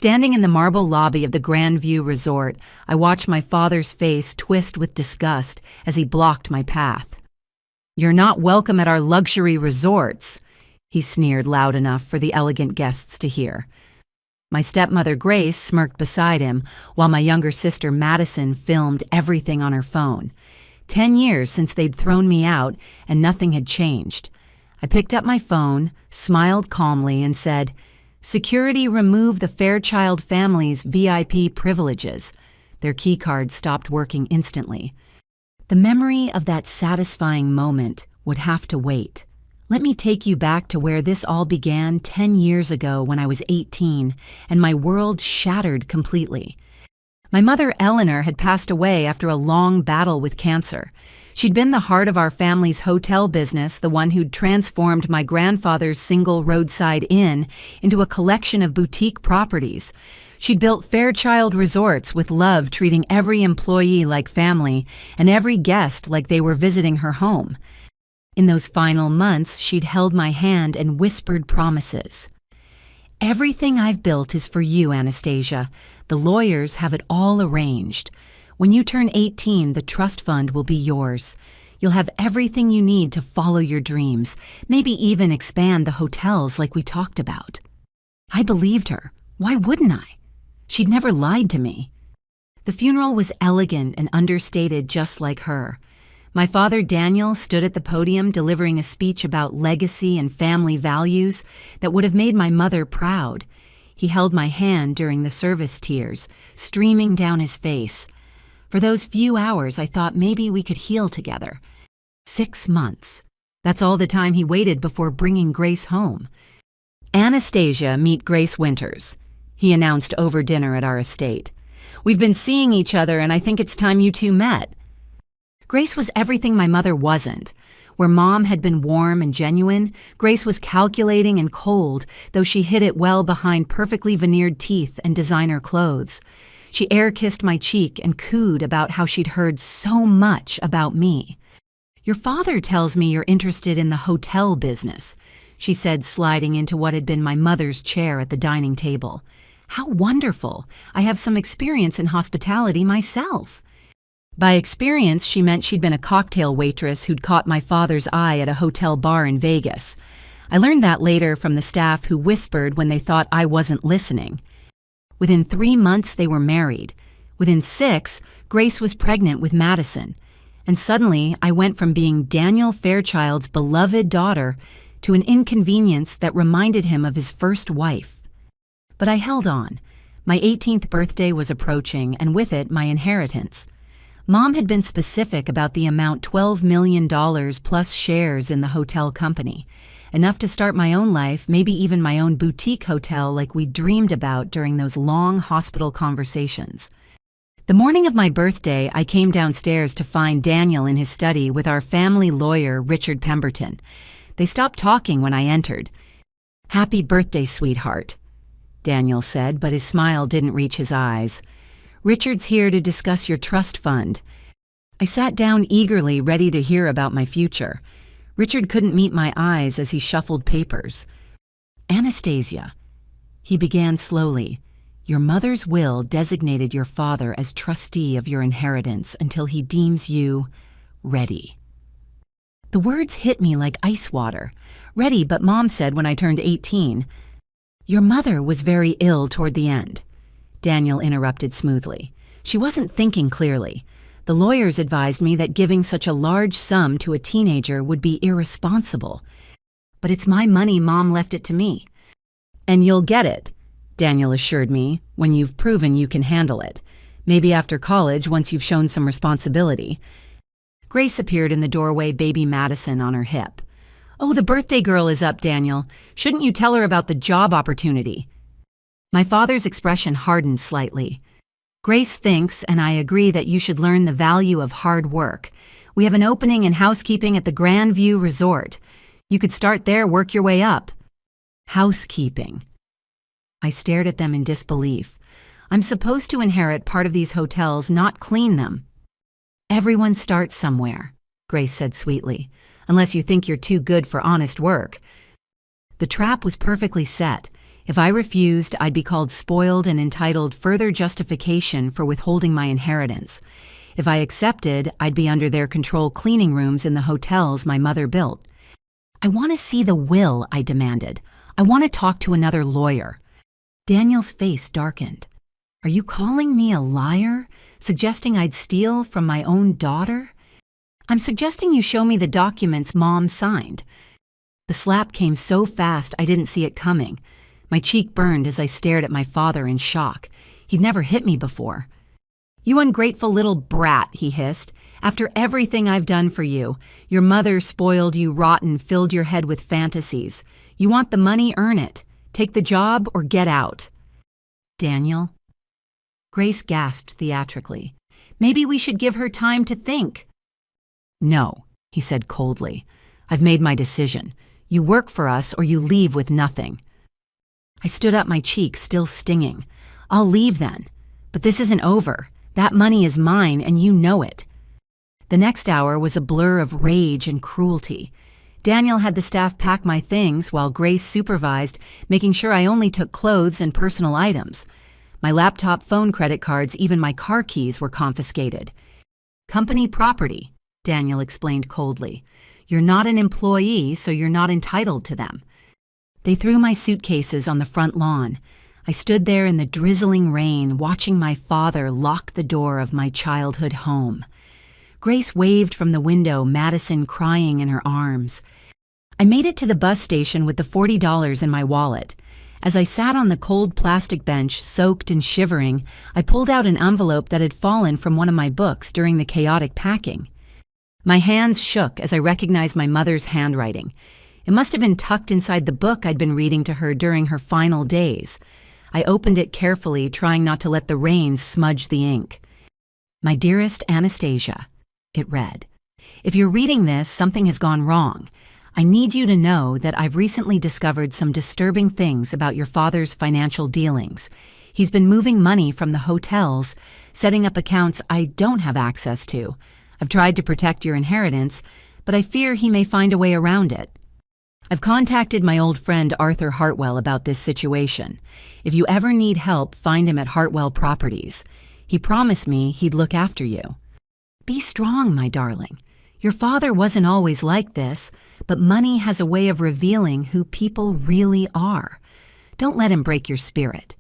Standing in the marble lobby of the Grandview Resort, I watched my father's face twist with disgust as he blocked my path. "You're not welcome at our luxury resorts," he sneered loud enough for the elegant guests to hear. My stepmother Grace smirked beside him, while my younger sister Madison filmed everything on her phone. 10 years since they'd thrown me out, and nothing had changed. I picked up my phone, smiled calmly, and said, "Security remove the Fairchild family's VIP privileges." Their keycard stopped working instantly. The memory of that satisfying moment would have to wait. Let me take you back to where this all began 10 years ago when I was 18, and my world shattered completely. My mother, Eleanor, had passed away after a long battle with cancer. She'd been the heart of our family's hotel business, the one who'd transformed my grandfather's single roadside inn into a collection of boutique properties. She'd built Fairchild Resorts with love, treating every employee like family and every guest like they were visiting her home. In those final months, she'd held my hand and whispered promises. "Everything I've built is for you, Anastasia. The lawyers have it all arranged. When you turn 18, the trust fund will be yours. You'll have everything you need to follow your dreams, maybe even expand the hotels like we talked about." I believed her. Why wouldn't I? She'd never lied to me. The funeral was elegant and understated, just like her. My father, Daniel, stood at the podium delivering a speech about legacy and family values that would have made my mother proud. He held my hand during the service, tears streaming down his face. For those few hours, I thought maybe we could heal together. 6 months. That's all the time he waited before bringing Grace home. "Anastasia, meet Grace Winters," he announced over dinner at our estate. "We've been seeing each other, and I think it's time you two met." Grace was everything my mother wasn't. Where Mom had been warm and genuine, Grace was calculating and cold, though she hid it well behind perfectly veneered teeth and designer clothes. She air-kissed my cheek and cooed about how she'd heard so much about me. "Your father tells me you're interested in the hotel business," she said, sliding into what had been my mother's chair at the dining table. "How wonderful! I have some experience in hospitality myself." By experience, she meant she'd been a cocktail waitress who'd caught my father's eye at a hotel bar in Vegas. I learned that later from the staff who whispered when they thought I wasn't listening. Within 3 months, they were married. Within 6, Grace was pregnant with Madison. And suddenly, I went from being Daniel Fairchild's beloved daughter to an inconvenience that reminded him of his first wife. But I held on. My 18th birthday was approaching, and with it, my inheritance. Mom had been specific about the amount, $12 million plus shares in the hotel company. Enough to start my own life, maybe even my own boutique hotel like we dreamed about during those long hospital conversations. The morning of my birthday, I came downstairs to find Daniel in his study with our family lawyer, Richard Pemberton. They stopped talking when I entered. "Happy birthday, sweetheart," Daniel said, but his smile didn't reach his eyes. "Richard's here to discuss your trust fund." I sat down eagerly, ready to hear about my future. Richard couldn't meet my eyes as he shuffled papers. "Anastasia," he began slowly, "your mother's will designated your father as trustee of your inheritance until he deems you ready." The words hit me like ice water. Ready, but Mom said when I turned 18. "Your mother was very ill toward the end," Daniel interrupted smoothly. "She wasn't thinking clearly. The lawyers advised me that giving such a large sum to a teenager would be irresponsible. But it's my money, Mom left it to me." "And you'll get it," Daniel assured me, "when you've proven you can handle it. Maybe after college, once you've shown some responsibility." Grace appeared in the doorway, baby Madison on her hip. "Oh, the birthday girl is up, Daniel. Shouldn't you tell her about the job opportunity?" My father's expression hardened slightly. "Grace thinks, and I agree, that you should learn the value of hard work. We have an opening in housekeeping at the Grandview Resort. You could start there, work your way up." Housekeeping. I stared at them in disbelief. I'm supposed to inherit part of these hotels, not clean them. "Everyone starts somewhere," Grace said sweetly, "unless you think you're too good for honest work." The trap was perfectly set. If I refused, I'd be called spoiled and entitled further justification for withholding my inheritance. If I accepted, I'd be under their control cleaning rooms in the hotels my mother built. I want to see the will, I demanded. I want to talk to another lawyer. Daniel's face darkened. Are you calling me a liar? Suggesting I'd steal from my own daughter? I'm suggesting you show me the documents Mom signed. The slap came so fast I didn't see it coming. My cheek burned as I stared at my father in shock. He'd never hit me before. You ungrateful little brat, he hissed. After everything I've done for you, your mother spoiled you rotten, filled your head with fantasies. You want the money, earn it. Take the job or get out. Daniel? Grace gasped theatrically. Maybe we should give her time to think. No, he said coldly. I've made my decision. You work for us or you leave with nothing. I stood up, my cheek still stinging. I'll leave then. But this isn't over. That money is mine and you know it. The next hour was a blur of rage and cruelty. Daniel had the staff pack my things while Grace supervised, making sure I only took clothes and personal items. My laptop, phone, credit cards, even my car keys were confiscated. Company property, Daniel explained coldly. You're not an employee, so you're not entitled to them. They threw my suitcases on the front lawn. I stood there in the drizzling rain, watching my father lock the door of my childhood home. Grace waved from the window, Madison crying in her arms. I made it to the bus station with the $40 in my wallet. As I sat on the cold plastic bench, soaked and shivering, I pulled out an envelope that had fallen from one of my books during the chaotic packing. My hands shook as I recognized my mother's handwriting. It must have been tucked inside the book I'd been reading to her during her final days. I opened it carefully, trying not to let the rain smudge the ink. My dearest Anastasia, it read. If you're reading this, something has gone wrong. I need you to know that I've recently discovered some disturbing things about your father's financial dealings. He's been moving money from the hotels, setting up accounts I don't have access to. I've tried to protect your inheritance, but I fear he may find a way around it. I've contacted my old friend Arthur Hartwell about this situation. If you ever need help, find him at Hartwell Properties. He promised me he'd look after you. Be strong, my darling. Your father wasn't always like this, but money has a way of revealing who people really are. Don't let him break your spirit.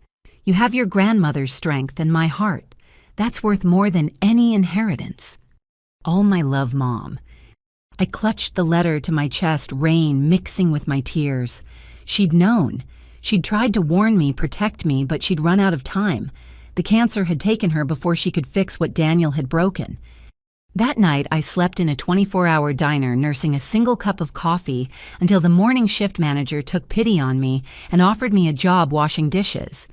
You have your grandmother's strength and my heart. That's worth more than any inheritance. All my love, Mom. I clutched the letter to my chest, rain mixing with my tears. She'd known. She'd tried to warn me, protect me, but she'd run out of time. The cancer had taken her before she could fix what Daniel had broken. That night, I slept in a 24-hour diner nursing a single cup of coffee until the morning shift manager took pity on me and offered me a job washing dishes.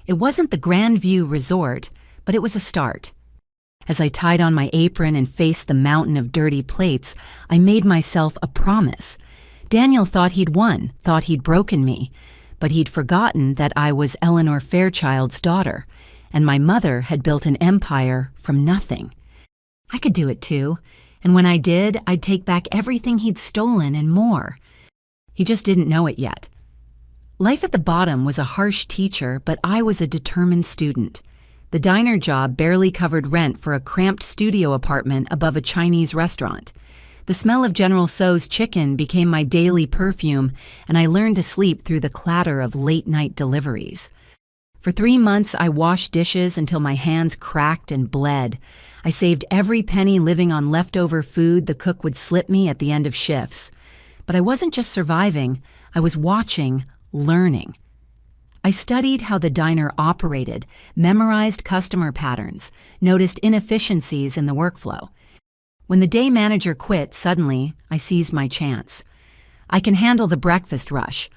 It wasn't the Grand View Resort, but it was a start. As I tied on my apron and faced the mountain of dirty plates, I made myself a promise. Daniel thought he'd won, thought he'd broken me, but he'd forgotten that I was Eleanor Fairchild's daughter, and my mother had built an empire from nothing. I could do it too, and when I did, I'd take back everything he'd stolen and more. He just didn't know it yet. Life at the bottom was a harsh teacher, but I was a determined student. The diner job barely covered rent for a cramped studio apartment above a Chinese restaurant. The smell of General Tso's chicken became my daily perfume, and I learned to sleep through the clatter of late-night deliveries. For 3 months, I washed dishes until my hands cracked and bled. I saved every penny living on leftover food the cook would slip me at the end of shifts. But I wasn't just surviving, I was watching, learning. I studied how the diner operated, memorized customer patterns, noticed inefficiencies in the workflow. When the day manager quit, suddenly, I seized my chance. I can handle the breakfast rush.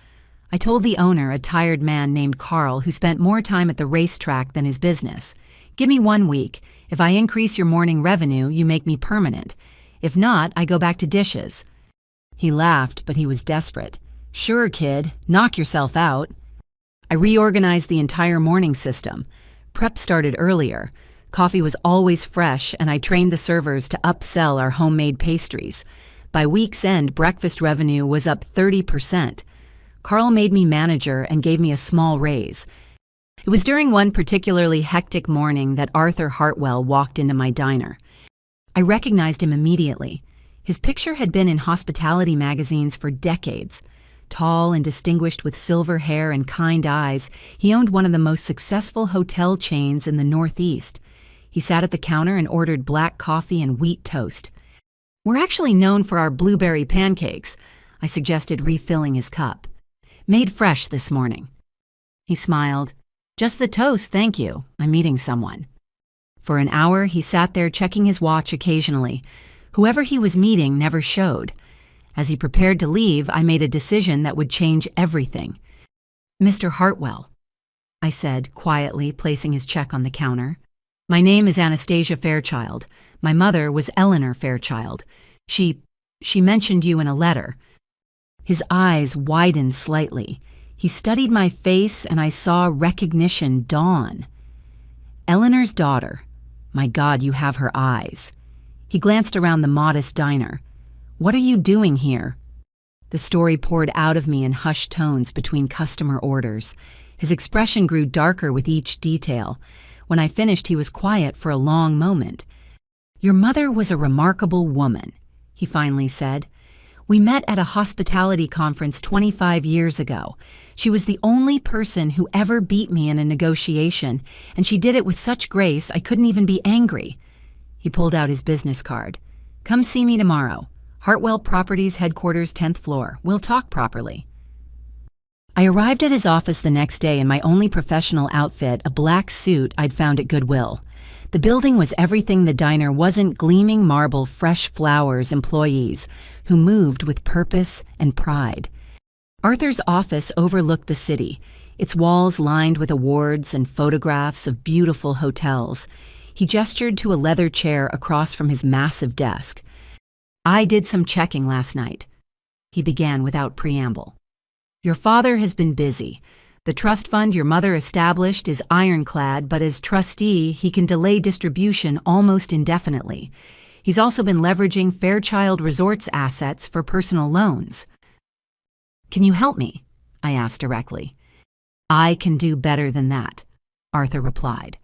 I told the owner, a tired man named Carl, who spent more time at the racetrack than his business. Give me 1 week. If I increase your morning revenue, you make me permanent. If not, I go back to dishes. He laughed, but he was desperate. Sure, kid, knock yourself out. I reorganized the entire morning system. Prep started earlier. Coffee was always fresh, and I trained the servers to upsell our homemade pastries. By week's end, breakfast revenue was up 30%. Carl made me manager and gave me a small raise. It was during one particularly hectic morning that Arthur Hartwell walked into my diner. I recognized him immediately. His picture had been in hospitality magazines for decades. Tall and distinguished with silver hair and kind eyes, he owned one of the most successful hotel chains in the Northeast. He sat at the counter and ordered black coffee and wheat toast. "We're actually known for our blueberry pancakes," I suggested, refilling his cup. "Made fresh this morning." He smiled. "Just the toast, thank you. I'm meeting someone." For an hour, he sat there checking his watch occasionally. Whoever he was meeting never showed. As he prepared to leave, I made a decision that would change everything. "Mr. Hartwell," I said, quietly placing his check on the counter. "My name is Anastasia Fairchild. My mother was Eleanor Fairchild. She mentioned you in a letter." His eyes widened slightly. He studied my face, and I saw recognition dawn. "Eleanor's daughter. My God, you have her eyes." He glanced around the modest diner. "What are you doing here?" The story poured out of me in hushed tones between customer orders. His expression grew darker with each detail. When I finished, he was quiet for a long moment. "Your mother was a remarkable woman," he finally said. "We met at a hospitality conference 25 years ago. She was the only person who ever beat me in a negotiation, and she did it with such grace I couldn't even be angry." He pulled out his business card. "Come see me tomorrow. Hartwell Properties headquarters, 10th floor. We'll talk properly." I arrived at his office the next day in my only professional outfit, a black suit I'd found at Goodwill. The building was everything the diner wasn't: gleaming marble, fresh flowers, employees who moved with purpose and pride. Arthur's office overlooked the city, its walls lined with awards and photographs of beautiful hotels. He gestured to a leather chair across from his massive desk. "I did some checking last night," he began without preamble. "Your father has been busy. The trust fund your mother established is ironclad, but as trustee, he can delay distribution almost indefinitely. He's also been leveraging Fairchild Resorts assets for personal loans." "Can you help me?" I asked directly. "I can do better than that," Arthur replied.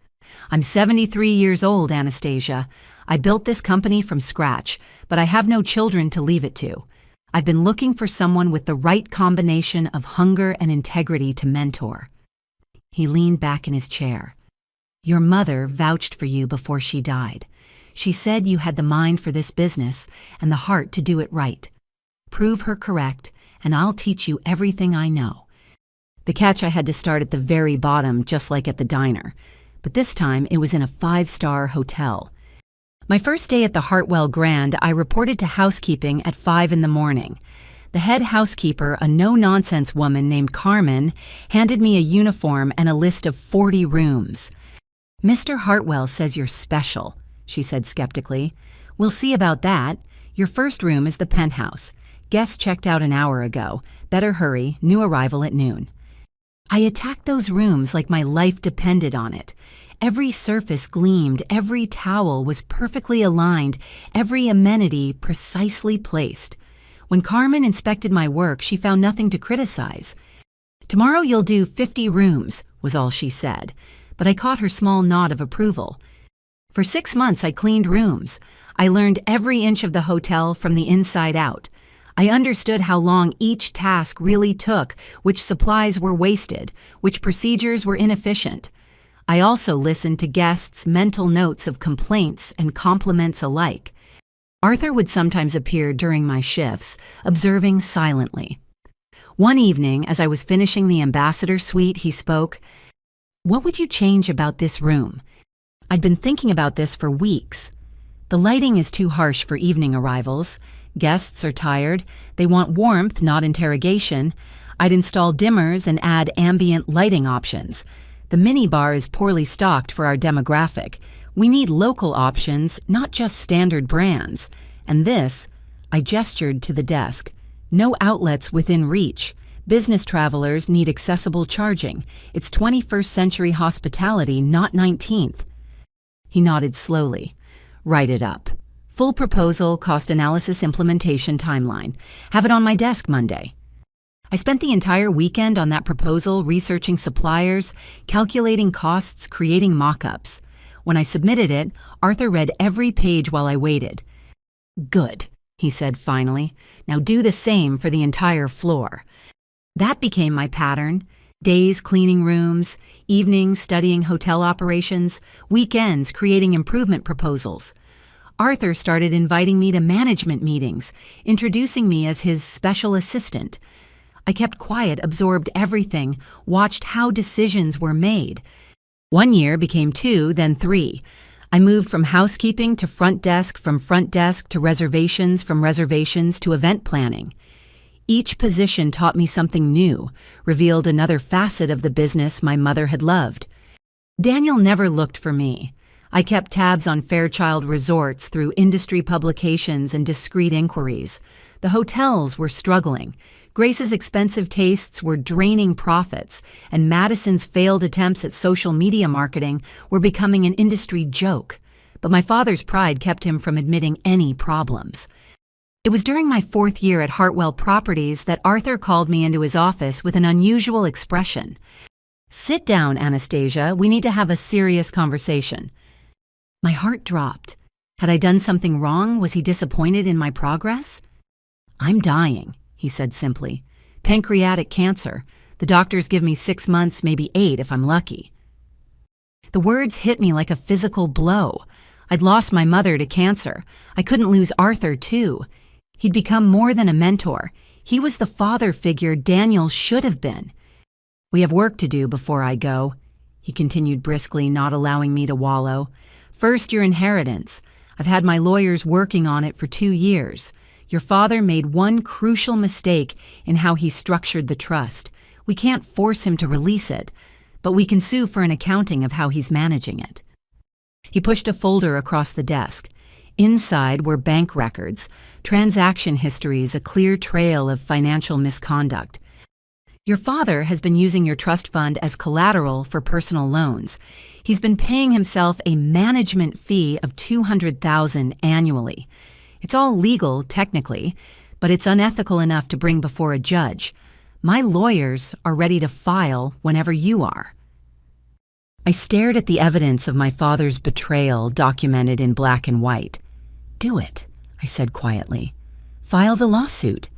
"I'm 73 years old, Anastasia. I built this company from scratch, but I have no children to leave it to. I've been looking for someone with the right combination of hunger and integrity to mentor." He leaned back in his chair. "Your mother vouched for you before she died. She said you had the mind for this business and the heart to do it right. Prove her correct, and I'll teach you everything I know." The catch: I had to start at the very bottom, just like at the diner. But this time, it was in a 5-star hotel. My first day at the Hartwell Grand, I reported to housekeeping at 5 in the morning. The head housekeeper, a no-nonsense woman named Carmen, handed me a uniform and a list of 40 rooms. "Mr. Hartwell says you're special," she said skeptically. "We'll see about that. Your first room is the penthouse. Guest checked out an hour ago. Better hurry, new arrival at noon." I attacked those rooms like my life depended on it. Every surface gleamed, every towel was perfectly aligned, every amenity precisely placed. When Carmen inspected my work, she found nothing to criticize. "Tomorrow you'll do 50 rooms," was all she said, but I caught her small nod of approval. For 6 months I cleaned rooms. I learned every inch of the hotel from the inside out. I understood how long each task really took, which supplies were wasted, which procedures were inefficient. I also listened to guests' mental notes of complaints and compliments alike. Arthur would sometimes appear during my shifts, observing silently. One evening, as I was finishing the ambassador suite, he spoke. "What would you change about this room?" I'd been thinking about this for weeks. "The lighting is too harsh for evening arrivals. Guests are tired. They want warmth, not interrogation. I'd install dimmers and add ambient lighting options. The minibar is poorly stocked for our demographic. We need local options, not just standard brands. And this," I gestured to the desk, "no outlets within reach. Business travelers need accessible charging. It's 21st century hospitality, not 19th. He nodded slowly. "Write it up. Full proposal, cost analysis, implementation timeline. Have it on my desk Monday." I spent the entire weekend on that proposal, researching suppliers, calculating costs, creating mock-ups. When I submitted it, Arthur read every page while I waited. "Good," he said finally. "Now do the same for the entire floor." That became my pattern. Days cleaning rooms, evenings studying hotel operations, weekends creating improvement proposals. Arthur started inviting me to management meetings, introducing me as his special assistant. I kept quiet, absorbed everything, watched how decisions were made. 1 year became 2, then 3. I moved from housekeeping to front desk, from front desk to reservations, from reservations to event planning. Each position taught me something new, revealed another facet of the business my mother had loved. Daniel never looked for me. I kept tabs on Fairchild Resorts through industry publications and discreet inquiries. The hotels were struggling. Grace's expensive tastes were draining profits, and Madison's failed attempts at social media marketing were becoming an industry joke. But my father's pride kept him from admitting any problems. It was during my 4th year at Hartwell Properties that Arthur called me into his office with an unusual expression. "Sit down, Anastasia. We need to have a serious conversation." My heart dropped. Had I done something wrong? Was he disappointed in my progress? "I'm dying," he said simply. "Pancreatic cancer. The doctors give me 6 months, maybe 8 if I'm lucky." The words hit me like a physical blow. I'd lost my mother to cancer. I couldn't lose Arthur, too. He'd become more than a mentor. He was the father figure Daniel should have been. "We have work to do before I go," he continued briskly, not allowing me to wallow. "First, your inheritance. I've had my lawyers working on it for 2 years. Your father made one crucial mistake in how he structured the trust. We can't force him to release it, but we can sue for an accounting of how he's managing it." He pushed a folder across the desk. Inside were bank records, transaction histories, a clear trail of financial misconduct. "Your father has been using your trust fund as collateral for personal loans. He's been paying himself a management fee of $200,000 annually. It's all legal, technically, but it's unethical enough to bring before a judge. My lawyers are ready to file whenever you are." I stared at the evidence of my father's betrayal documented in black and white. "Do it," I said quietly. "File the lawsuit."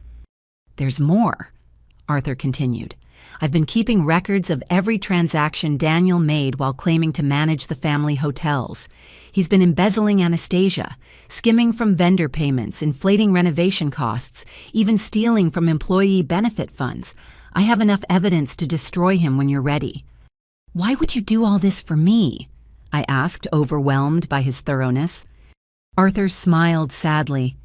"There's more," Arthur continued. "I've been keeping records of every transaction Daniel made while claiming to manage the family hotels. He's been embezzling Anastasia, skimming from vendor payments, inflating renovation costs, even stealing from employee benefit funds. I have enough evidence to destroy him when you're ready." "Why would you do all this for me?" I asked, overwhelmed by his thoroughness. Arthur smiled sadly.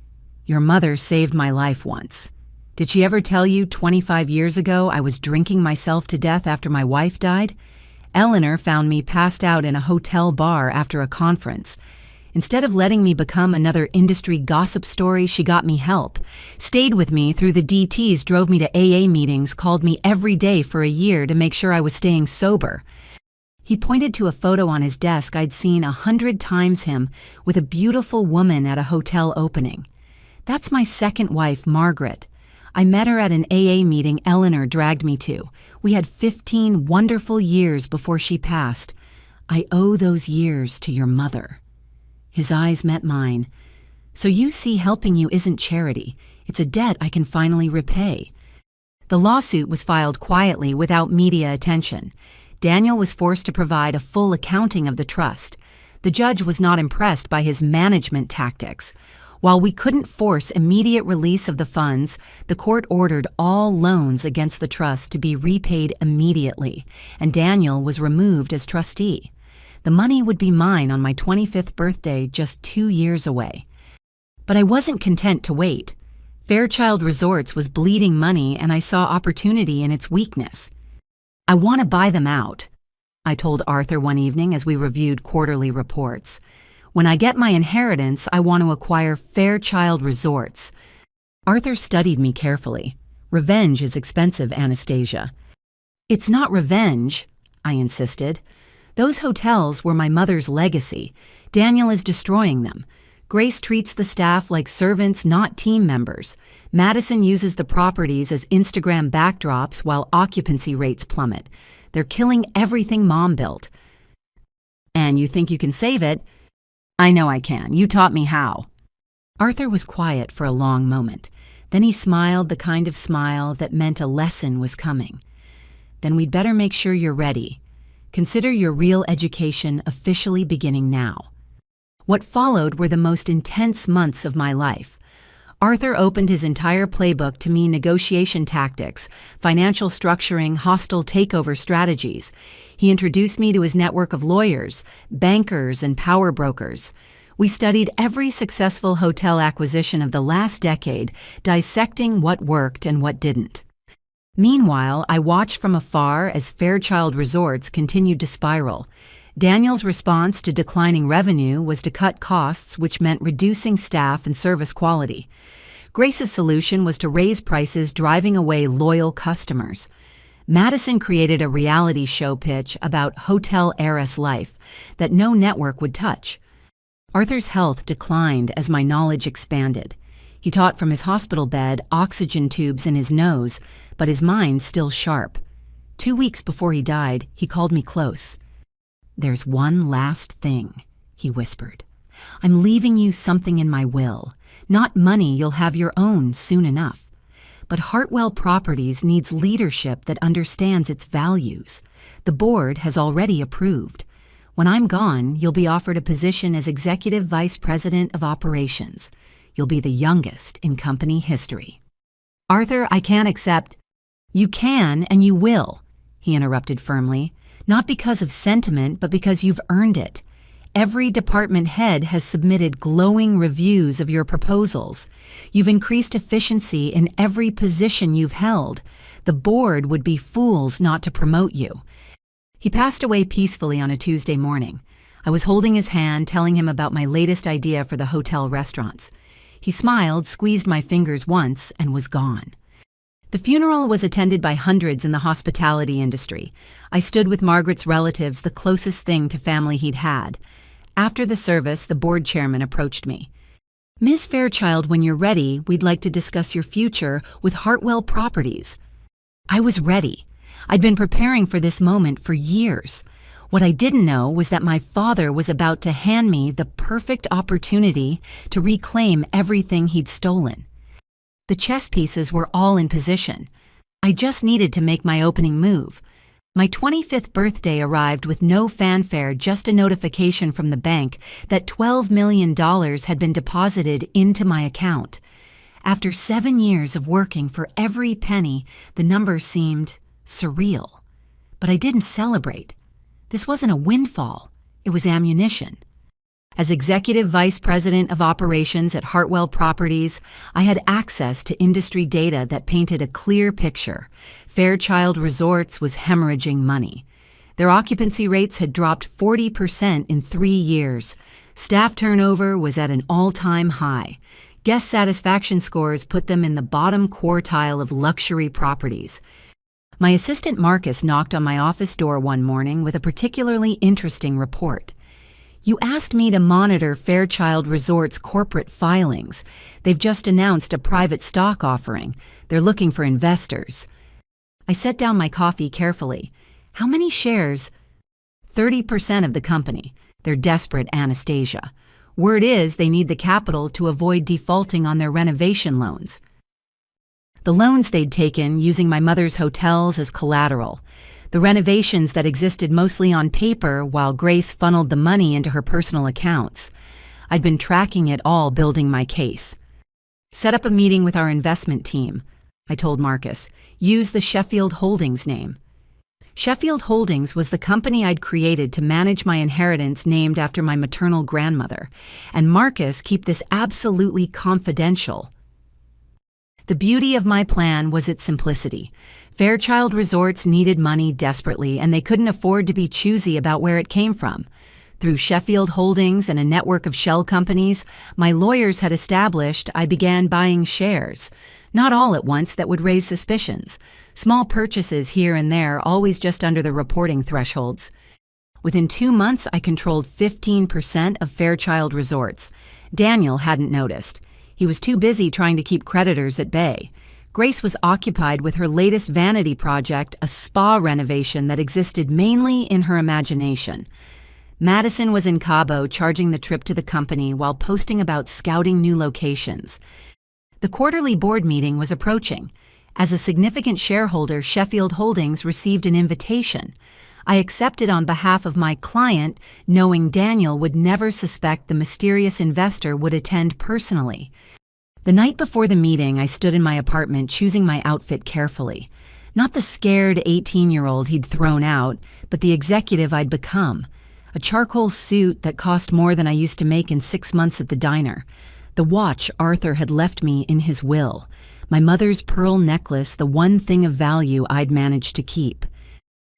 "Your mother saved my life once. Did she ever tell you 25 years ago I was drinking myself to death after my wife died? Eleanor found me passed out in a hotel bar after a conference. Instead of letting me become another industry gossip story, she got me help, stayed with me through the DTs, drove me to AA meetings, called me every day for a year to make sure I was staying sober." He pointed to a photo on his desk I'd seen 100 times him with a beautiful woman at a hotel opening. "That's my second wife, Margaret. I met her at an AA meeting Eleanor dragged me to. We had 15 wonderful years before she passed. I owe those years to your mother." His eyes met mine. "So you see, helping you isn't charity. It's a debt I can finally repay." The lawsuit was filed quietly without media attention. Daniel was forced to provide a full accounting of the trust. The judge was not impressed by his management tactics. While we couldn't force immediate release of the funds, the court ordered all loans against the trust to be repaid immediately, and Daniel was removed as trustee. The money would be mine on my 25th birthday, just 2 years away. But I wasn't content to wait. Fairchild Resorts was bleeding money, and I saw opportunity in its weakness. "I want to buy them out," I told Arthur one evening as we reviewed quarterly reports. "When I get my inheritance, I want to acquire Fairchild Resorts." Arthur studied me carefully. "Revenge is expensive, Anastasia." "It's not revenge," I insisted. "Those hotels were my mother's legacy. Daniel is destroying them. Grace treats the staff like servants, not team members. Madison uses the properties as Instagram backdrops while occupancy rates plummet. They're killing everything Mom built. And you think you can save it? I know I can. You taught me how. Arthur was quiet for a long moment. Then he smiled the kind of smile that meant a lesson was coming. Then we'd better make sure you're ready. Consider your real education officially beginning now. What followed were the most intense months of my life. Arthur opened his entire playbook to me: negotiation tactics, financial structuring, hostile takeover strategies. He introduced me to his network of lawyers, bankers, and power brokers. We studied every successful hotel acquisition of the last decade, dissecting what worked and what didn't. Meanwhile, I watched from afar as Fairchild Resorts continued to spiral. Daniel's response to declining revenue was to cut costs, which meant reducing staff and service quality. Grace's solution was to raise prices, driving away loyal customers. Madison created a reality show pitch about hotel heiress life that no network would touch. Arthur's health declined as my knowledge expanded. He taught from his hospital bed, oxygen tubes in his nose, but his mind still sharp. 2 weeks before he died, he called me close. "There's one last thing," he whispered. "I'm leaving you something in my will. Not money, you'll have your own soon enough. But Hartwell Properties needs leadership that understands its values. The board has already approved. When I'm gone, you'll be offered a position as Executive Vice President of Operations. You'll be the youngest in company history." "Arthur, I can't accept—" "You can and you will," he interrupted firmly. "Not because of sentiment, but because you've earned it. Every department head has submitted glowing reviews of your proposals. You've increased efficiency in every position you've held. The board would be fools not to promote you." He passed away peacefully on a Tuesday morning. I was holding his hand, telling him about my latest idea for the hotel restaurants. He smiled, squeezed my fingers once, and was gone. The funeral was attended by hundreds in the hospitality industry. I stood with Margaret's relatives, the closest thing to family he'd had. After the service, the board chairman approached me. "Ms. Fairchild, when you're ready, we'd like to discuss your future with Hartwell Properties." I was ready. I'd been preparing for this moment for years. What I didn't know was that my father was about to hand me the perfect opportunity to reclaim everything he'd stolen. The chess pieces were all in position. I just needed to make my opening move. My 25th birthday arrived with no fanfare, just a notification from the bank that $12 million had been deposited into my account. After 7 years of working for every penny, the number seemed surreal. But I didn't celebrate. This wasn't a windfall. It was ammunition. As Executive Vice President of Operations at Hartwell Properties, I had access to industry data that painted a clear picture. Fairchild Resorts was hemorrhaging money. Their occupancy rates had dropped 40% in 3 years. Staff turnover was at an all-time high. Guest satisfaction scores put them in the bottom quartile of luxury properties. My assistant Marcus knocked on my office door one morning with a particularly interesting report. "You asked me to monitor Fairchild Resorts' corporate filings. They've just announced a private stock offering. They're looking for investors." I set down my coffee carefully. "How many shares?" 30% of the company. They're desperate, Anastasia. Word is they need the capital to avoid defaulting on their renovation loans. The loans they'd taken using my mother's hotels as collateral. The renovations that existed mostly on paper while Grace funneled the money into her personal accounts. I'd been tracking it all, building my case. "Set up a meeting with our investment team," I told Marcus. "Use the Sheffield Holdings name." Sheffield Holdings was the company I'd created to manage my inheritance named after my maternal grandmother. And Marcus, keep this absolutely confidential. The beauty of my plan was its simplicity. Fairchild Resorts needed money desperately, and they couldn't afford to be choosy about where it came from. Through Sheffield Holdings and a network of shell companies my lawyers had established, I began buying shares. Not all at once, that would raise suspicions. Small purchases here and there, always just under the reporting thresholds. Within 2 months, I controlled 15% of Fairchild Resorts. Daniel hadn't noticed. He was too busy trying to keep creditors at bay. Grace was occupied with her latest vanity project, a spa renovation that existed mainly in her imagination. Madison was in Cabo charging the trip to the company while posting about scouting new locations. The quarterly board meeting was approaching. As a significant shareholder, Sheffield Holdings received an invitation. I accepted on behalf of my client, knowing Daniel would never suspect the mysterious investor would attend personally. The night before the meeting, I stood in my apartment choosing my outfit carefully. Not the scared 18-year-old he'd thrown out, but the executive I'd become. A charcoal suit that cost more than I used to make in 6 months at the diner. The watch Arthur had left me in his will. My mother's pearl necklace, the one thing of value I'd managed to keep.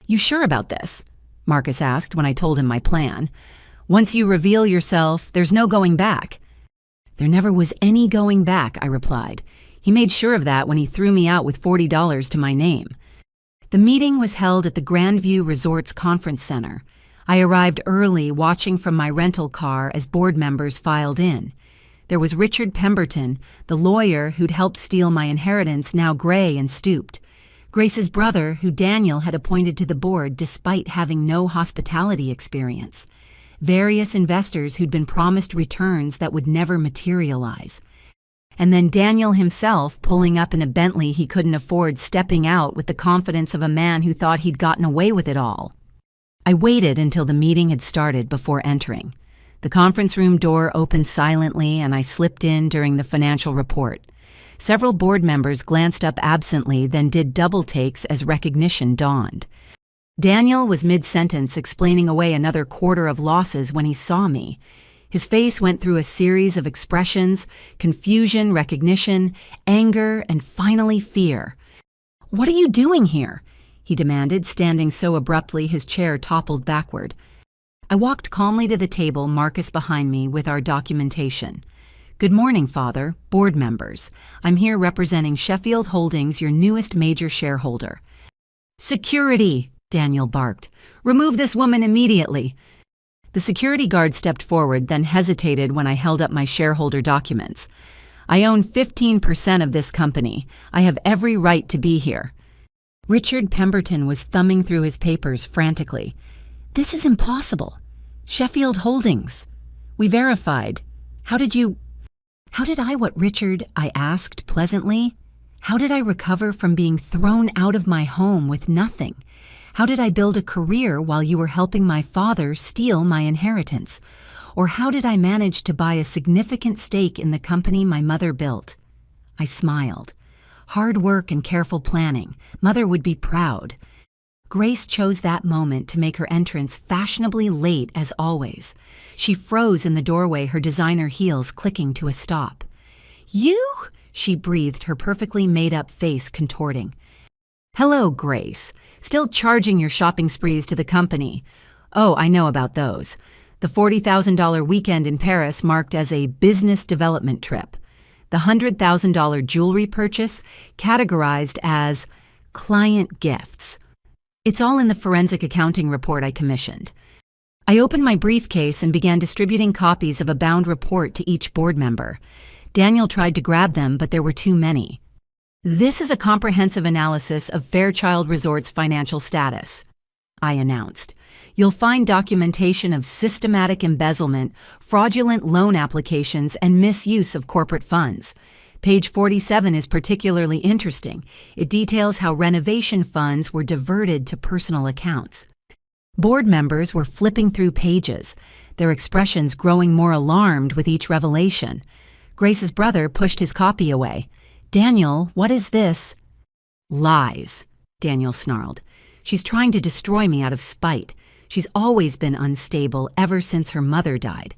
"You sure about this?" Marcus asked when I told him my plan. "Once you reveal yourself, there's no going back." "There never was any going back," I replied. He made sure of that when he threw me out with $40 to my name. The meeting was held at the Grandview Resorts Conference Center. I arrived early, watching from my rental car as board members filed in. There was Richard Pemberton, the lawyer who'd helped steal my inheritance, now gray and stooped. Grace's brother, who Daniel had appointed to the board despite having no hospitality experience. Various investors who'd been promised returns that would never materialize. And then Daniel himself, pulling up in a Bentley he couldn't afford, stepping out with the confidence of a man who thought he'd gotten away with it all. I waited until the meeting had started before entering. The conference room door opened silently and I slipped in during the financial report. Several board members glanced up absently, then did double takes as recognition dawned. Daniel was mid-sentence explaining away another quarter of losses when he saw me. His face went through a series of expressions: confusion, recognition, anger, and finally fear. "What are you doing here?" he demanded, standing so abruptly his chair toppled backward. I walked calmly to the table, Marcus behind me, with our documentation. "Good morning, Father, board members. I'm here representing Sheffield Holdings, your newest major shareholder." "Security!" Daniel barked. "Remove this woman immediately." The security guard stepped forward, then hesitated when I held up my shareholder documents. "I own 15% of this company. I have every right to be here." Richard Pemberton was thumbing through his papers frantically. "This is impossible. Sheffield Holdings. We verified. How did I what, Richard?" I asked pleasantly. "How did I recover from being thrown out of my home with nothing? How did I build a career while you were helping my father steal my inheritance? Or how did I manage to buy a significant stake in the company my mother built?" I smiled. Hard work and careful planning. Mother would be proud. Grace chose that moment to make her entrance fashionably late as always. She froze in the doorway, her designer heels clicking to a stop. "You?" she breathed, her perfectly made-up face contorting. "Hello, Grace. Still charging your shopping sprees to the company." "Oh, I know about those. The $40,000 weekend in Paris marked as a business development trip. The $100,000 jewelry purchase categorized as client gifts. It's all in the forensic accounting report I commissioned." I opened my briefcase and began distributing copies of a bound report to each board member. Daniel tried to grab them, but there were too many. "This is a comprehensive analysis of Fairchild Resorts' financial status," I announced. "You'll find documentation of systematic embezzlement, fraudulent loan applications, and misuse of corporate funds. Page 47 is particularly interesting. It details how renovation funds were diverted to personal accounts." Board members were flipping through pages, their expressions growing more alarmed with each revelation. Grace's brother pushed his copy away. "Daniel, what is this?" "Lies," Daniel snarled. "She's trying to destroy me out of spite. She's always been unstable ever since her mother died.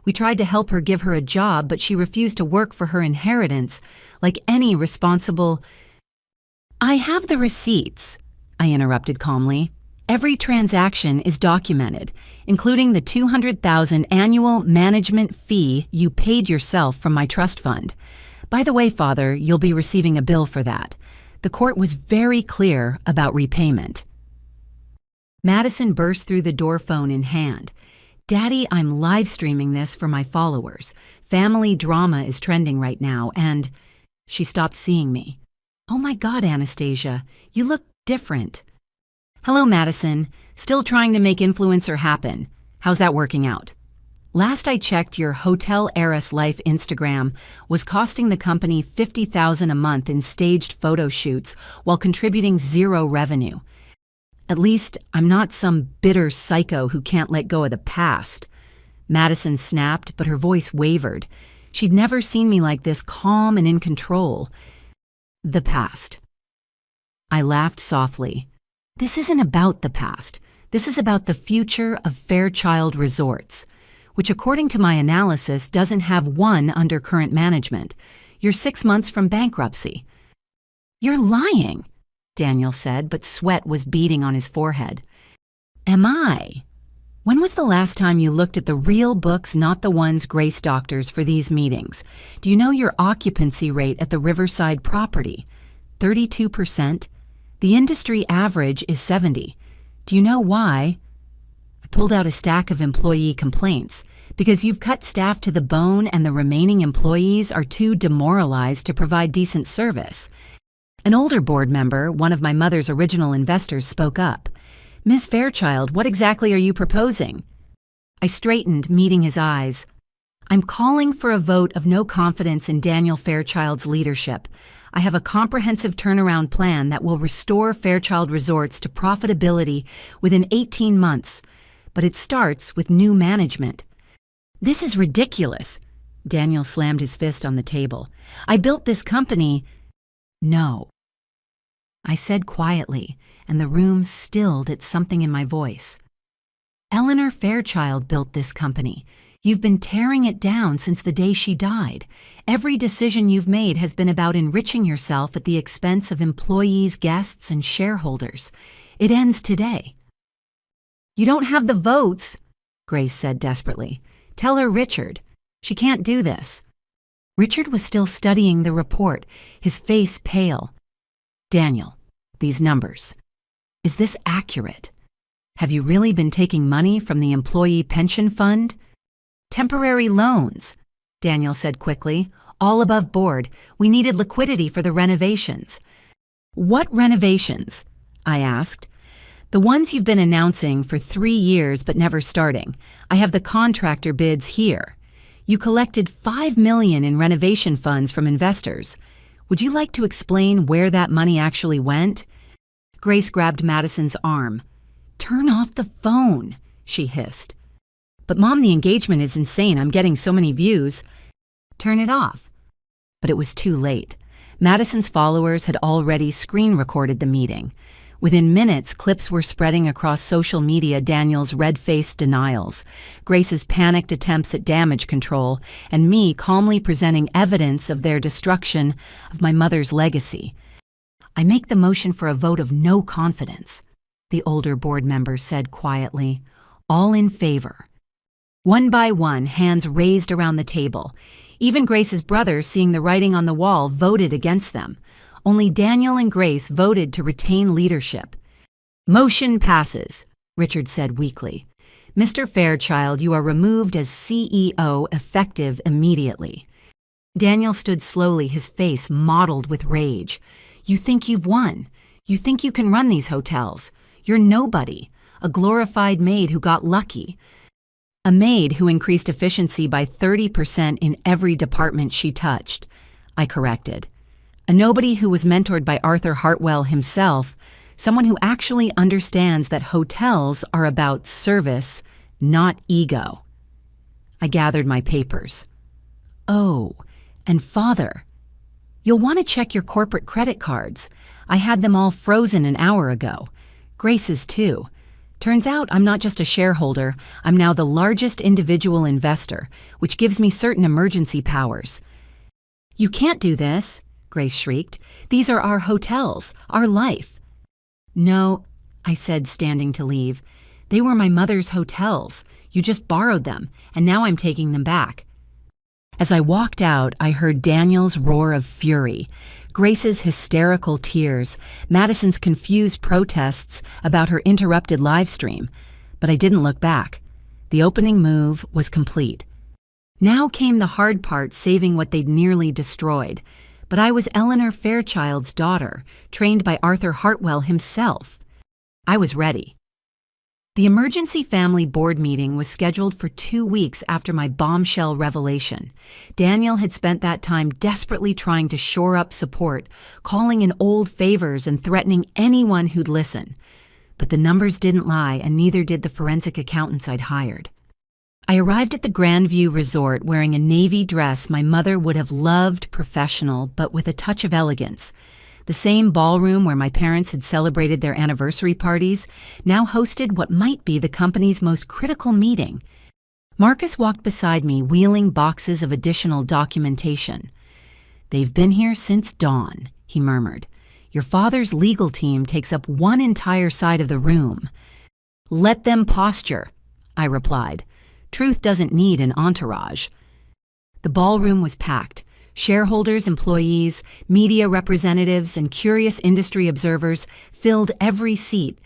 We tried to help her give her a job, but she refused to work for her inheritance, like any responsible—" "I have the receipts," I interrupted calmly. "Every transaction is documented, including the $200,000 annual management fee you paid yourself from my trust fund. By the way, Father, you'll be receiving a bill for that. The court was very clear about repayment." Madison burst through the door, phone in hand. Daddy, I'm live streaming this for my followers. Family drama is trending right now, and she stopped seeing me. Oh my God, Anastasia, you look different. Hello, Madison. Still trying to make influencer happen. How's that working out? Last I checked, your Hotel Heiress Life Instagram was costing the company $50,000 a month in staged photo shoots while contributing zero revenue. At least I'm not some bitter psycho who can't let go of the past. Madison snapped, but her voice wavered. She'd never seen me like this, calm and in control. The past. I laughed softly. This isn't about the past. This is about the future of Fairchild Resorts, which according to my analysis doesn't have one under current management. You're 6 months from bankruptcy. You're lying, Daniel said, but sweat was beading on his forehead. Am I? When was the last time you looked at the real books, not the ones Grace doctors for these meetings? Do you know your occupancy rate at the Riverside property? 32%. The industry average is 70%. Do you know why? I pulled out a stack of employee complaints. Because you've cut staff to the bone and the remaining employees are too demoralized to provide decent service. An older board member, one of my mother's original investors, spoke up. Ms. Fairchild, what exactly are you proposing? I straightened, meeting his eyes. I'm calling for a vote of no confidence in Daniel Fairchild's leadership. I have a comprehensive turnaround plan that will restore Fairchild Resorts to profitability within 18 months, but it starts with new management. This is ridiculous. Daniel slammed his fist on the table. I built this company. No. I said quietly, and the room stilled at something in my voice. Eleanor Fairchild built this company. You've been tearing it down since the day she died. Every decision you've made has been about enriching yourself at the expense of employees, guests, and shareholders. It ends today. You don't have the votes, Grace said desperately. Tell her Richard. She can't do this. Richard was still studying the report, his face pale. Daniel, these numbers. Is this accurate? Have you really been taking money from the employee pension fund? Temporary loans, Daniel said quickly. All above board. We needed liquidity for the renovations. What renovations? I asked. The ones you've been announcing for 3 years but never starting. I have the contractor bids here. You collected $5 million in renovation funds from investors. Would you like to explain where that money actually went? Grace grabbed Madison's arm. Turn off the phone, she hissed. But Mom, the engagement is insane. I'm getting so many views. Turn it off. But it was too late. Madison's followers had already screen recorded the meeting. Within minutes, clips were spreading across social media Daniel's red-faced denials, Grace's panicked attempts at damage control, and me calmly presenting evidence of their destruction of my mother's legacy. I make the motion for a vote of no confidence, the older board member said quietly. All in favor. One by one, hands raised around the table. Even Grace's brother, seeing the writing on the wall, voted against them. Only Daniel and Grace voted to retain leadership. Motion passes, Richard said weakly. Mr. Fairchild, you are removed as CEO effective immediately. Daniel stood slowly, his face mottled with rage. You think you've won. You think you can run these hotels. You're nobody, a glorified maid who got lucky. A maid who increased efficiency by 30% in every department she touched, I corrected. A nobody who was mentored by Arthur Hartwell himself, someone who actually understands that hotels are about service, not ego. I gathered my papers. Oh, and Father. You'll want to check your corporate credit cards. I had them all frozen an hour ago. Grace's too. Turns out I'm not just a shareholder, I'm now the largest individual investor, which gives me certain emergency powers. You can't do this, Grace shrieked. These are our hotels, our life. No, I said, standing to leave. They were my mother's hotels. You just borrowed them, and now I'm taking them back. As I walked out, I heard Daniel's roar of fury, Grace's hysterical tears, Madison's confused protests about her interrupted live stream. But I didn't look back. The opening move was complete. Now came the hard part, saving what they'd nearly destroyed. But I was Eleanor Fairchild's daughter, trained by Arthur Hartwell himself. I was ready. The emergency family board meeting was scheduled for 2 weeks after my bombshell revelation. Daniel had spent that time desperately trying to shore up support, calling in old favors and threatening anyone who'd listen. But the numbers didn't lie, and neither did the forensic accountants I'd hired. I arrived at the Grandview Resort wearing a navy dress my mother would have loved, professional, but with a touch of elegance. The same ballroom where my parents had celebrated their anniversary parties now hosted what might be the company's most critical meeting. Marcus walked beside me, wheeling boxes of additional documentation. "They've been here since dawn," he murmured. "Your father's legal team takes up one entire side of the room." "Let them posture," I replied. "Truth doesn't need an entourage." The ballroom was packed. Shareholders, employees, media representatives, and curious industry observers filled every seat.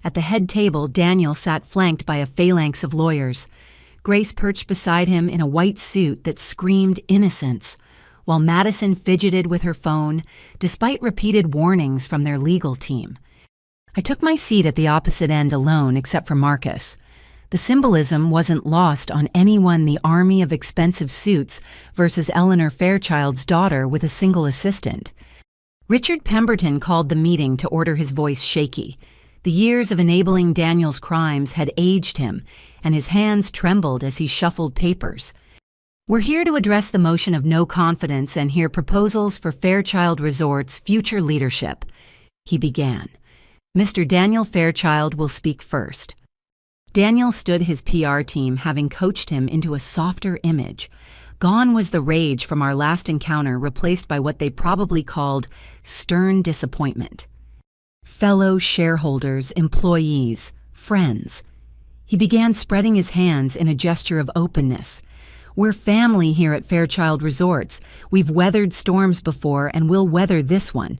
At the head table, Daniel sat flanked by a phalanx of lawyers. Grace perched beside him in a white suit that screamed innocence, while Madison fidgeted with her phone, despite repeated warnings from their legal team. I took my seat at the opposite end alone, except for Marcus. The symbolism wasn't lost on anyone, the army of expensive suits versus Eleanor Fairchild's daughter with a single assistant. Richard Pemberton called the meeting to order, his voice shaky. The years of enabling Daniel's crimes had aged him, and his hands trembled as he shuffled papers. "We're here to address the motion of no confidence and hear proposals for Fairchild Resort's future leadership," he began. "Mr. Daniel Fairchild will speak first." Daniel stood his PR team, having coached him into a softer image. Gone was the rage from our last encounter, replaced by what they probably called stern disappointment. Fellow shareholders, employees, friends. He began spreading his hands in a gesture of openness. "We're family here at Fairchild Resorts. We've weathered storms before, and we'll weather this one.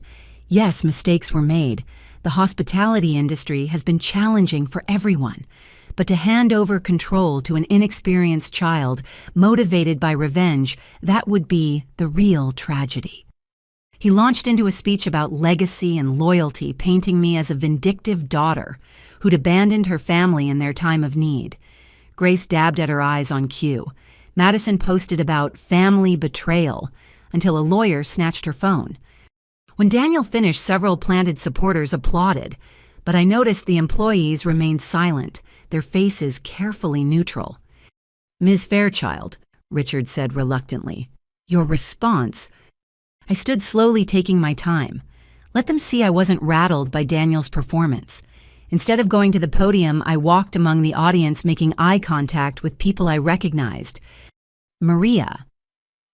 Yes, mistakes were made. The hospitality industry has been challenging for everyone. But to hand over control to an inexperienced child, motivated by revenge, that would be the real tragedy." He launched into a speech about legacy and loyalty, painting me as a vindictive daughter who'd abandoned her family in their time of need. Grace dabbed at her eyes on cue. Madison posted about family betrayal until a lawyer snatched her phone. When Daniel finished, several planted supporters applauded, but I noticed the employees remained silent, their faces carefully neutral. "Ms. Fairchild," Richard said reluctantly, "your response—" I stood slowly, taking my time. Let them see I wasn't rattled by Daniel's performance. Instead of going to the podium, I walked among the audience, making eye contact with people I recognized. "Maria,"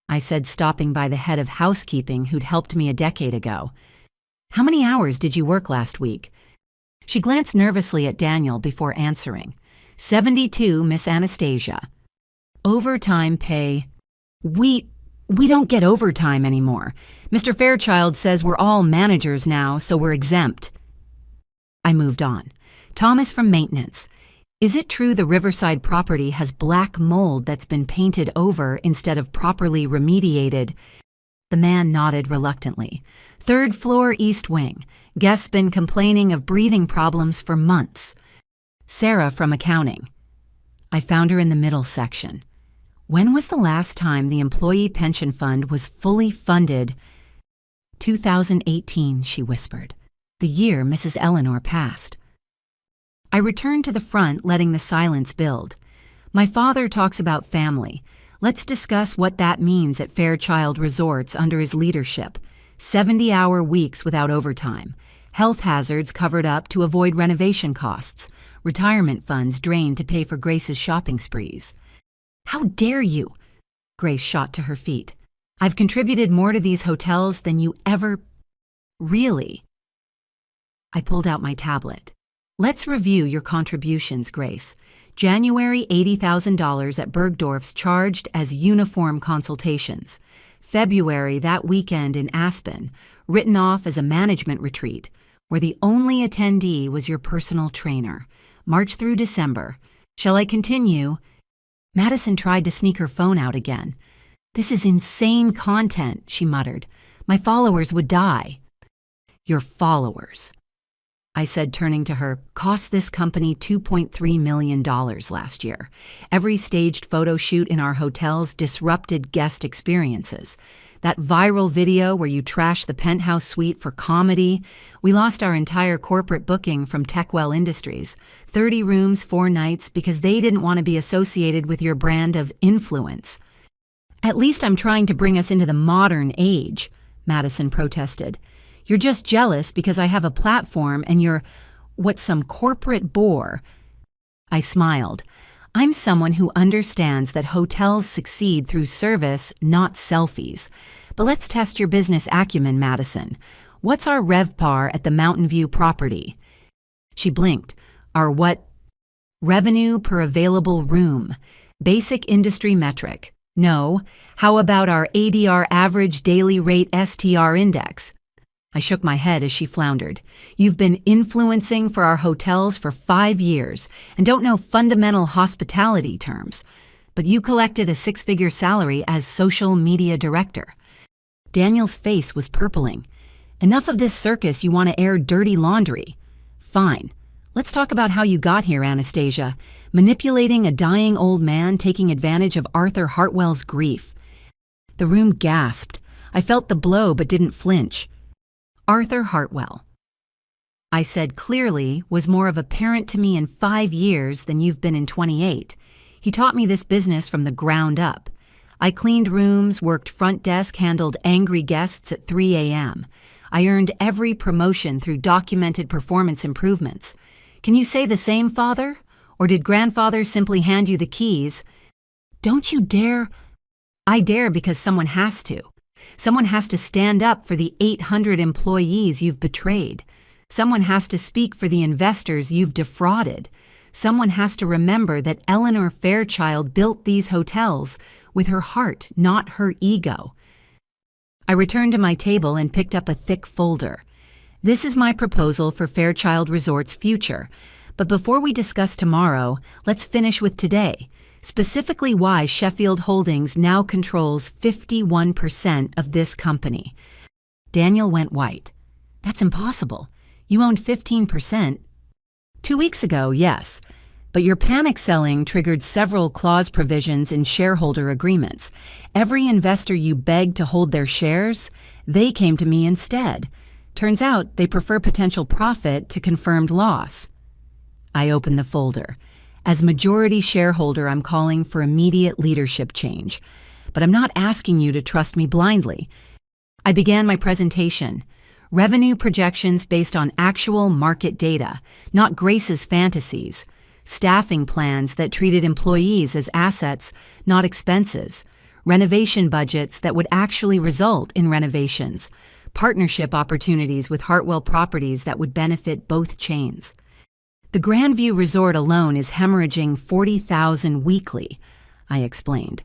I said, stopping by the head of housekeeping who'd helped me a decade ago. "How many hours did you work last week?" She glanced nervously at Daniel before answering. 72, Miss Anastasia." "Overtime pay." We don't get overtime anymore. Mr. Fairchild says we're all managers now, so we're exempt." I moved on. "Thomas from maintenance. Is it true the Riverside property has black mold that's been painted over instead of properly remediated?" The man nodded reluctantly. "Third floor, east wing. Guests been complaining of breathing problems for months." "Sarah from accounting." I found her in the middle section. "When was the last time the employee pension fund was fully funded?" 2018, she whispered. "The year Mrs. Eleanor passed." I returned to the front, letting the silence build. "My father talks about family. Let's discuss what that means at Fairchild Resorts under his leadership. 70-hour weeks without overtime. Health hazards covered up to avoid renovation costs. Retirement funds drained to pay for Grace's shopping sprees." "How dare you?" Grace shot to her feet. "I've contributed more to these hotels than you ever—" "Really?" I pulled out my tablet. "Let's review your contributions, Grace. January, $80,000 at Bergdorf's, charged as uniform consultations. February, that weekend in Aspen, written off as a management retreat, where the only attendee was your personal trainer. March through December, Shall I continue? Madison tried to sneak her phone out again. This is insane content, she muttered. My followers would die. Your followers, I said, turning to her, cost this company $2.3 million last year. Every staged photo shoot in our hotels disrupted guest experiences. That viral video where you trash the penthouse suite for comedy, we lost our entire corporate booking from Techwell Industries. 30 rooms, 4 nights, because they didn't want to be associated with your brand of influence. At least I'm trying to bring us into the modern age, Madison protested. You're just jealous because I have a platform and you're, some corporate bore. I smiled. I'm someone who understands that hotels succeed through service, not selfies. But let's test your business acumen, Madison. What's our RevPAR at the Mountain View property? She blinked. Our what? Revenue per available room. Basic industry metric. No. How about our ADR, average daily rate STR index? I shook my head as she floundered. You've been influencing for our hotels for 5 years and don't know fundamental hospitality terms. But you collected a 6-figure salary as social media director. Daniel's face was purpling. Enough of this circus, you want to air dirty laundry. Fine. Let's talk about how you got here, Anastasia. Manipulating a dying old man, taking advantage of Arthur Hartwell's grief. The room gasped. I felt the blow but didn't flinch. Arthur Hartwell, I said clearly, was more of a parent to me in 5 years than you've been in 28. He taught me this business from the ground up. I cleaned rooms, worked front desk, handled angry guests at 3 a.m. I earned every promotion through documented performance improvements. Can you say the same, Father? Or did grandfather simply hand you the keys? Don't you dare. I dare because someone has to. Someone has to stand up for the 800 employees you've betrayed. Someone has to speak for the investors you've defrauded. Someone has to remember that Eleanor Fairchild built these hotels with her heart, not her ego. I returned to my table and picked up a thick folder. This is my proposal for Fairchild Resort's future. But before we discuss tomorrow, let's finish with today. Specifically why Sheffield Holdings now controls 51% of this company. Daniel went white. That's impossible. You owned 15%. 2 weeks ago, yes. But your panic selling triggered several clause provisions in shareholder agreements. Every investor you begged to hold their shares, they came to me instead. Turns out they prefer potential profit to confirmed loss. I opened the folder. As majority shareholder, I'm calling for immediate leadership change. But I'm not asking you to trust me blindly. I began my presentation. Revenue projections based on actual market data, not Grace's fantasies. Staffing plans that treated employees as assets, not expenses. Renovation budgets that would actually result in renovations. Partnership opportunities with Hartwell properties that would benefit both chains. The Grandview Resort alone is hemorrhaging $40,000 weekly, I explained.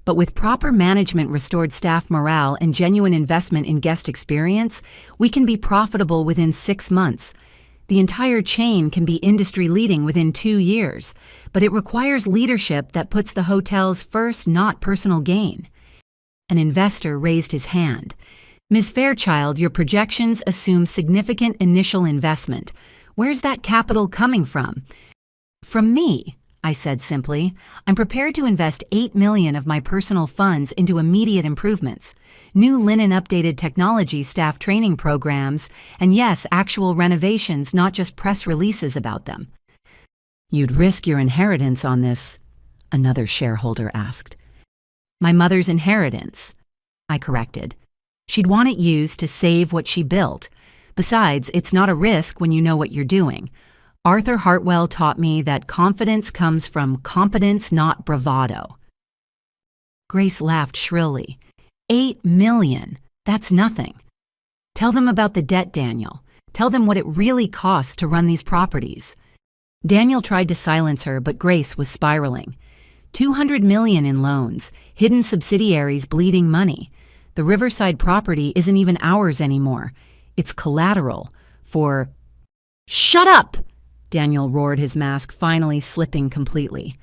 But with proper management, restored staff morale, and genuine investment in guest experience, we can be profitable within 6 months. The entire chain can be industry-leading within 2 years, but it requires leadership that puts the hotels first, not personal gain. An investor raised his hand. Ms. Fairchild, your projections assume significant initial investment. Where's that capital coming from? From me, I said simply. I'm prepared to invest $8 million of my personal funds into immediate improvements. New linen updated technology staff training programs, and yes, actual renovations, not just press releases about them. You'd risk your inheritance on this, another shareholder asked. My mother's inheritance, I corrected. She'd want it used to save what she built. Besides, it's not a risk when you know what you're doing. Arthur Hartwell taught me that confidence comes from competence, not bravado. Grace laughed shrilly. $8 million. That's nothing. Tell them about the debt, Daniel. Tell them what it really costs to run these properties. Daniel tried to silence her, but Grace was spiraling. $200 million in loans, hidden subsidiaries bleeding money. The Riverside property isn't even ours anymore. It's collateral for... Shut up! Daniel roared, his mask finally slipping completely.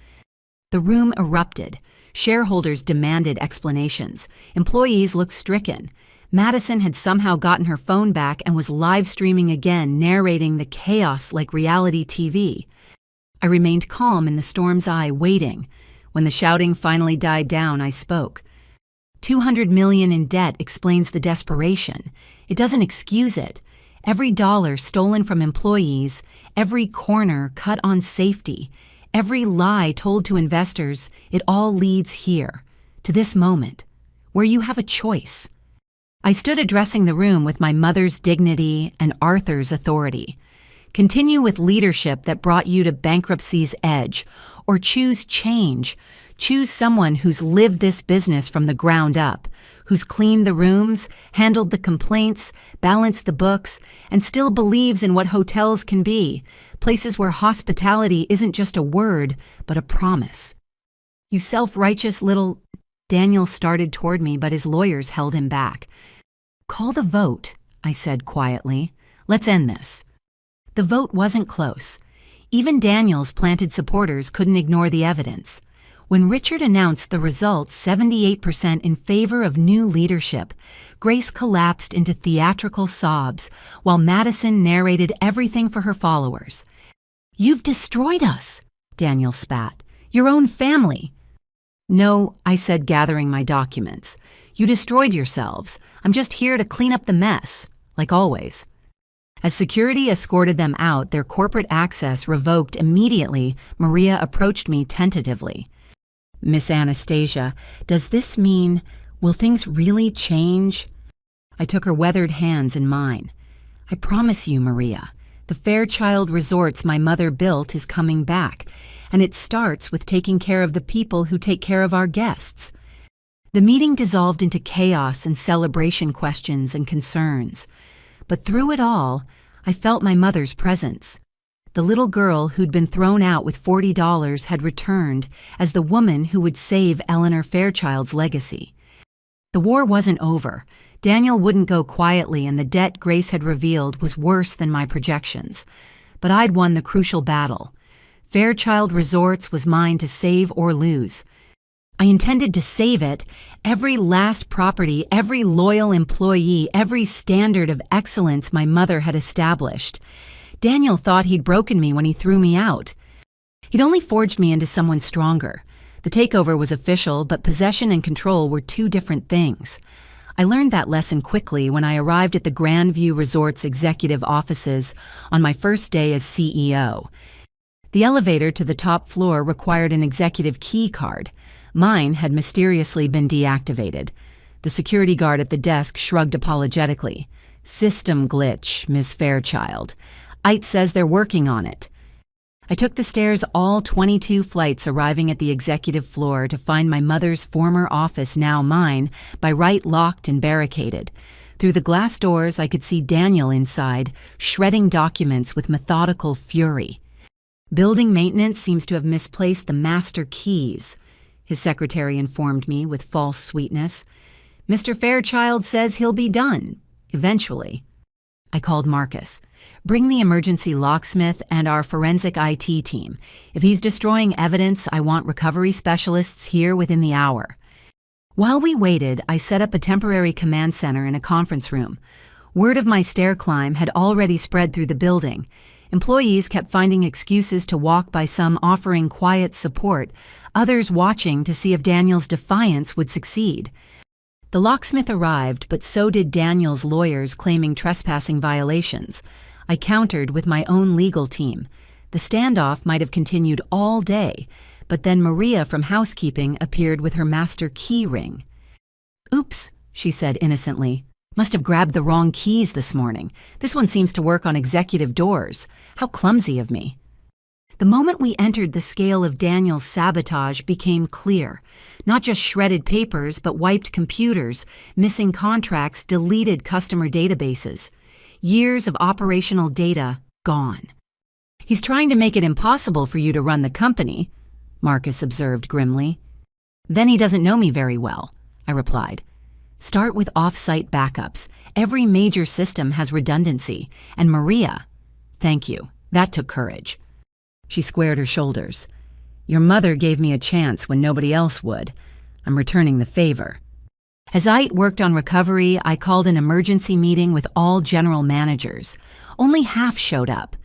The room erupted. Shareholders demanded explanations. Employees looked stricken. Madison had somehow gotten her phone back and was live streaming again, narrating the chaos like reality TV. I remained calm in the storm's eye, waiting. When the shouting finally died down, I spoke. $200 million in debt explains the desperation. It doesn't excuse it. Every dollar stolen from employees, every corner cut on safety, every lie told to investors, it all leads here, to this moment, where you have a choice. I stood addressing the room with my mother's dignity and Arthur's authority. Continue with leadership that brought you to bankruptcy's edge, or choose change. Choose someone who's lived this business from the ground up, who's cleaned the rooms, handled the complaints, balanced the books, and still believes in what hotels can be, places where hospitality isn't just a word, but a promise. You self-righteous little... Daniel started toward me, but his lawyers held him back. Call the vote, I said quietly. Let's end this. The vote wasn't close. Even Daniel's planted supporters couldn't ignore the evidence. When Richard announced the results, 78% in favor of new leadership, Grace collapsed into theatrical sobs while Madison narrated everything for her followers. "You've destroyed us," Daniel spat. "Your own family." "No," I said, gathering my documents. "You destroyed yourselves. I'm just here to clean up the mess, like always." As security escorted them out, their corporate access revoked immediately, Maria approached me tentatively. "Miss Anastasia, does this mean, will things really change?" I took her weathered hands in mine. "I promise you, Maria, the Fairchild Resorts my mother built is coming back, and it starts with taking care of the people who take care of our guests." The meeting dissolved into chaos and celebration questions and concerns. But through it all, I felt my mother's presence. The little girl who'd been thrown out with $40 had returned as the woman who would save Eleanor Fairchild's legacy. The war wasn't over. Daniel wouldn't go quietly, and the debt Grace had revealed was worse than my projections. But I'd won the crucial battle. Fairchild Resorts was mine to save or lose. I intended to save it. Every last property, every loyal employee, every standard of excellence my mother had established. Daniel thought he'd broken me when he threw me out. He'd only forged me into someone stronger. The takeover was official, but possession and control were two different things. I learned that lesson quickly when I arrived at the Grandview Resort's executive offices on my first day as CEO. The elevator to the top floor required an executive key card. Mine had mysteriously been deactivated. The security guard at the desk shrugged apologetically. "System glitch, Miss Fairchild. IT says they're working on it." I took the stairs all 22 flights, arriving at the executive floor to find my mother's former office, now mine, by right locked and barricaded. Through the glass doors, I could see Daniel inside, shredding documents with methodical fury. "Building maintenance seems to have misplaced the master keys," his secretary informed me with false sweetness. "Mr. Fairchild says he'll be done, eventually." I called Marcus. "Bring the emergency locksmith and our forensic IT team. If he's destroying evidence, I want recovery specialists here within the hour." While we waited, I set up a temporary command center in a conference room. Word of my stair climb had already spread through the building. Employees kept finding excuses to walk by, some offering quiet support, others watching to see if Daniel's defiance would succeed. The locksmith arrived, but so did Daniel's lawyers claiming trespassing violations. I countered with my own legal team. The standoff might have continued all day, but then Maria from housekeeping appeared with her master key ring. "Oops," she said innocently. "Must have grabbed the wrong keys this morning. This one seems to work on executive doors. How clumsy of me." The moment we entered, the scale of Daniel's sabotage became clear. Not just shredded papers, but wiped computers, missing contracts, deleted customer databases. Years of operational data gone. "He's trying to make it impossible for you to run the company," Marcus observed grimly. "Then he doesn't know me very well," I replied. "Start with off-site backups. Every major system has redundancy. And Maria, thank you. That took courage. She squared her shoulders. Your mother gave me a chance when nobody else would. I'm returning the favor. As I worked on recovery, I called an emergency meeting with all general managers. Only half showed up.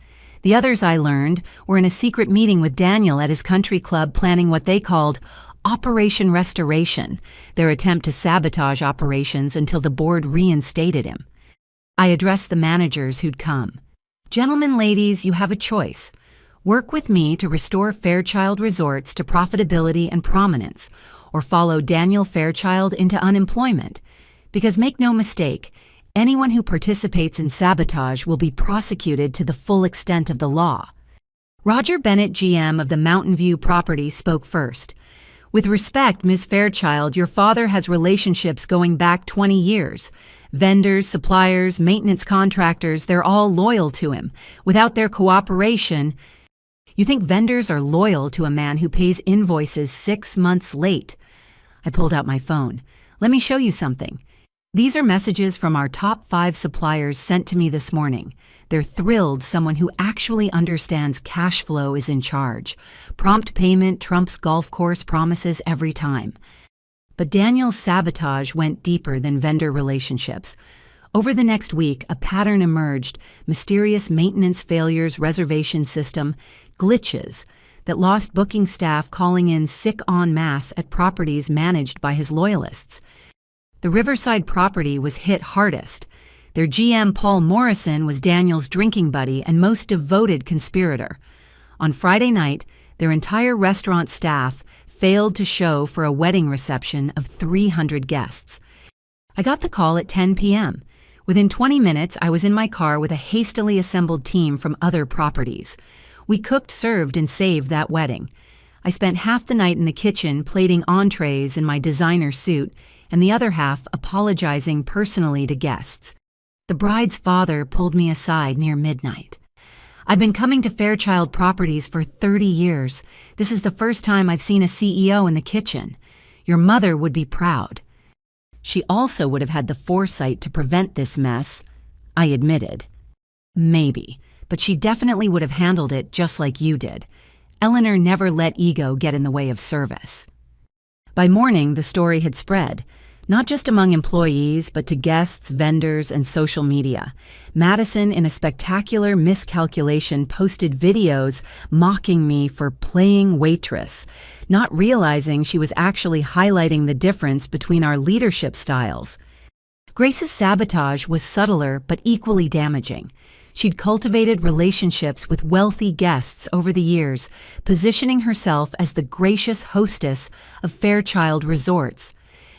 The others, I learned, were in a secret meeting with Daniel at his country club planning what they called Operation Restoration, their attempt to sabotage operations until the board reinstated him. I addressed the managers who'd come. Gentlemen, ladies, you have a choice. Work with me to restore Fairchild Resorts to profitability and prominence, or follow Daniel Fairchild into unemployment. Because make no mistake, anyone who participates in sabotage will be prosecuted to the full extent of the law. Roger Bennett, GM of the Mountain View property, spoke first. With respect, Ms. Fairchild, your father has relationships going back 20 years. Vendors, suppliers, maintenance contractors, they're all loyal to him. Without their cooperation, you think vendors are loyal to a man who pays invoices 6 months late? I pulled out my phone. Let me show you something. These are messages from our top 5 suppliers sent to me this morning. They're thrilled someone who actually understands cash flow is in charge. Prompt payment trumps golf course promises every time. But Daniel's sabotage went deeper than vendor relationships. Over the next week, a pattern emerged: mysterious maintenance failures, reservation system, glitches that lost booking staff calling in sick en masse at properties managed by his loyalists. The Riverside property was hit hardest. Their GM, Paul Morrison, was Daniel's drinking buddy and most devoted conspirator. On Friday night, their entire restaurant staff failed to show for a wedding reception of 300 guests. I got the call at 10 p.m. Within 20 minutes, I was in my car with a hastily assembled team from other properties. We cooked, served, and saved that wedding. I spent half the night in the kitchen plating entrees in my designer suit, and the other half apologizing personally to guests. The bride's father pulled me aside near midnight. I've been coming to Fairchild Properties for 30 years. This is the first time I've seen a CEO in the kitchen. Your mother would be proud. She also would have had the foresight to prevent this mess, I admitted. Maybe, but she definitely would have handled it just like you did. Eleanor never let ego get in the way of service. By morning, the story had spread. Not just among employees, but to guests, vendors, and social media. Madison, in a spectacular miscalculation, posted videos mocking me for playing waitress, not realizing she was actually highlighting the difference between our leadership styles. Grace's sabotage was subtler but equally damaging. She'd cultivated relationships with wealthy guests over the years, positioning herself as the gracious hostess of Fairchild Resorts.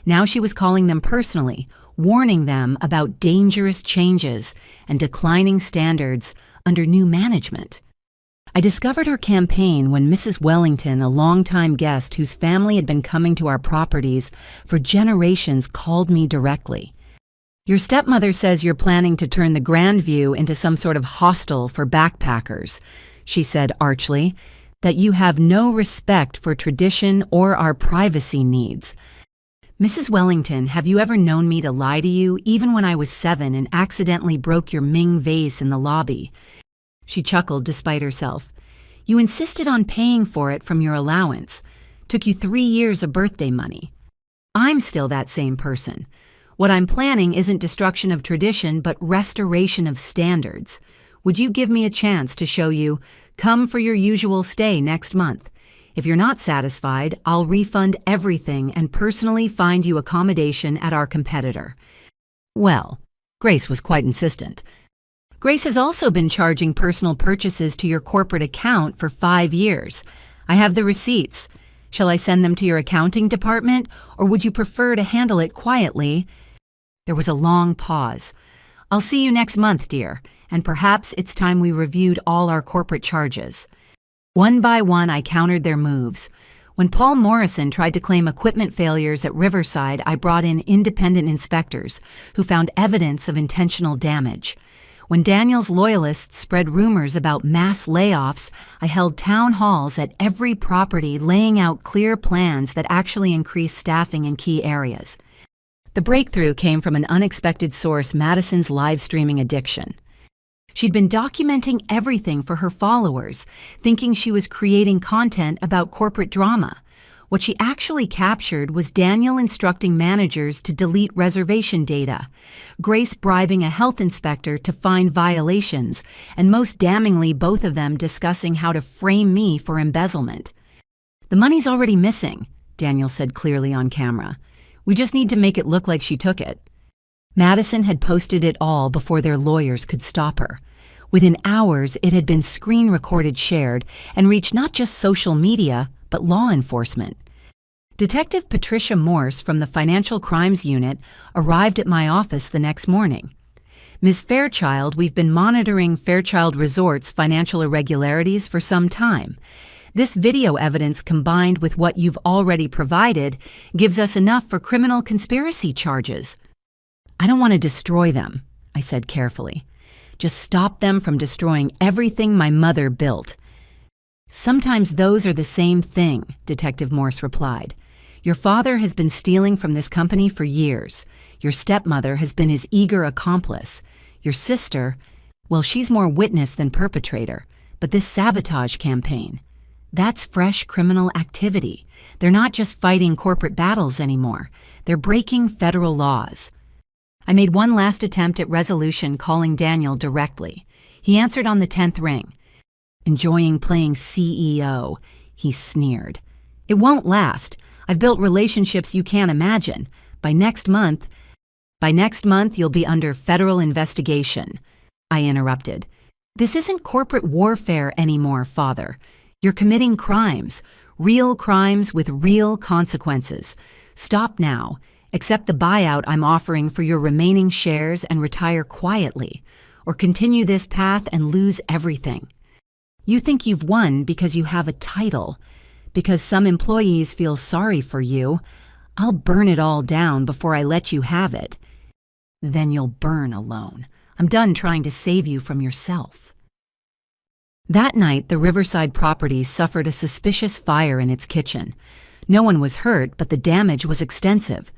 Now she was calling them personally, warning them about dangerous changes and declining standards under new management. I discovered her campaign when Mrs. Wellington, a longtime guest whose family had been coming to our properties for generations, called me directly. Your stepmother says you're planning to turn the Grandview into some sort of hostel for backpackers, she said archly, that you have no respect for tradition or our privacy needs. Mrs. Wellington, have you ever known me to lie to you, even when I was 7 and accidentally broke your Ming vase in the lobby? She chuckled despite herself. You insisted on paying for it from your allowance. Took you 3 years of birthday money. I'm still that same person. What I'm planning isn't destruction of tradition, but restoration of standards. Would you give me a chance to show you, come for your usual stay next month? If you're not satisfied, I'll refund everything and personally find you accommodation at our competitor. Well, Grace was quite insistent. Grace has also been charging personal purchases to your corporate account for 5 years. I have the receipts. Shall I send them to your accounting department, or would you prefer to handle it quietly? There was a long pause. I'll see you next month, dear, and perhaps it's time we reviewed all our corporate charges. One by one, I countered their moves. When Paul Morrison tried to claim equipment failures at Riverside, I brought in independent inspectors who found evidence of intentional damage. When Daniel's loyalists spread rumors about mass layoffs, I held town halls at every property laying out clear plans that actually increased staffing in key areas. The breakthrough came from an unexpected source: Madison's live streaming addiction. She'd been documenting everything for her followers, thinking she was creating content about corporate drama. What she actually captured was Daniel instructing managers to delete reservation data, Grace bribing a health inspector to find violations, and most damningly, both of them discussing how to frame me for embezzlement. "The money's already missing," Daniel said clearly on camera. "We just need to make it look like she took it." Madison had posted it all before their lawyers could stop her. Within hours, it had been screen-recorded, shared, and reached not just social media, but law enforcement. Detective Patricia Morse from the Financial Crimes Unit arrived at my office the next morning. "Ms. Fairchild, we've been monitoring Fairchild Resort's financial irregularities for some time. This video evidence combined with what you've already provided gives us enough for criminal conspiracy charges." "I don't want to destroy them," I said carefully. "Just stop them from destroying everything my mother built." "Sometimes those are the same thing," Detective Morse replied. "Your father has been stealing from this company for years. Your stepmother has been his eager accomplice. Your sister, well, she's more witness than perpetrator. But this sabotage campaign, that's fresh criminal activity. They're not just fighting corporate battles anymore. They're breaking federal laws." I made one last attempt at resolution, calling Daniel directly. He answered on the 10th ring. "Enjoying playing CEO," he sneered. "It won't last. I've built relationships you can't imagine. By next month, you'll be under federal investigation." I interrupted. "This isn't corporate warfare anymore, Father. You're committing crimes, real crimes with real consequences. Stop now. Accept the buyout I'm offering for your remaining shares and retire quietly, or continue this path and lose everything. You think you've won because you have a title, because some employees feel sorry for you. I'll burn it all down before I let you have it. Then you'll burn alone. I'm done trying to save you from yourself." That night, the Riverside property suffered a suspicious fire in its kitchen. No one was hurt, but the damage was extensive.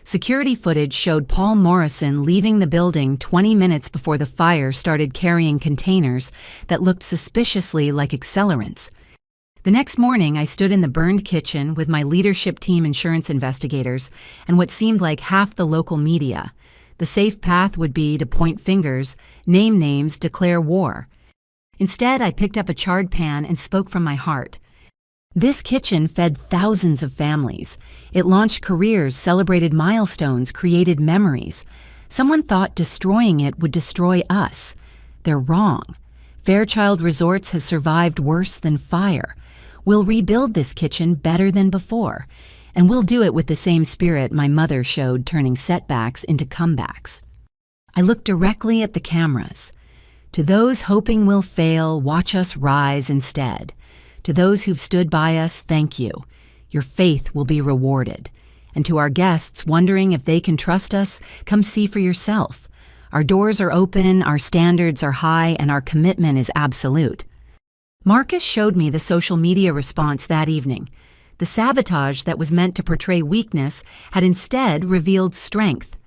Security footage showed Paul Morrison leaving the building 20 minutes before the fire started carrying containers that looked suspiciously like accelerants. The next morning, I stood in the burned kitchen with my leadership team insurance investigators and what seemed like half the local media. The safe path would be to point fingers, name names, declare war. Instead, I picked up a charred pan and spoke from my heart. This kitchen fed thousands of families. It launched careers, celebrated milestones, created memories. Someone thought destroying it would destroy us. They're wrong. Fairchild Resorts has survived worse than fire. We'll rebuild this kitchen better than before, and we'll do it with the same spirit my mother showed, turning setbacks into comebacks. I looked directly at the cameras. To those hoping we'll fail, watch us rise instead. To those who've stood by us, thank you. Your faith will be rewarded. And to our guests wondering if they can trust us, come see for yourself. Our doors are open, our standards are high, and our commitment is absolute. Marcus showed me the social media response that evening. The sabotage that was meant to portray weakness had instead revealed strength.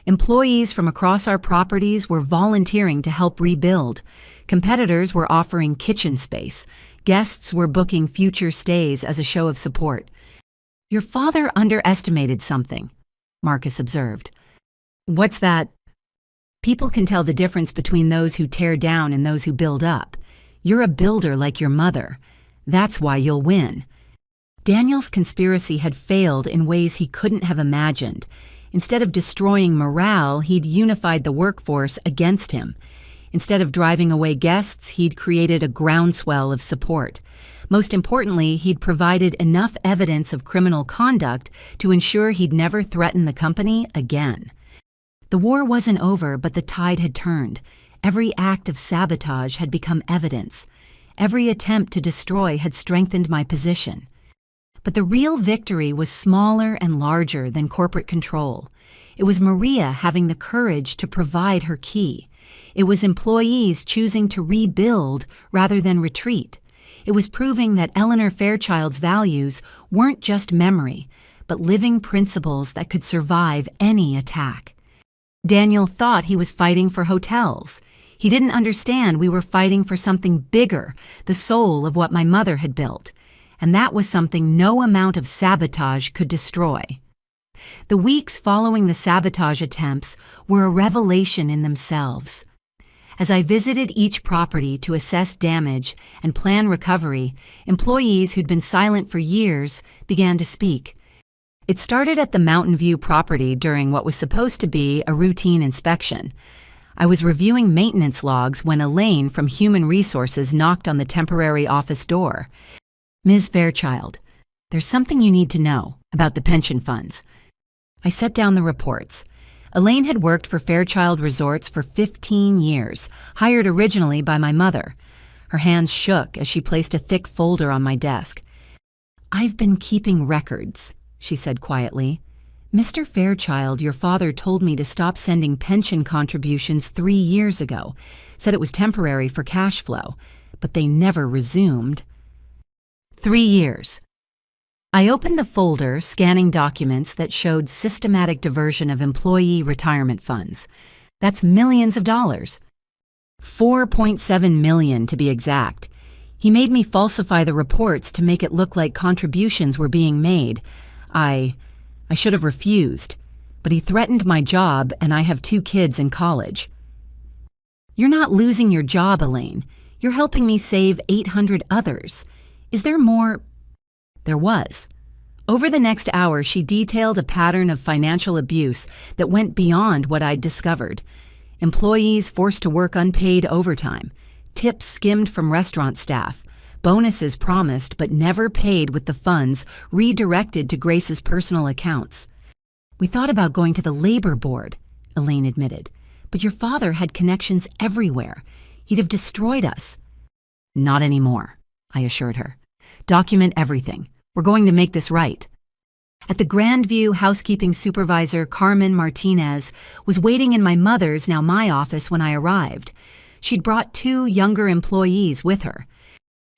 Employees from across our properties were volunteering to help rebuild. Competitors were offering kitchen space. Guests were booking future stays as a show of support. "Your father underestimated something," Marcus observed. "What's that?" "People can tell the difference between those who tear down and those who build up. You're a builder like your mother. That's why you'll win." Daniel's conspiracy had failed in ways he couldn't have imagined. Instead of destroying morale, he'd unified the workforce against him. Instead of driving away guests, he'd created a groundswell of support. Most importantly, he'd provided enough evidence of criminal conduct to ensure he'd never threaten the company again. The war wasn't over, but the tide had turned. Every act of sabotage had become evidence. Every attempt to destroy had strengthened my position. But the real victory was smaller and larger than corporate control. It was Maria having the courage to provide her key. It was employees choosing to rebuild rather than retreat. It was proving that Eleanor Fairchild's values weren't just memory, but living principles that could survive any attack. Daniel thought he was fighting for hotels. He didn't understand we were fighting for something bigger, the soul of what my mother had built, and that was something no amount of sabotage could destroy. The weeks following the sabotage attempts were a revelation in themselves. As I visited each property to assess damage and plan recovery, employees who'd been silent for years began to speak. It started at the Mountain View property during what was supposed to be a routine inspection. I was reviewing maintenance logs when Elaine from Human Resources knocked on the temporary office door. "Ms. Fairchild, there's something you need to know about the pension funds." I set down the reports. Elaine had worked for Fairchild Resorts for 15 years, hired originally by my mother. Her hands shook as she placed a thick folder on my desk. "I've been keeping records," she said quietly. "Mr. Fairchild, your father told me to stop sending pension contributions 3 years ago, said it was temporary for cash flow, but they never resumed." 3 years. I opened the folder, scanning documents that showed systematic diversion of employee retirement funds. That's millions of dollars. $4.7 million to be exact. He made me falsify the reports to make it look like contributions were being made. I should have refused, but he threatened my job, and I have 2 kids in college. "You're not losing your job, Elaine. You're helping me save 800 others. Is there more?" There was. Over the next hour, she detailed a pattern of financial abuse that went beyond what I'd discovered. Employees forced to work unpaid overtime, tips skimmed from restaurant staff, bonuses promised but never paid with the funds redirected to Grace's personal accounts. "We thought about going to the labor board," Elaine admitted, "but your father had connections everywhere. He'd have destroyed us." "Not anymore," I assured her. "Document everything. We're going to make this right." At the Grandview, housekeeping supervisor Carmen Martinez was waiting in my mother's, now my office, when I arrived. She'd brought 2 younger employees with her.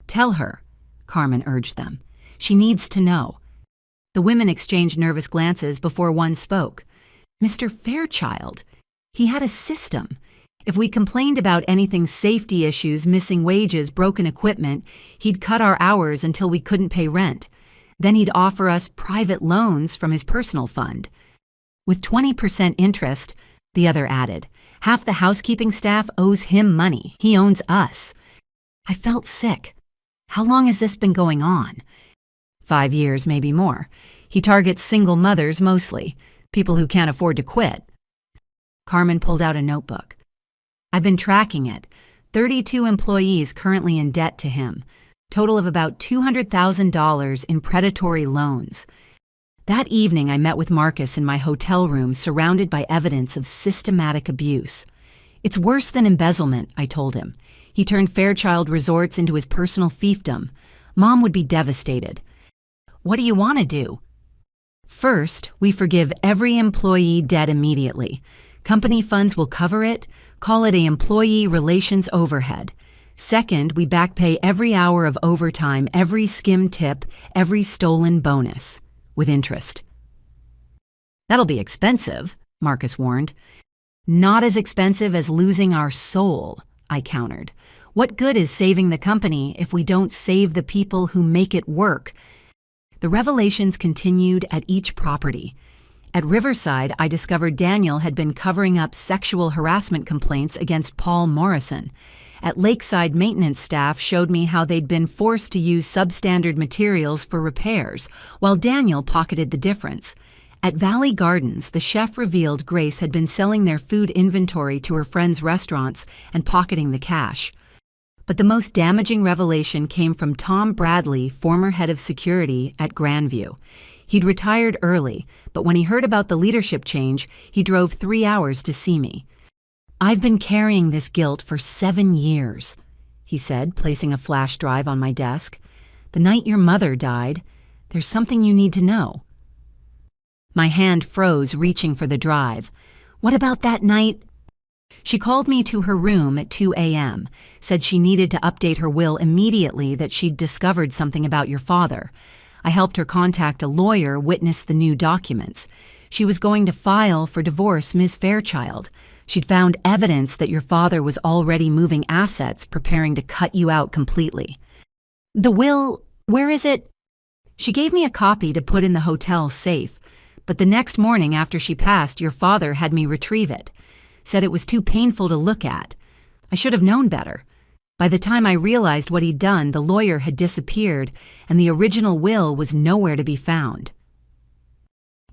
"Tell her," Carmen urged them. "She needs to know." The women exchanged nervous glances before one spoke. "Mr. Fairchild, he had a system. If we complained about anything safety issues, missing wages, broken equipment, he'd cut our hours until we couldn't pay rent. Then he'd offer us private loans from his personal fund. With 20% interest," the other added. "Half the housekeeping staff owes him money. He owns us." I felt sick. How long has this been going on? 5 years, maybe more. He targets single mothers mostly, people who can't afford to quit. Carmen pulled out a notebook. "I've been tracking it. 32 employees currently in debt to him. Total of about $200,000 in predatory loans. That evening, I met with Marcus in my hotel room, surrounded by evidence of systematic abuse. It's worse than embezzlement," I told him. "He turned Fairchild Resorts into his personal fiefdom. Mom would be devastated." "What do you want to do?" "First, we forgive every employee debt immediately. Company funds will cover it. Call it a employee relations overhead. Second, we backpay every hour of overtime, every skim tip, every stolen bonus, with interest." "That'll be expensive," Marcus warned. "Not as expensive as losing our soul," I countered. "What good is saving the company if we don't save the people who make it work?" The revelations continued at each property. At Riverside, I discovered Daniel had been covering up sexual harassment complaints against Paul Morrison. At Lakeside, maintenance staff showed me how they'd been forced to use substandard materials for repairs, while Daniel pocketed the difference. At Valley Gardens, the chef revealed Grace had been selling their food inventory to her friends' restaurants and pocketing the cash. But the most damaging revelation came from Tom Bradley, former head of security at Grandview. He'd retired early, but when he heard about the leadership change, he drove 3 hours to see me. "I've been carrying this guilt for 7 years, he said, placing a flash drive on my desk. "The night your mother died, there's something you need to know." My hand froze, reaching for the drive. "What about that night?" She called me to her room at 2 a.m., said she needed to update her will immediately, that she'd discovered something about your father. I helped her contact a lawyer, witness the new documents. She was going to file for divorce Ms. Fairchild. She'd found evidence that your father was already moving assets, preparing to cut you out completely. The will, where is it? She gave me a copy to put in the hotel safe, but the next morning after she passed, your father had me retrieve it. Said it was too painful to look at. I should have known better. By the time I realized what he'd done, the lawyer had disappeared, and the original will was nowhere to be found.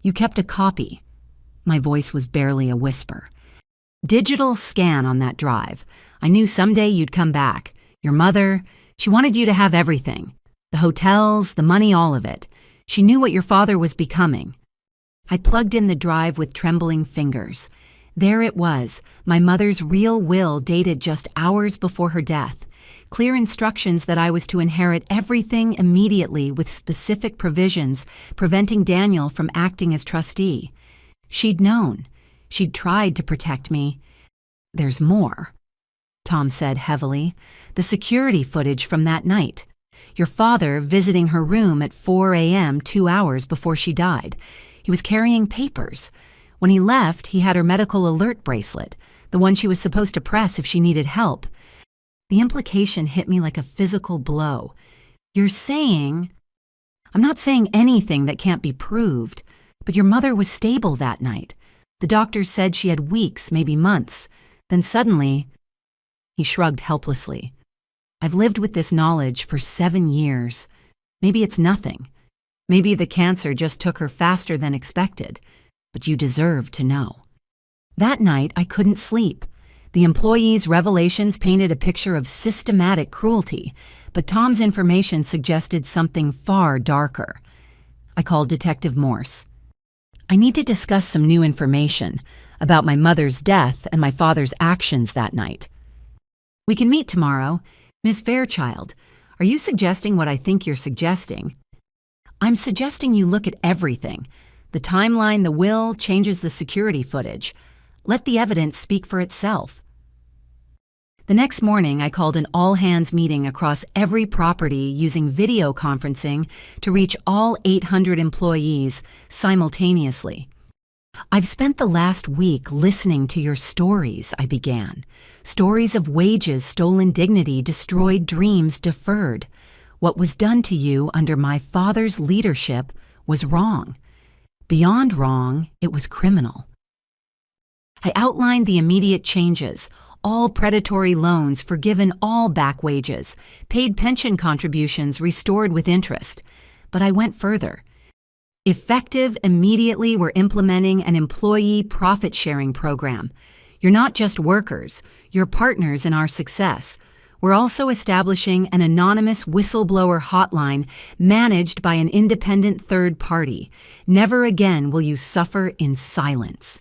You kept a copy. My voice was barely a whisper. Digital scan on that drive. I knew someday you'd come back. Your mother, she wanted you to have everything. The hotels, the money, all of it. She knew what your father was becoming. I plugged in the drive with trembling fingers. There it was, my mother's real will dated just hours before her death. Clear instructions that I was to inherit everything immediately with specific provisions preventing Daniel from acting as trustee. She'd known. She'd tried to protect me. There's more, Tom said heavily. The security footage from that night. Your father visiting her room at 4 a.m. 2 hours before she died. He was carrying papers. When he left, he had her medical alert bracelet, the one she was supposed to press if she needed help. The implication hit me like a physical blow. You're saying... I'm not saying anything that can't be proved, but your mother was stable that night. The doctors said she had weeks, maybe months. Then suddenly... He shrugged helplessly. I've lived with this knowledge for 7 years. Maybe it's nothing. Maybe the cancer just took her faster than expected. But you deserve to know. That night, I couldn't sleep. The employees' revelations painted a picture of systematic cruelty, but Tom's information suggested something far darker. I called Detective Morse. I need to discuss some new information about my mother's death and my father's actions that night. We can meet tomorrow. Ms. Fairchild, are you suggesting what I think you're suggesting? I'm suggesting you look at everything. The timeline, the will, changes the security footage. Let the evidence speak for itself. The next morning, I called an all-hands meeting across every property using video conferencing to reach all 800 employees simultaneously. I've spent the last week listening to your stories, I began. Stories of wages, stolen dignity, destroyed dreams, deferred. What was done to you under my father's leadership was wrong. Beyond wrong, it was criminal. I outlined the immediate changes, all predatory loans forgiven, all back wages, paid pension contributions restored with interest. But I went further. Effective, immediately, we're implementing an employee profit-sharing program. You're not just workers, you're partners in our success. We're also establishing an anonymous whistleblower hotline managed by an independent third party. Never again will you suffer in silence.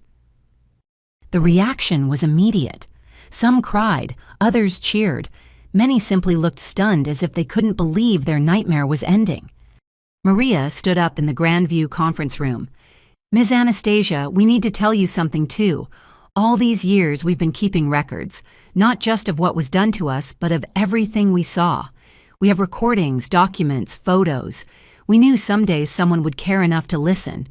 The reaction was immediate. Some cried, others cheered. Many simply looked stunned as if they couldn't believe their nightmare was ending. Maria stood up in the Grandview conference room. Ms. Anastasia, we need to tell you something too. All these years we've been keeping records, not just of what was done to us, but of everything we saw. We have recordings, documents, photos. We knew someday someone would care enough to listen.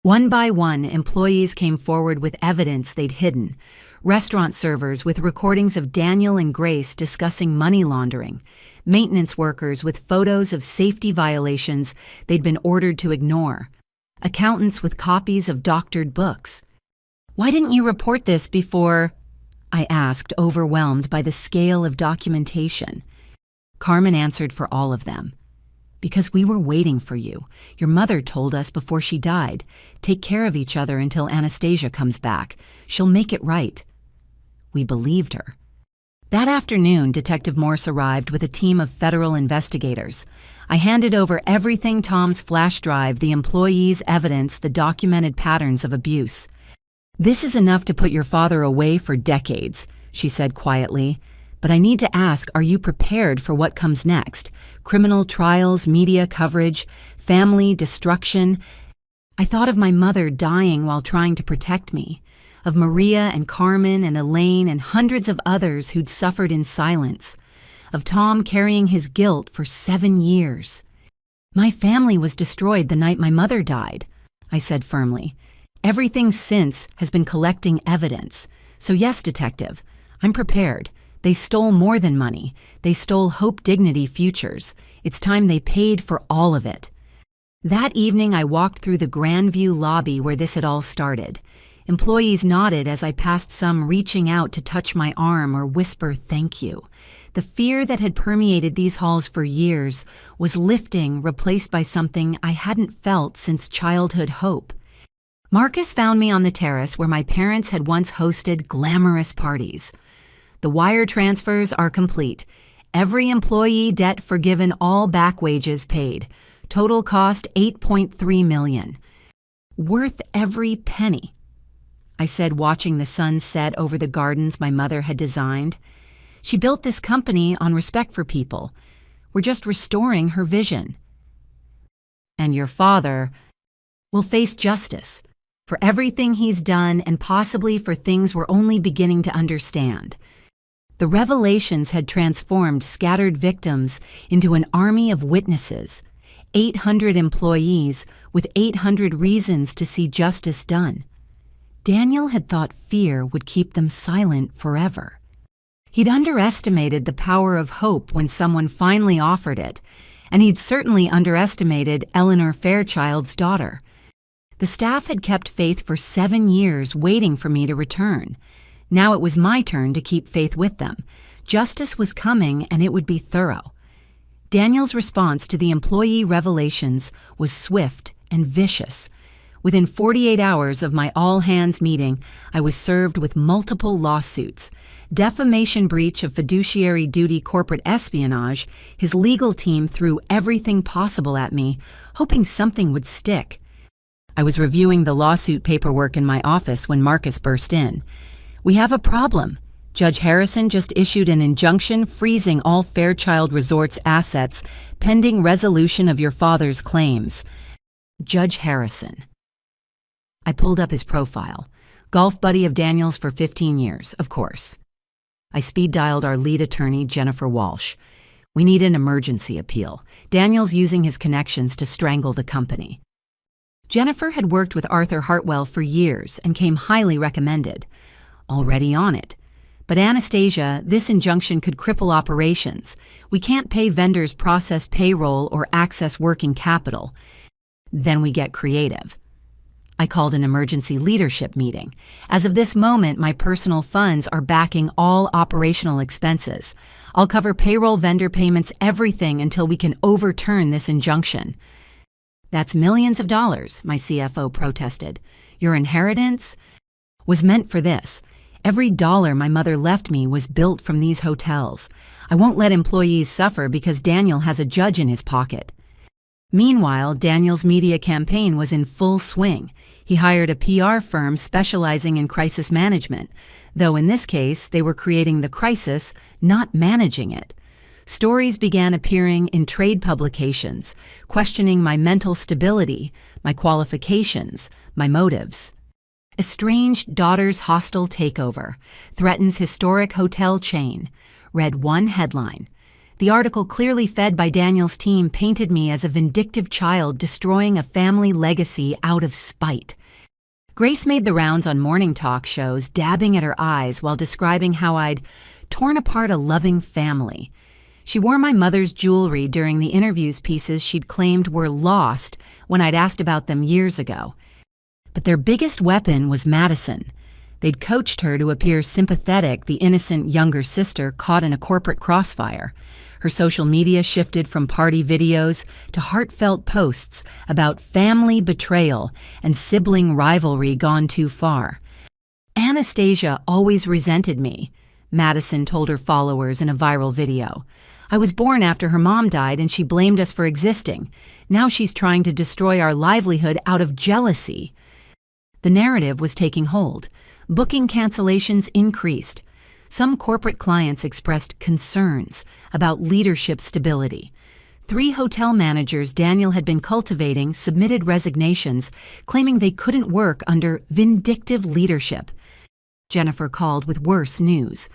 One by one, employees came forward with evidence they'd hidden. Restaurant servers with recordings of Daniel and Grace discussing money laundering. Maintenance workers with photos of safety violations they'd been ordered to ignore. Accountants with copies of doctored books. Why didn't you report this before? I asked, overwhelmed by the scale of documentation. Carmen answered for all of them. Because we were waiting for you. Your mother told us before she died. Take care of each other until Anastasia comes back. She'll make it right. We believed her. That afternoon, Detective Morse arrived with a team of federal investigators. I handed over everything: Tom's flash drive, the employees' evidence, the documented patterns of abuse. This is enough to put your father away for decades, she said quietly. But I need to ask, are you prepared for what comes next? Criminal trials, media coverage, family destruction. I thought of my mother dying while trying to protect me, of Maria and Carmen and Elaine and hundreds of others who'd suffered in silence, of Tom carrying his guilt for 7 years. My family was destroyed the night my mother died, I said firmly. Everything since has been collecting evidence, So yes, detective, I'm prepared. They stole more than money. They stole Hope Dignity Futures. It's time they paid for all of it. That evening, I walked through the Grandview lobby where this had all started. Employees nodded as I passed some, reaching out to touch my arm or whisper thank you. The fear that had permeated these halls for years was lifting, replaced by something I hadn't felt since childhood hope. Marcus found me on the terrace where my parents had once hosted glamorous parties. The wire transfers are complete. Every employee debt forgiven, all back wages paid. Total cost $8.3 million. Worth every penny, I said, watching the sun set over the gardens my mother had designed. She built this company on respect for people. We're just restoring her vision. And your father will face justice for everything he's done and possibly for things we're only beginning to understand. The revelations had transformed scattered victims into an army of witnesses, 800 employees with 800 reasons to see justice done. Daniel had thought fear would keep them silent forever. He'd underestimated the power of hope when someone finally offered it, and he'd certainly underestimated Eleanor Fairchild's daughter. The staff had kept faith for 7 years, waiting for me to return. Now it was my turn to keep faith with them. Justice was coming, and it would be thorough. Daniel's response to the employee revelations was swift and vicious. Within 48 hours of my all-hands meeting, I was served with multiple lawsuits. Defamation, breach of fiduciary duty, corporate espionage. His legal team threw everything possible at me, hoping something would stick. I was reviewing the lawsuit paperwork in my office when Marcus burst in. "We have a problem. Judge Harrison just issued an injunction freezing all Fairchild Resorts assets pending resolution of your father's claims." Judge Harrison. I pulled up his profile. Golf buddy of Daniel's for 15 years, of course. I speed-dialed our lead attorney, Jennifer Walsh. "We need an emergency appeal. Daniel's using his connections to strangle the company." Jennifer had worked with Arthur Hartwell for years and came highly recommended. Already on it. "But Anastasia, this injunction could cripple operations. We can't pay vendors, process payroll, or access working capital." Then we get creative. I called an emergency leadership meeting. "As of this moment, my personal funds are backing all operational expenses. I'll cover payroll, vendor payments, everything until we can overturn this injunction." "That's millions of dollars," my CFO protested. "Your inheritance was meant for this. Every dollar my mother left me was built from these hotels. I won't let employees suffer because Daniel has a judge in his pocket." Meanwhile, Daniel's media campaign was in full swing. He hired a PR firm specializing in crisis management, though in this case they were creating the crisis, not managing it. Stories began appearing in trade publications, questioning my mental stability, my qualifications, my motives. "Estranged daughter's hostile takeover, threatens historic hotel chain," read one headline. The article, clearly fed by Daniel's team, painted me as a vindictive child destroying a family legacy out of spite. Grace made the rounds on morning talk shows, dabbing at her eyes while describing how I'd torn apart a loving family. She wore my mother's jewelry during the interviews pieces she'd claimed were lost when I'd asked about them years ago. But their biggest weapon was Madison. They'd coached her to appear sympathetic, the innocent younger sister caught in a corporate crossfire. Her social media shifted from party videos to heartfelt posts about family betrayal and sibling rivalry gone too far. "Anastasia always resented me," Madison told her followers in a viral video. "I was born after her mom died and she blamed us for existing. Now she's trying to destroy our livelihood out of jealousy." The narrative was taking hold. Booking cancellations increased. Some corporate clients expressed concerns about leadership stability. 3 hotel managers Daniel had been cultivating submitted resignations, claiming they couldn't work under vindictive leadership. Jennifer called with worse news.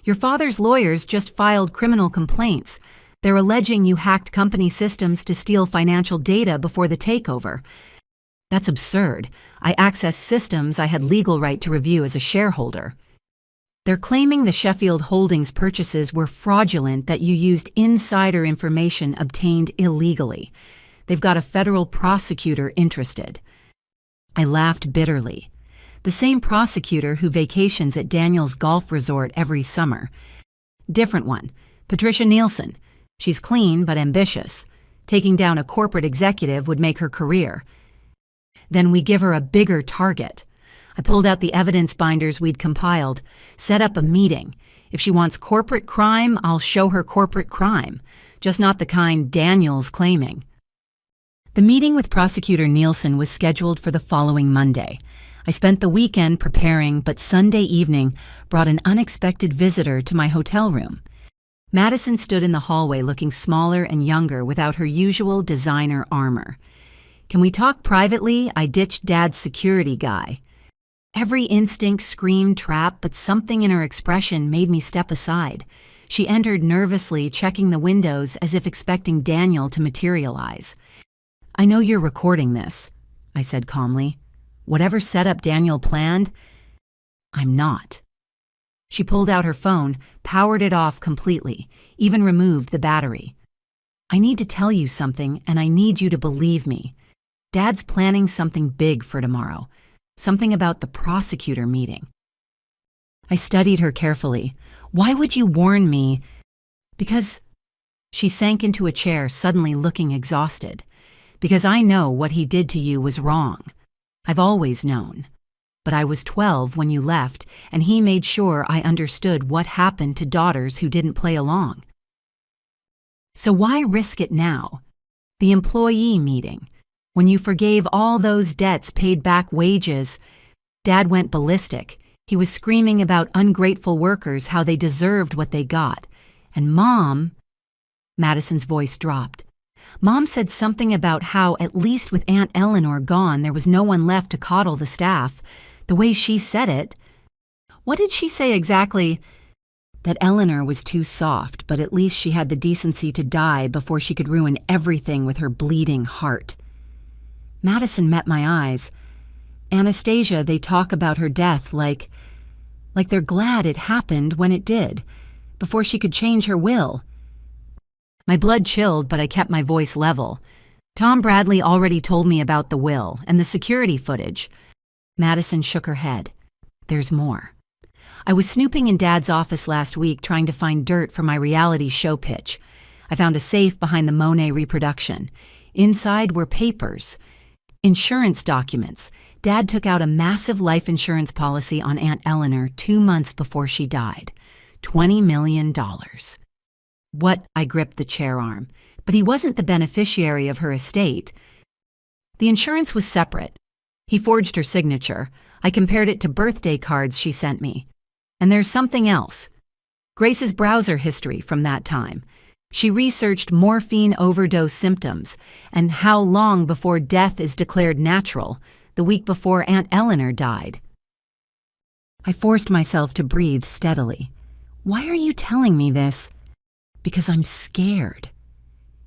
"Your father's lawyers just filed criminal complaints. They're alleging you hacked company systems to steal financial data before the takeover." "That's absurd. I accessed systems I had legal right to review as a shareholder." They're claiming the Sheffield Holdings purchases were fraudulent, that you used insider information obtained illegally. They've got a federal prosecutor interested." I laughed bitterly. The same prosecutor who vacations at Daniel's golf resort every summer. Different one, Patricia Nielsen. She's clean but ambitious. Taking down a corporate executive would make her career. Then we give her a bigger target. I pulled out the evidence binders we'd compiled, set up a meeting. If she wants corporate crime, I'll show her corporate crime, just not the kind Daniel's claiming. The meeting with Prosecutor Nielsen was scheduled for the following Monday. I spent the weekend preparing, but Sunday evening brought an unexpected visitor to my hotel room. Madison stood in the hallway looking smaller and younger without her usual designer armor. "Can we talk privately?" I ditched Dad's security guy. Every instinct screamed trap, but something in her expression made me step aside. She entered nervously, checking the windows as if expecting Daniel to materialize. "I know you're recording this," I said calmly. "Whatever setup Daniel planned, I'm not." She pulled out her phone, powered it off completely, even removed the battery. "I need to tell you something, and I need you to believe me. Dad's planning something big for tomorrow, something about the prosecutor meeting." I studied her carefully. "Why would you warn me?" "Because..." She sank into a chair, suddenly looking exhausted. "Because I know what he did to you was wrong. I've always known. But I was 12 when you left, and he made sure I understood what happened to daughters who didn't play along. So why risk it now? The employee meeting, when you forgave all those debts, paid back wages. Dad went ballistic. He was screaming about ungrateful workers, how they deserved what they got. And Mom..." Madison's voice dropped. "Mom said something about how, at least with Aunt Eleanor gone, there was no one left to coddle the staff. The way she said it..." "What did she say exactly?" "That Eleanor was too soft, but at least she had the decency to die before she could ruin everything with her bleeding heart." Madison met my eyes. "Anastasia, they talk about her death like they're glad it happened when it did, before she could change her will." My blood chilled, but I kept my voice level. "Tom Bradley already told me about the will and the security footage." Madison shook her head. "There's more. I was snooping in Dad's office last week trying to find dirt for my reality show pitch. I found a safe behind the Monet reproduction. Inside were papers. Insurance documents. Dad took out a massive life insurance policy on Aunt Eleanor 2 months before she died. $20 million. What? I gripped the chair arm. But he wasn't the beneficiary of her estate. The insurance was separate. He forged her signature. I compared it to birthday cards she sent me. And there's something else. Grace's browser history from that time. She researched morphine overdose symptoms and how long before death is declared natural, the week before Aunt Eleanor died. I forced myself to breathe steadily. "Why are you telling me this?" "Because I'm scared."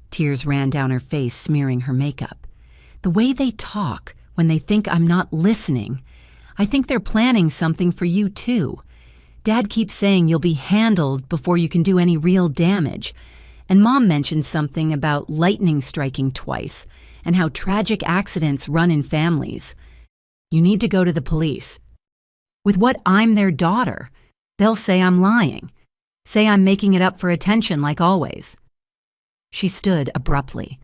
Tears ran down her face, smearing her makeup. "The way they talk when they think I'm not listening, I think they're planning something for you too. Dad keeps saying you'll be handled before you can do any real damage. And Mom mentioned something about lightning striking twice and how tragic accidents run in families. You need to go to the police. With what, I'm their daughter. They'll say I'm lying. Say I'm making it up for attention like always." She stood abruptly.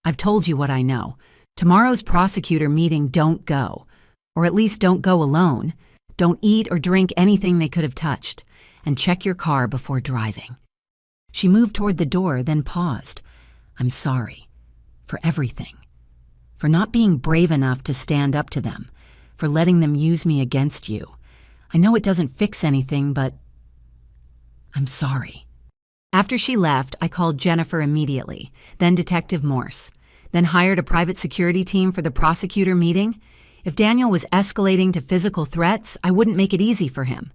"I've told you what I know. Tomorrow's prosecutor meeting, don't go. Or at least don't go alone. Don't eat or drink anything they could have touched. And check your car before driving." She moved toward the door, then paused. "I'm sorry. For everything. For not being brave enough to stand up to them. For letting them use me against you. I know it doesn't fix anything, but I'm sorry." After she left, I called Jennifer immediately, then Detective Morse, then hired a private security team for the prosecutor meeting. If Daniel was escalating to physical threats, I wouldn't make it easy for him.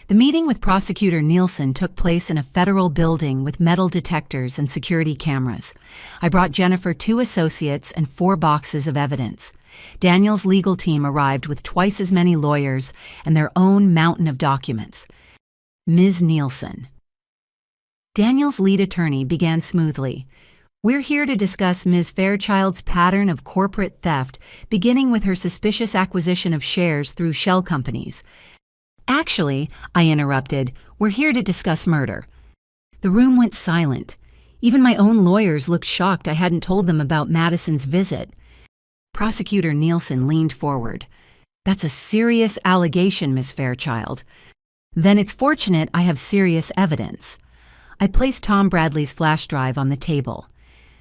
The meeting with Prosecutor Nielsen took place in a federal building with metal detectors and security cameras. I brought Jennifer 2 associates and 4 boxes of evidence. Daniel's legal team arrived with twice as many lawyers and their own mountain of documents. Ms. Nielsen. Daniel's lead attorney began smoothly. We're here to discuss Ms. Fairchild's pattern of corporate theft, beginning with her suspicious acquisition of shares through shell companies. Actually, I interrupted, we're here to discuss murder. The room went silent. Even my own lawyers looked shocked I hadn't told them about Madison's visit. Prosecutor Nielsen leaned forward. That's a serious allegation, Miss Fairchild. Then it's fortunate I have serious evidence. I placed Tom Bradley's flash drive on the table.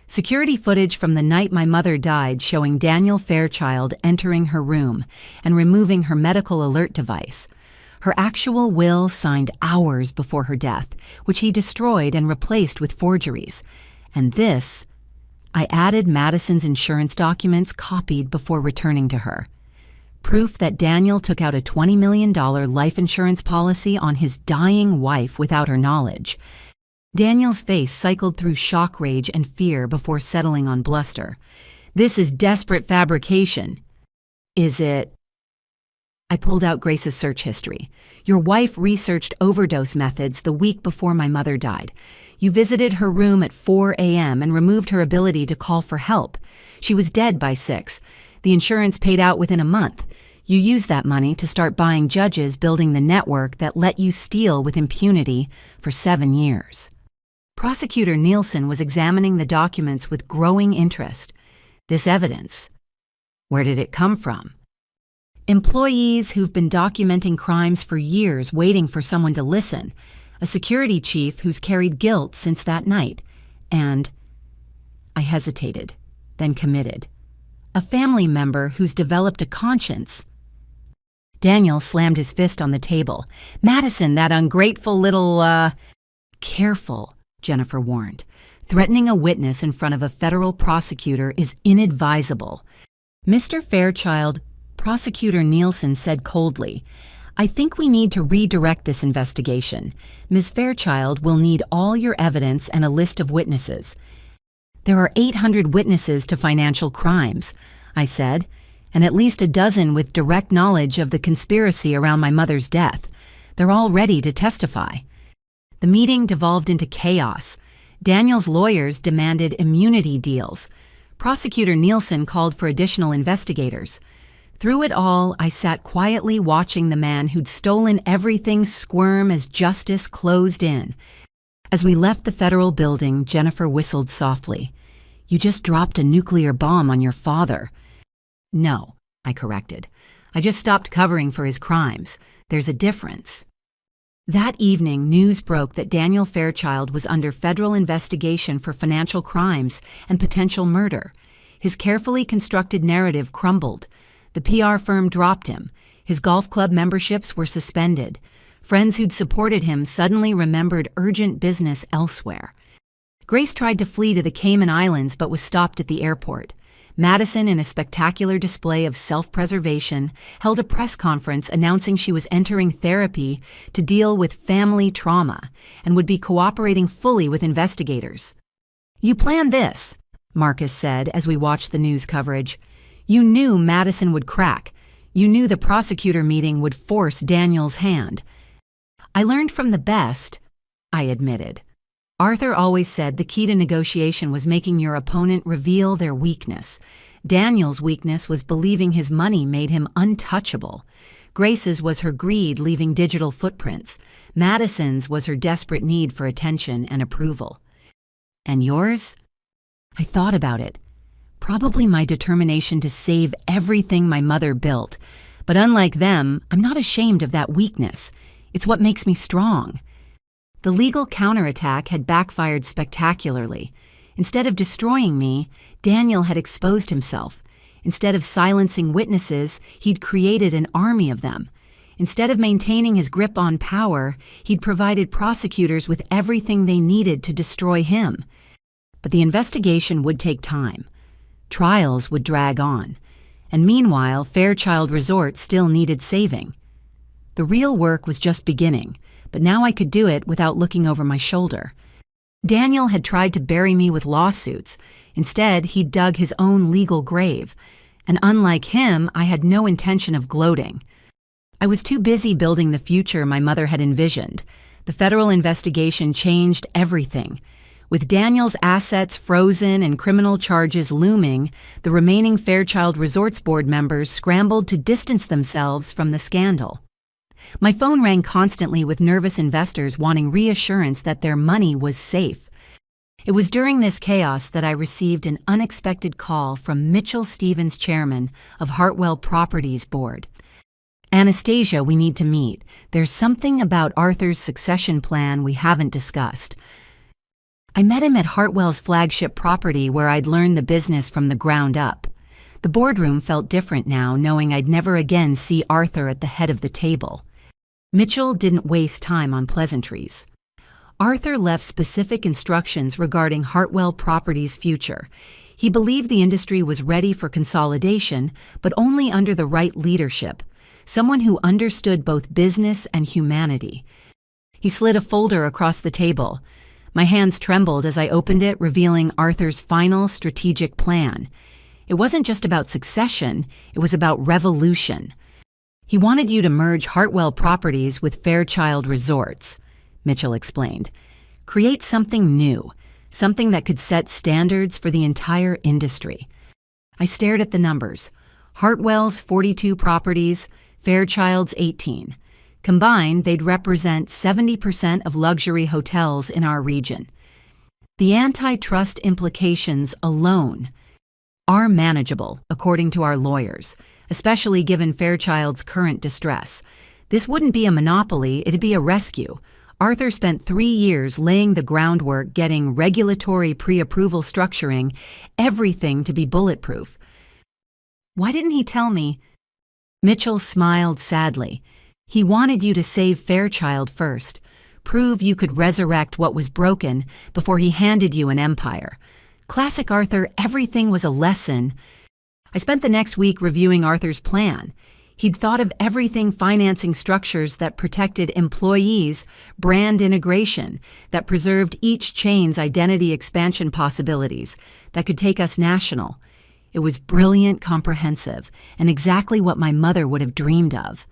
Security footage from the night my mother died showing Daniel Fairchild entering her room and removing her medical alert device. Her actual will signed hours before her death, which he destroyed and replaced with forgeries. And this, I added Madison's insurance documents copied before returning to her. Proof that Daniel took out a $20 million life insurance policy on his dying wife without her knowledge. Daniel's face cycled through shock, rage, and fear before settling on bluster. This is desperate fabrication. Is it? I pulled out Grace's search history. Your wife researched overdose methods the week before my mother died. You visited her room at 4 a.m. and removed her ability to call for help. She was dead by 6. The insurance paid out within a month. You used that money to start buying judges building the network that let you steal with impunity for 7 years. Prosecutor Nielsen was examining the documents with growing interest. This evidence, where did it come from? Employees who've been documenting crimes for years waiting for someone to listen, a security chief who's carried guilt since that night, and I hesitated, then committed. A family member who's developed a conscience. Daniel slammed his fist on the table. Madison, that ungrateful little, Careful, Jennifer warned. Threatening a witness in front of a federal prosecutor is inadvisable. Mr. Fairchild, Prosecutor Nielsen said coldly, I think we need to redirect this investigation. Ms. Fairchild will need all your evidence and a list of witnesses. There are 800 witnesses to financial crimes, I said, and at least a dozen with direct knowledge of the conspiracy around my mother's death. They're all ready to testify. The meeting devolved into chaos. Daniel's lawyers demanded immunity deals. Prosecutor Nielsen called for additional investigators. Through it all, I sat quietly watching the man who'd stolen everything squirm as justice closed in. As we left the federal building, Jennifer whistled softly. You just dropped a nuclear bomb on your father. No, I corrected. I just stopped covering for his crimes. There's a difference. That evening, news broke that Daniel Fairchild was under federal investigation for financial crimes and potential murder. His carefully constructed narrative crumbled. The PR firm dropped him. His golf club memberships were suspended. Friends who'd supported him suddenly remembered urgent business elsewhere. Grace tried to flee to the Cayman Islands but was stopped at the airport. Madison, in a spectacular display of self-preservation, held a press conference announcing she was entering therapy to deal with family trauma and would be cooperating fully with investigators. You planned this, Marcus said as we watched the news coverage. You knew Madison would crack. You knew the prosecutor meeting would force Daniel's hand. I learned from the best, I admitted. Arthur always said the key to negotiation was making your opponent reveal their weakness. Daniel's weakness was believing his money made him untouchable. Grace's was her greed leaving digital footprints. Madison's was her desperate need for attention and approval. And yours? I thought about it. Probably my determination to save everything my mother built. But unlike them, I'm not ashamed of that weakness. It's what makes me strong. The legal counterattack had backfired spectacularly. Instead of destroying me, Daniel had exposed himself. Instead of silencing witnesses, he'd created an army of them. Instead of maintaining his grip on power, he'd provided prosecutors with everything they needed to destroy him. But the investigation would take time. Trials would drag on. And meanwhile, Fairchild Resort still needed saving. The real work was just beginning, but now I could do it without looking over my shoulder. Daniel had tried to bury me with lawsuits. Instead, he'd dug his own legal grave. And unlike him, I had no intention of gloating. I was too busy building the future my mother had envisioned. The federal investigation changed everything. With Daniel's assets frozen and criminal charges looming, the remaining Fairchild Resorts Board members scrambled to distance themselves from the scandal. My phone rang constantly with nervous investors wanting reassurance that their money was safe. It was during this chaos that I received an unexpected call from Mitchell Stevens, chairman of Hartwell Properties Board. "Anastasia, we need to meet. There's something about Arthur's succession plan we haven't discussed." I met him at Hartwell's flagship property where I'd learned the business from the ground up. The boardroom felt different now, knowing I'd never again see Arthur at the head of the table. Mitchell didn't waste time on pleasantries. Arthur left specific instructions regarding Hartwell Properties' future. He believed the industry was ready for consolidation, but only under the right leadership, someone who understood both business and humanity. He slid a folder across the table. My hands trembled as I opened it, revealing Arthur's final strategic plan. It wasn't just about succession, it was about revolution. He wanted you to merge Hartwell Properties with Fairchild Resorts, Mitchell explained. Create something new, something that could set standards for the entire industry. I stared at the numbers. Hartwell's 42 properties, Fairchild's 18. Combined, they'd represent 70% of luxury hotels in our region. The antitrust implications alone are manageable, according to our lawyers, especially given Fairchild's current distress. This wouldn't be a monopoly, it'd be a rescue. Arthur spent 3 years laying the groundwork, getting regulatory pre-approval structuring, everything to be bulletproof. Why didn't he tell me? Mitchell smiled sadly. He wanted you to save Fairchild first, prove you could resurrect what was broken before he handed you an empire. Classic Arthur, everything was a lesson. I spent the next week reviewing Arthur's plan. He'd thought of everything: financing structures that protected employees, brand integration, that preserved each chain's identity expansion possibilities, that could take us national. It was brilliant, comprehensive, and exactly what my mother would have dreamed of.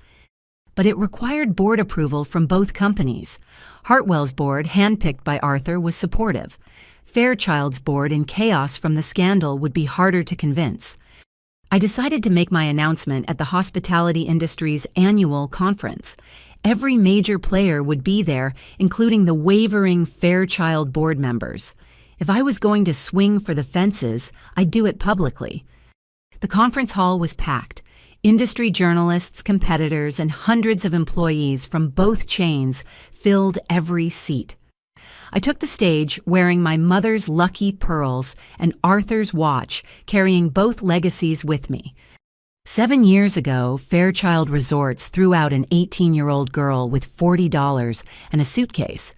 But it required board approval from both companies. Hartwell's board, handpicked by Arthur, was supportive. Fairchild's board, in chaos from the scandal, would be harder to convince. I decided to make my announcement at the hospitality industry's annual conference. Every major player would be there, including the wavering Fairchild board members. If I was going to swing for the fences, I'd do it publicly. The conference hall was packed. Industry journalists, competitors, and hundreds of employees from both chains filled every seat. I took the stage wearing my mother's lucky pearls and Arthur's watch, carrying both legacies with me. 7 years ago, Fairchild Resorts threw out an 18-year-old girl with $40 and a suitcase.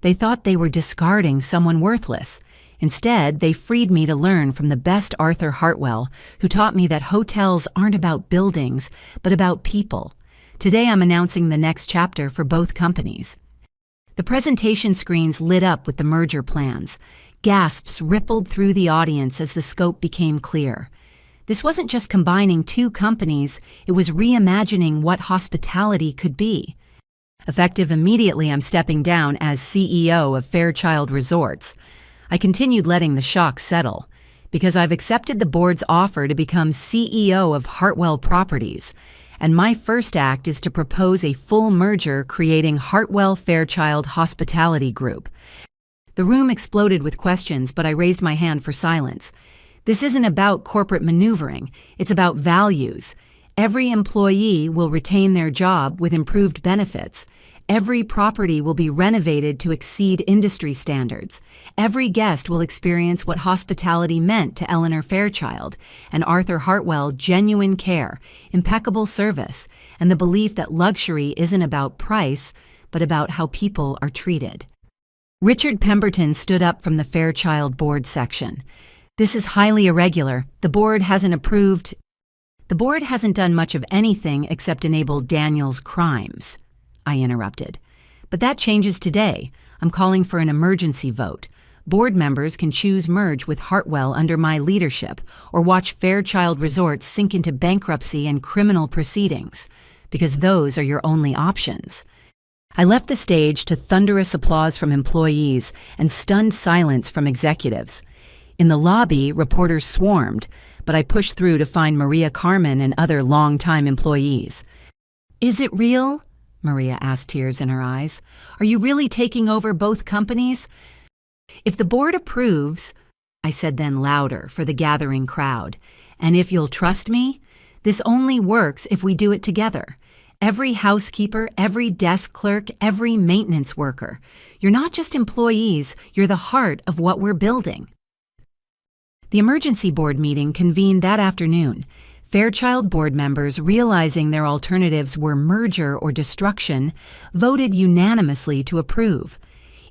They thought they were discarding someone worthless. Instead, they freed me to learn from the best Arthur Hartwell, who taught me that hotels aren't about buildings, but about people. Today, I'm announcing the next chapter for both companies. The presentation screens lit up with the merger plans. Gasps rippled through the audience as the scope became clear. This wasn't just combining two companies, it was reimagining what hospitality could be. Effective immediately, I'm stepping down as CEO of Fairchild Resorts. I continued letting the shock settle, because I've accepted the board's offer to become CEO of Hartwell Properties, and my first act is to propose a full merger creating Hartwell Fairchild Hospitality Group. The room exploded with questions, but I raised my hand for silence. This isn't about corporate maneuvering, it's about values. Every employee will retain their job with improved benefits. Every property will be renovated to exceed industry standards. Every guest will experience what hospitality meant to Eleanor Fairchild and Arthur Hartwell: genuine care, impeccable service, and the belief that luxury isn't about price, but about how people are treated. Richard Pemberton stood up from the Fairchild board section. This is highly irregular. The board hasn't done much of anything except enable Daniel's crimes, I interrupted. But that changes today. I'm calling for an emergency vote. Board members can choose merge with Hartwell under my leadership or watch Fairchild Resorts sink into bankruptcy and criminal proceedings, because those are your only options. I left the stage to thunderous applause from employees and stunned silence from executives. In the lobby, reporters swarmed, but I pushed through to find Maria Carmen and other long-time employees. "Is it real?" Maria asked, tears in her eyes. "Are you really taking over both companies?" "If the board approves," I said then louder for the gathering crowd, "and if you'll trust me, this only works if we do it together. Every housekeeper, every desk clerk, every maintenance worker. You're not just employees, you're the heart of what we're building." The emergency board meeting convened that afternoon. Fairchild board members, realizing their alternatives were merger or destruction, voted unanimously to approve.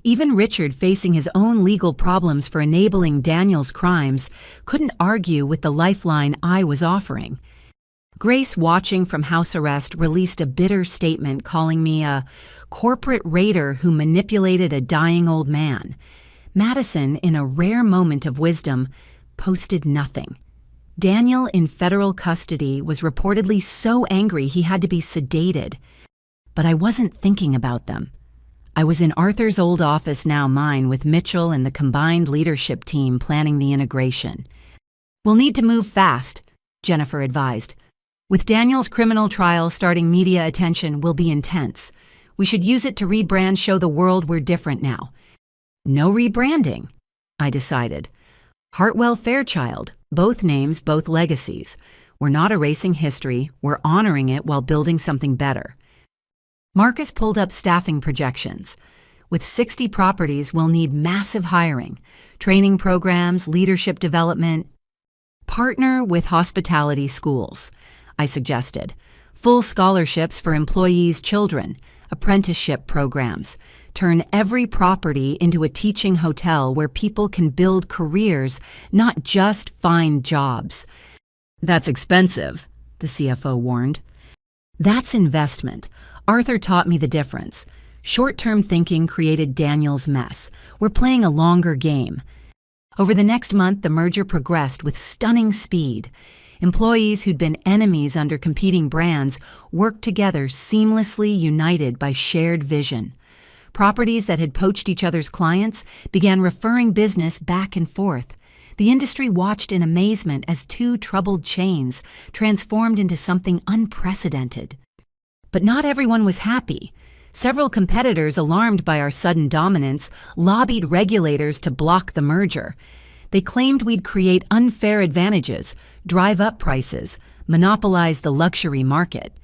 Even Richard, facing his own legal problems for enabling Daniel's crimes, couldn't argue with the lifeline I was offering. Grace, watching from house arrest, released a bitter statement calling me a corporate raider who manipulated a dying old man. Madison, in a rare moment of wisdom, posted nothing. Daniel, in federal custody, was reportedly so angry he had to be sedated. But I wasn't thinking about them. I was in Arthur's old office, now mine, with Mitchell and the combined leadership team planning the integration. "We'll need to move fast," Jennifer advised. "With Daniel's criminal trial starting, media attention will be intense. We should use it to rebrand, show the world we're different now." "No rebranding," I decided. Hartwell Fairchild, both names, both legacies. We're not erasing history, we're honoring it while building something better. Marcus pulled up staffing projections. With 60 properties, we'll need massive hiring, training programs, leadership development. "Partner with hospitality schools," I suggested. "Full scholarships for employees' children, apprenticeship programs. Turn every property into a teaching hotel where people can build careers, not just find jobs." "That's expensive," the CFO warned. "That's investment." Arthur taught me the difference. Short-term thinking created Daniel's mess. We're playing a longer game. Over the next month, the merger progressed with stunning speed. Employees who'd been enemies under competing brands worked together, seamlessly united by shared vision. Properties that had poached each other's clients began referring business back and forth. The industry watched in amazement as two troubled chains transformed into something unprecedented. But not everyone was happy. Several competitors, alarmed by our sudden dominance, lobbied regulators to block the merger. They claimed we'd create unfair advantages, drive up prices, monopolize the luxury market.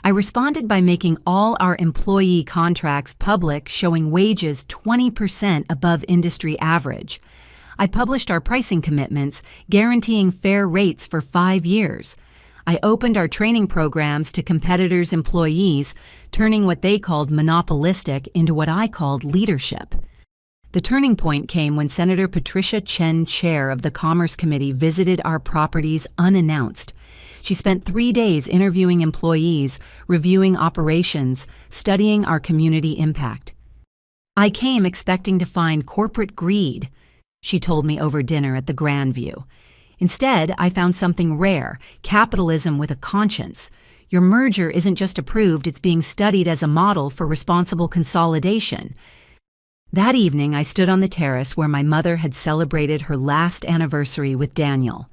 I responded by making all our employee contracts public, showing wages 20% above industry average. I published our pricing commitments, guaranteeing fair rates for 5 years. I opened our training programs to competitors' employees, turning what they called monopolistic into what I called leadership. The turning point came when Senator Patricia Chen, chair of the Commerce Committee, visited our properties unannounced. She spent 3 days interviewing employees, reviewing operations, studying our community impact. "I came expecting to find corporate greed," she told me over dinner at the Grand View. "Instead, I found something rare, capitalism with a conscience. Your merger isn't just approved, it's being studied as a model for responsible consolidation." That evening, I stood on the terrace where my mother had celebrated her last anniversary with Daniel.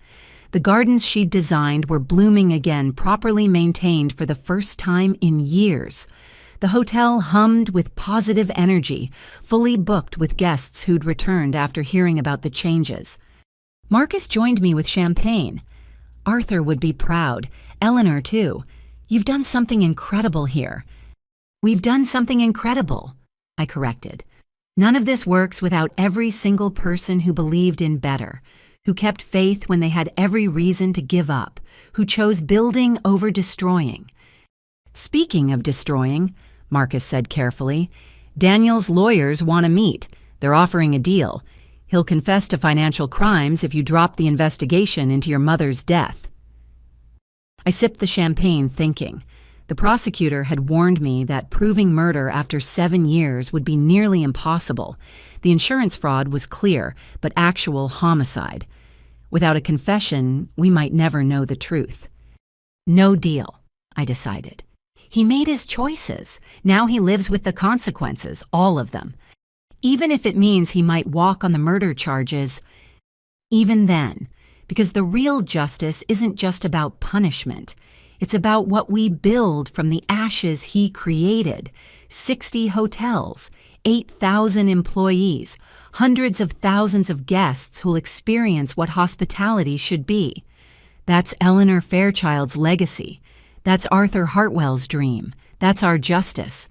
The gardens she'd designed were blooming again, properly maintained for the first time in years. The hotel hummed with positive energy, fully booked with guests who'd returned after hearing about the changes. Marcus joined me with champagne. "Arthur would be proud. Eleanor, too. You've done something incredible here." "We've done something incredible," I corrected. "None of this works without every single person who believed in better, who kept faith when they had every reason to give up, who chose building over destroying." "Speaking of destroying," Marcus said carefully, "Daniel's lawyers want to meet. They're offering a deal. He'll confess to financial crimes if you drop the investigation into your mother's death." I sipped the champagne, thinking. The prosecutor had warned me that proving murder after 7 years would be nearly impossible. The insurance fraud was clear, but actual homicide. Without a confession, we might never know the truth. No deal, I decided. He made his choices. Now he lives with the consequences, all of them. Even if it means he might walk on the murder charges, even then, because the real justice isn't just about punishment. It's about what we build from the ashes he created. 60 hotels, 8,000 employees, hundreds of thousands of guests who'll experience what hospitality should be. That's Eleanor Fairchild's legacy. That's Arthur Hartwell's dream. That's our justice.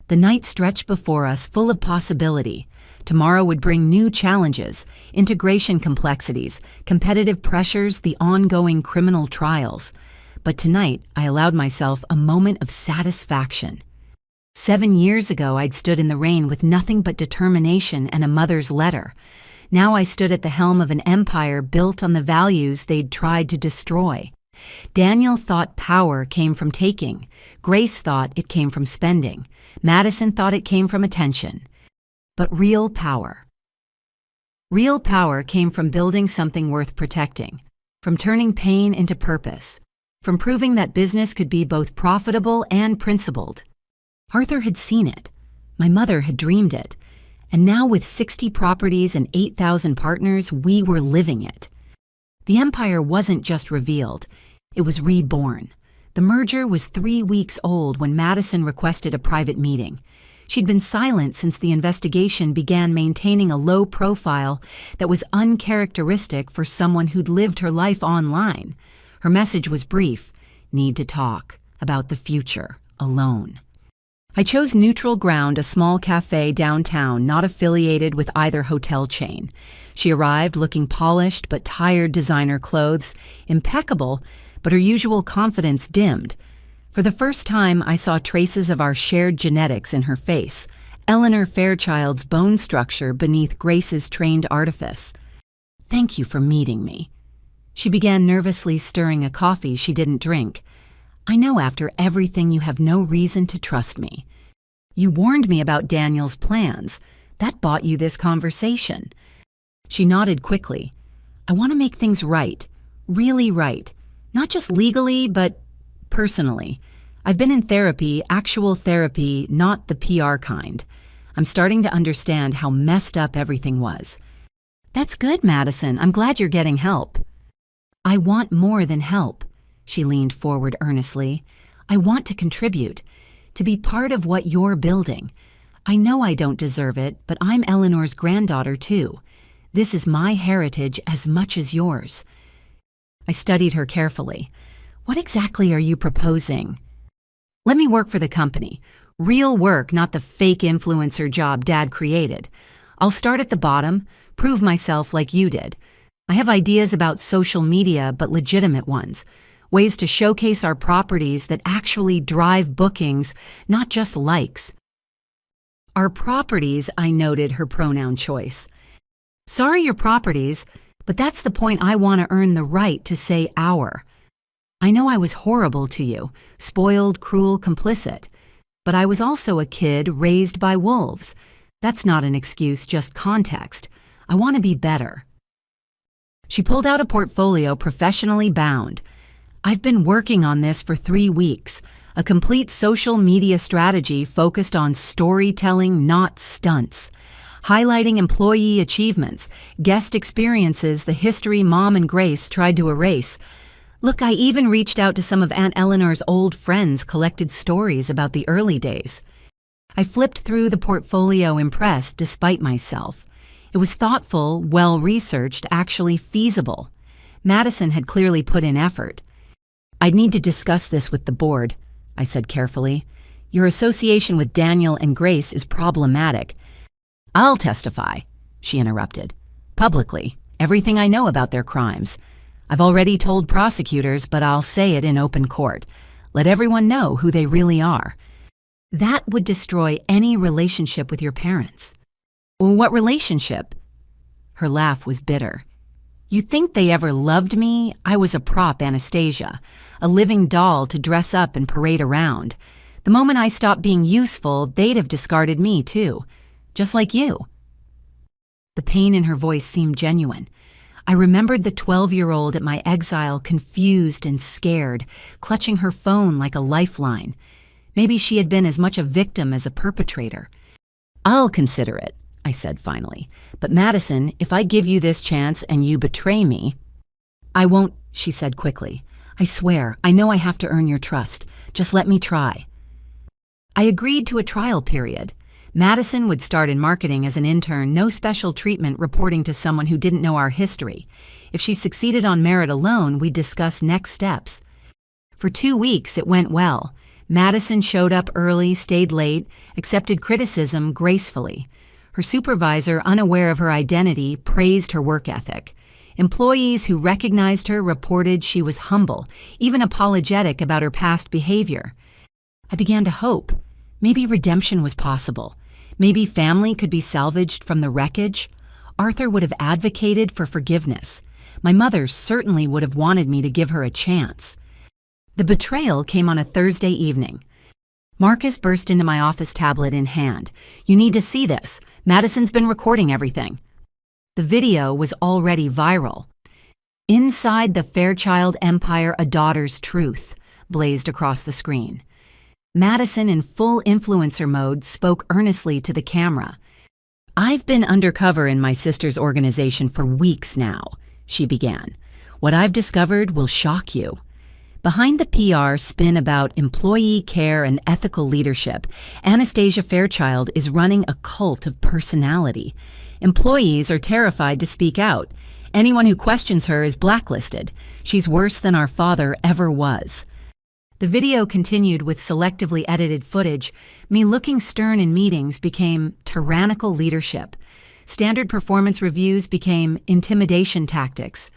The night stretched before us full of possibility. Tomorrow would bring new challenges, integration complexities, competitive pressures, the ongoing criminal trials. But tonight, I allowed myself a moment of satisfaction. 7 years ago, I'd stood in the rain with nothing but determination and a mother's letter. Now I stood at the helm of an empire built on the values they'd tried to destroy. Daniel thought power came from taking. Grace thought it came from spending. Madison thought it came from attention. But real power came from building something worth protecting, from turning pain into purpose, from proving that business could be both profitable and principled. Arthur had seen it. My mother had dreamed it. And now with 60 properties and 8,000 partners, we were living it. The empire wasn't just revealed. It was reborn. The merger was 3 weeks old when Madison requested a private meeting. She'd been silent since the investigation began, maintaining a low profile that was uncharacteristic for someone who'd lived her life online. Her message was brief: need to talk about the future, alone. I chose neutral ground, a small cafe downtown, not affiliated with either hotel chain. She arrived looking polished but tired, designer clothes, impeccable, but her usual confidence dimmed. For the first time, I saw traces of our shared genetics in her face, Eleanor Fairchild's bone structure beneath Grace's trained artifice. "Thank you for meeting me." She began nervously stirring a coffee she didn't drink. "I know after everything you have no reason to trust me. You warned me about Daniel's plans. That bought you this conversation." She nodded quickly. "I want to make things right, really right. Not just legally, but personally. I've been in therapy, actual therapy, not the PR kind. I'm starting to understand how messed up everything was." "That's good, Madison. I'm glad you're getting help." "I want more than help." She leaned forward earnestly. "I want to contribute, to be part of what you're building. I know I don't deserve it, but I'm Eleanor's granddaughter too. This is my heritage as much as yours." I studied her carefully. "What exactly are you proposing?" "Let me work for the company. Real work, not the fake influencer job Dad created. I'll start at the bottom, prove myself like you did. I have ideas about social media, but legitimate ones. Ways to showcase our properties that actually drive bookings, not just likes." "Our properties," I noted her pronoun choice. "Sorry, your properties, but that's the point. I want to earn the right to say our. I know I was horrible to you, spoiled, cruel, complicit. But I was also a kid raised by wolves. That's not an excuse, just context. I want to be better." She pulled out a portfolio professionally bound. "I've been working on this for 3 weeks. A complete social media strategy focused on storytelling, not stunts. Highlighting employee achievements, guest experiences, the history Mom and Grace tried to erase. Look, I even reached out to some of Aunt Eleanor's old friends, collected stories about the early days." I flipped through the portfolio, impressed despite myself. It was thoughtful, well-researched, actually feasible. Madison had clearly put in effort. "I'd need to discuss this with the board," I said carefully. "Your association with Daniel and Grace is problematic." "I'll testify," she interrupted. "Publicly, everything I know about their crimes. I've already told prosecutors, but I'll say it in open court. Let everyone know who they really are." "That would destroy any relationship with your parents." "What relationship?" Her laugh was bitter. "You think they ever loved me? I was a prop, Anastasia, a living doll to dress up and parade around. The moment I stopped being useful, they'd have discarded me too, just like you." The pain in her voice seemed genuine. I remembered the 12-year-old at my exile, confused and scared, clutching her phone like a lifeline. Maybe she had been as much a victim as a perpetrator. "I'll consider it," I said finally. "But Madison, if I give you this chance and you betray me—" "I won't," she said quickly. "I swear, I know I have to earn your trust. Just let me try." I agreed to a trial period. Madison would start in marketing as an intern, no special treatment reporting to someone who didn't know our history. If she succeeded on merit alone, we'd discuss next steps. For 2 weeks, it went well. Madison showed up early, stayed late, accepted criticism gracefully. Her supervisor, unaware of her identity, praised her work ethic. Employees who recognized her reported she was humble, even apologetic about her past behavior. I began to hope. Maybe redemption was possible. Maybe family could be salvaged from the wreckage. Arthur would have advocated for forgiveness. My mother certainly would have wanted me to give her a chance. The betrayal came on a Thursday evening. Marcus burst into my office, tablet in hand. "You need to see this. Madison's been recording everything." The video was already viral. "Inside the Fairchild Empire, a daughter's truth," blazed across the screen. Madison, in full influencer mode, spoke earnestly to the camera. "I've been undercover in my sister's organization for weeks now," she began. "What I've discovered will shock you. Behind the PR spin about employee care and ethical leadership, Anastasia Fairchild is running a cult of personality. Employees are terrified to speak out. Anyone who questions her is blacklisted. She's worse than our father ever was." The video continued with selectively edited footage. Me looking stern in meetings became tyrannical leadership. Standard performance reviews became intimidation tactics.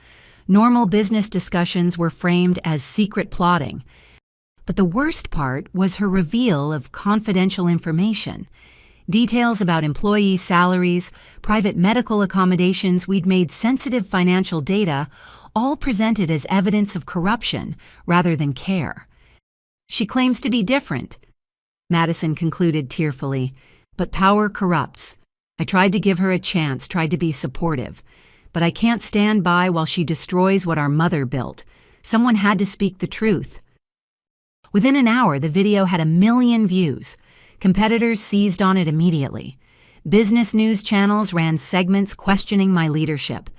Normal business discussions were framed as secret plotting. But the worst part was her reveal of confidential information. Details about employee salaries, private medical accommodations, we'd made sensitive financial data, all presented as evidence of corruption rather than care. "She claims to be different," Madison concluded tearfully, "but power corrupts. I tried to give her a chance, tried to be supportive. But I can't stand by while she destroys what our mother built. Someone had to speak the truth." Within an hour, the video had 1 million views. Competitors seized on it immediately. Business news channels ran segments questioning my leadership.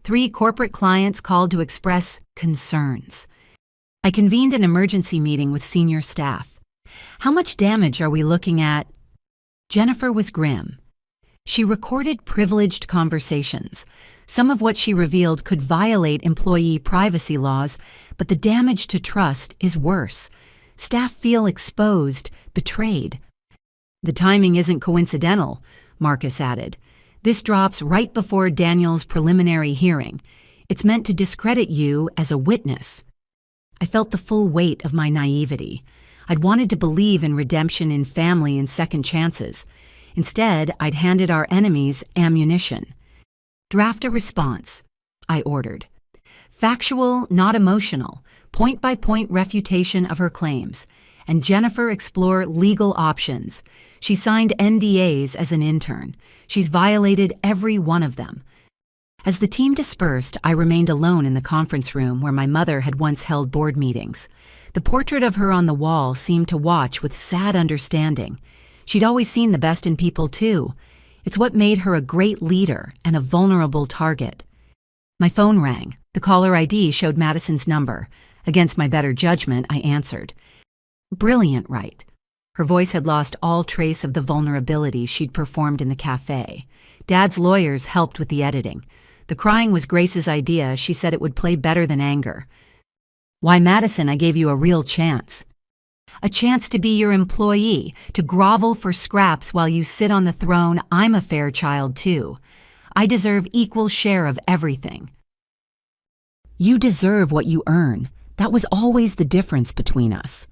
3 corporate clients called to express concerns. I convened an emergency meeting with senior staff. "How much damage are we looking at?" Jennifer was grim. She recorded privileged conversations. Some of what she revealed could violate employee privacy laws, but the damage to trust is worse. Staff feel exposed, betrayed. "The timing isn't coincidental," Marcus added. "This drops right before Daniel's preliminary hearing. It's meant to discredit you as a witness." I felt the full weight of my naivety. I'd wanted to believe in redemption in family and second chances. Instead, I'd handed our enemies ammunition. "Draft a response," I ordered. "Factual, not emotional, point-by-point refutation of her claims, and Jennifer explore legal options. She signed NDAs as an intern. She's violated every one of them." As the team dispersed, I remained alone in the conference room where my mother had once held board meetings. The portrait of her on the wall seemed to watch with sad understanding. She'd always seen the best in people, too. It's what made her a great leader and a vulnerable target. My phone rang. The caller ID showed Madison's number. Against my better judgment, I answered. "Brilliant, right?" Her voice had lost all trace of the vulnerability she'd performed in the cafe. Dad's lawyers helped with the editing. The crying was Grace's idea. She said it would play better than anger. "Why, Madison, I gave you a real chance." "A chance to be your employee, to grovel for scraps while you sit on the throne. I'm a Fairchild, too. I deserve equal share of everything." "You deserve what you earn. That was always the difference between us."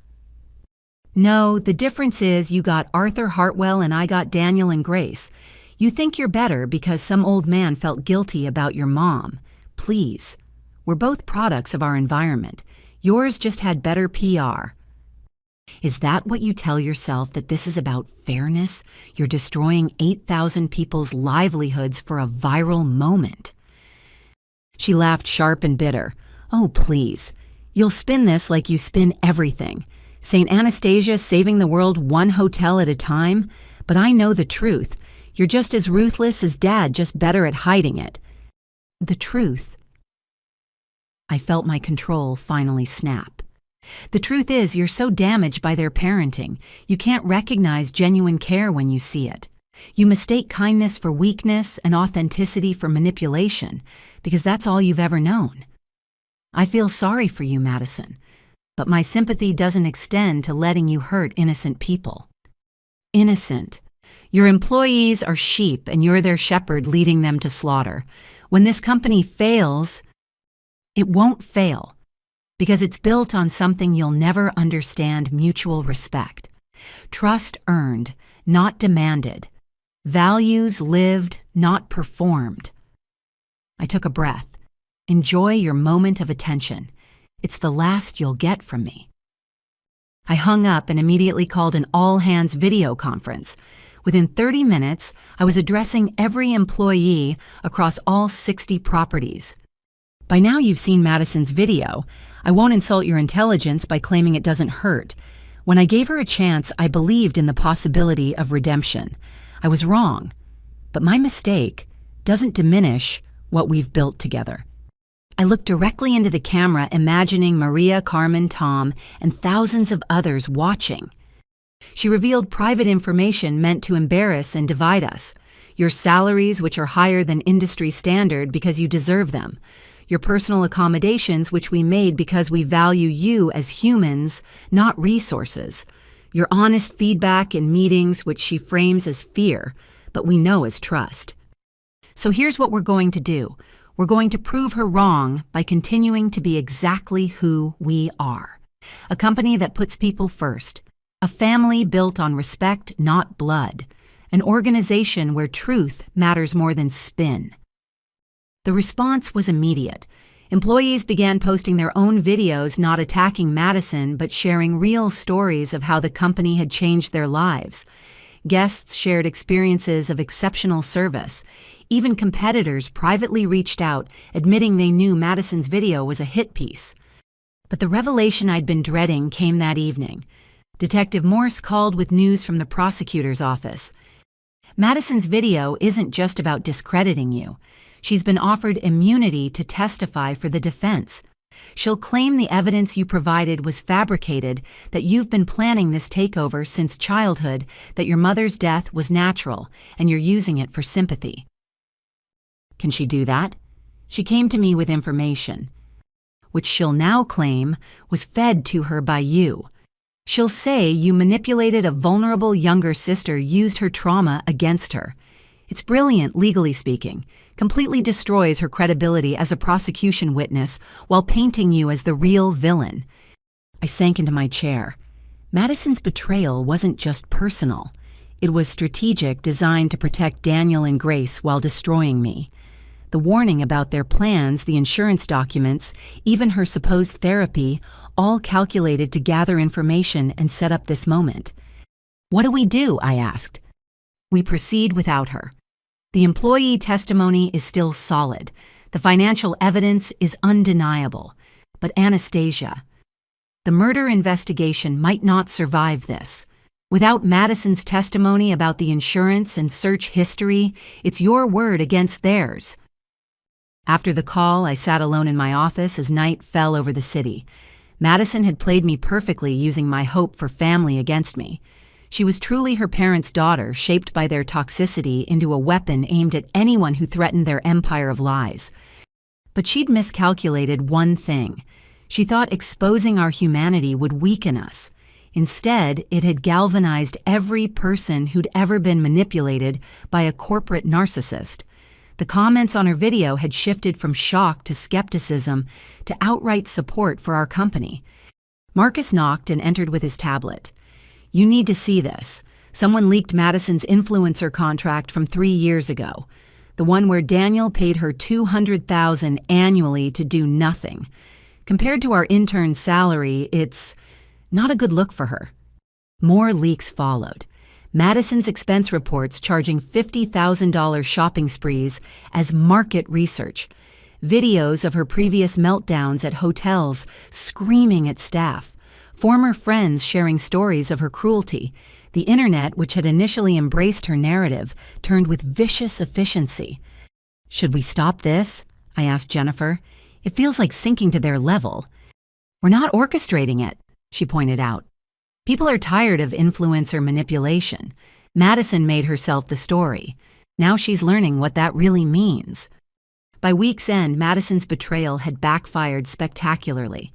"No, the difference is you got Arthur Hartwell and I got Daniel and Grace. You think you're better because some old man felt guilty about your mom. Please. We're both products of our environment. Yours just had better PR." "Is that what you tell yourself, that this is about fairness? You're destroying 8,000 people's livelihoods for a viral moment?" She laughed sharp and bitter. "Oh, please. You'll spin this like you spin everything. St. Anastasia saving the world one hotel at a time? But I know the truth. You're just as ruthless as Dad, just better at hiding it. The truth. I felt my control finally snap. The truth is, you're so damaged by their parenting, you can't recognize genuine care when you see it. You mistake kindness for weakness and authenticity for manipulation, because that's all you've ever known. I feel sorry for you, Madison, but my sympathy doesn't extend to letting you hurt innocent people. Innocent. Your employees are sheep and you're their shepherd leading them to slaughter. When this company fails, it won't fail, because it's built on something you'll never understand: mutual respect. Trust earned, not demanded. Values lived, not performed. I took a breath. Enjoy your moment of attention. It's the last you'll get from me. I hung up and immediately called an all-hands video conference. Within 30 minutes, I was addressing every employee across all 60 properties. By now you've seen Madison's video. I won't insult your intelligence by claiming it doesn't hurt. When I gave her a chance, I believed in the possibility of redemption. I was wrong, but my mistake doesn't diminish what we've built together. I looked directly into the camera, imagining Maria, Carmen, Tom, and thousands of others watching. She revealed private information meant to embarrass and divide us. Your salaries, which are higher than industry standard because you deserve them. Your personal accommodations, which we made because we value you as humans, not resources. Your honest feedback in meetings, which she frames as fear, but we know as trust. So here's what we're going to do. We're going to prove her wrong by continuing to be exactly who we are. A company that puts people first. A family built on respect, not blood. An organization where truth matters more than spin. The response was immediate. Employees began posting their own videos, not attacking Madison, but sharing real stories of how the company had changed their lives. Guests shared experiences of exceptional service. Even competitors privately reached out, admitting they knew Madison's video was a hit piece. But the revelation I'd been dreading came that evening. Detective Morse called with news from the prosecutor's office. Madison's video isn't just about discrediting you. She's been offered immunity to testify for the defense. She'll claim the evidence you provided was fabricated, that you've been planning this takeover since childhood, that your mother's death was natural, and you're using it for sympathy. Can she do that? She came to me with information, which she'll now claim was fed to her by you. She'll say you manipulated a vulnerable younger sister, used her trauma against her. It's brilliant, legally speaking. Completely destroys her credibility as a prosecution witness while painting you as the real villain. I sank into my chair. Madison's betrayal wasn't just personal. It was strategic, designed to protect Daniel and Grace while destroying me. The warning about their plans, the insurance documents, even her supposed therapy, all calculated to gather information and set up this moment. What do? I asked. We proceed without her. The employee testimony is still solid. The financial evidence is undeniable. But Anastasia, the murder investigation might not survive this. Without Madison's testimony about the insurance and search history, it's your word against theirs. After the call, I sat alone in my office as night fell over the city. Madison had played me perfectly, using my hope for family against me. She was truly her parents' daughter, shaped by their toxicity into a weapon aimed at anyone who threatened their empire of lies. But she'd miscalculated one thing. She thought exposing our humanity would weaken us. Instead, it had galvanized every person who'd ever been manipulated by a corporate narcissist. The comments on her video had shifted from shock to skepticism to outright support for our company. Marcus knocked and entered with his tablet. You need to see this. Someone leaked Madison's influencer contract from 3 years ago. The one where Daniel paid her $200,000 annually to do nothing. Compared to our intern's salary, it's not a good look for her. More leaks followed. Madison's expense reports charging $50,000 shopping sprees as market research. Videos of her previous meltdowns at hotels, screaming at staff. former friends sharing stories of her cruelty. The internet, which had initially embraced her narrative, turned with vicious efficiency. "Should we stop this?" I asked Jennifer. "It feels like sinking to their level." "We're not orchestrating it," she pointed out. "People are tired of influencer manipulation. Madison made herself the story. Now she's learning what that really means." By week's end, Madison's betrayal had backfired spectacularly.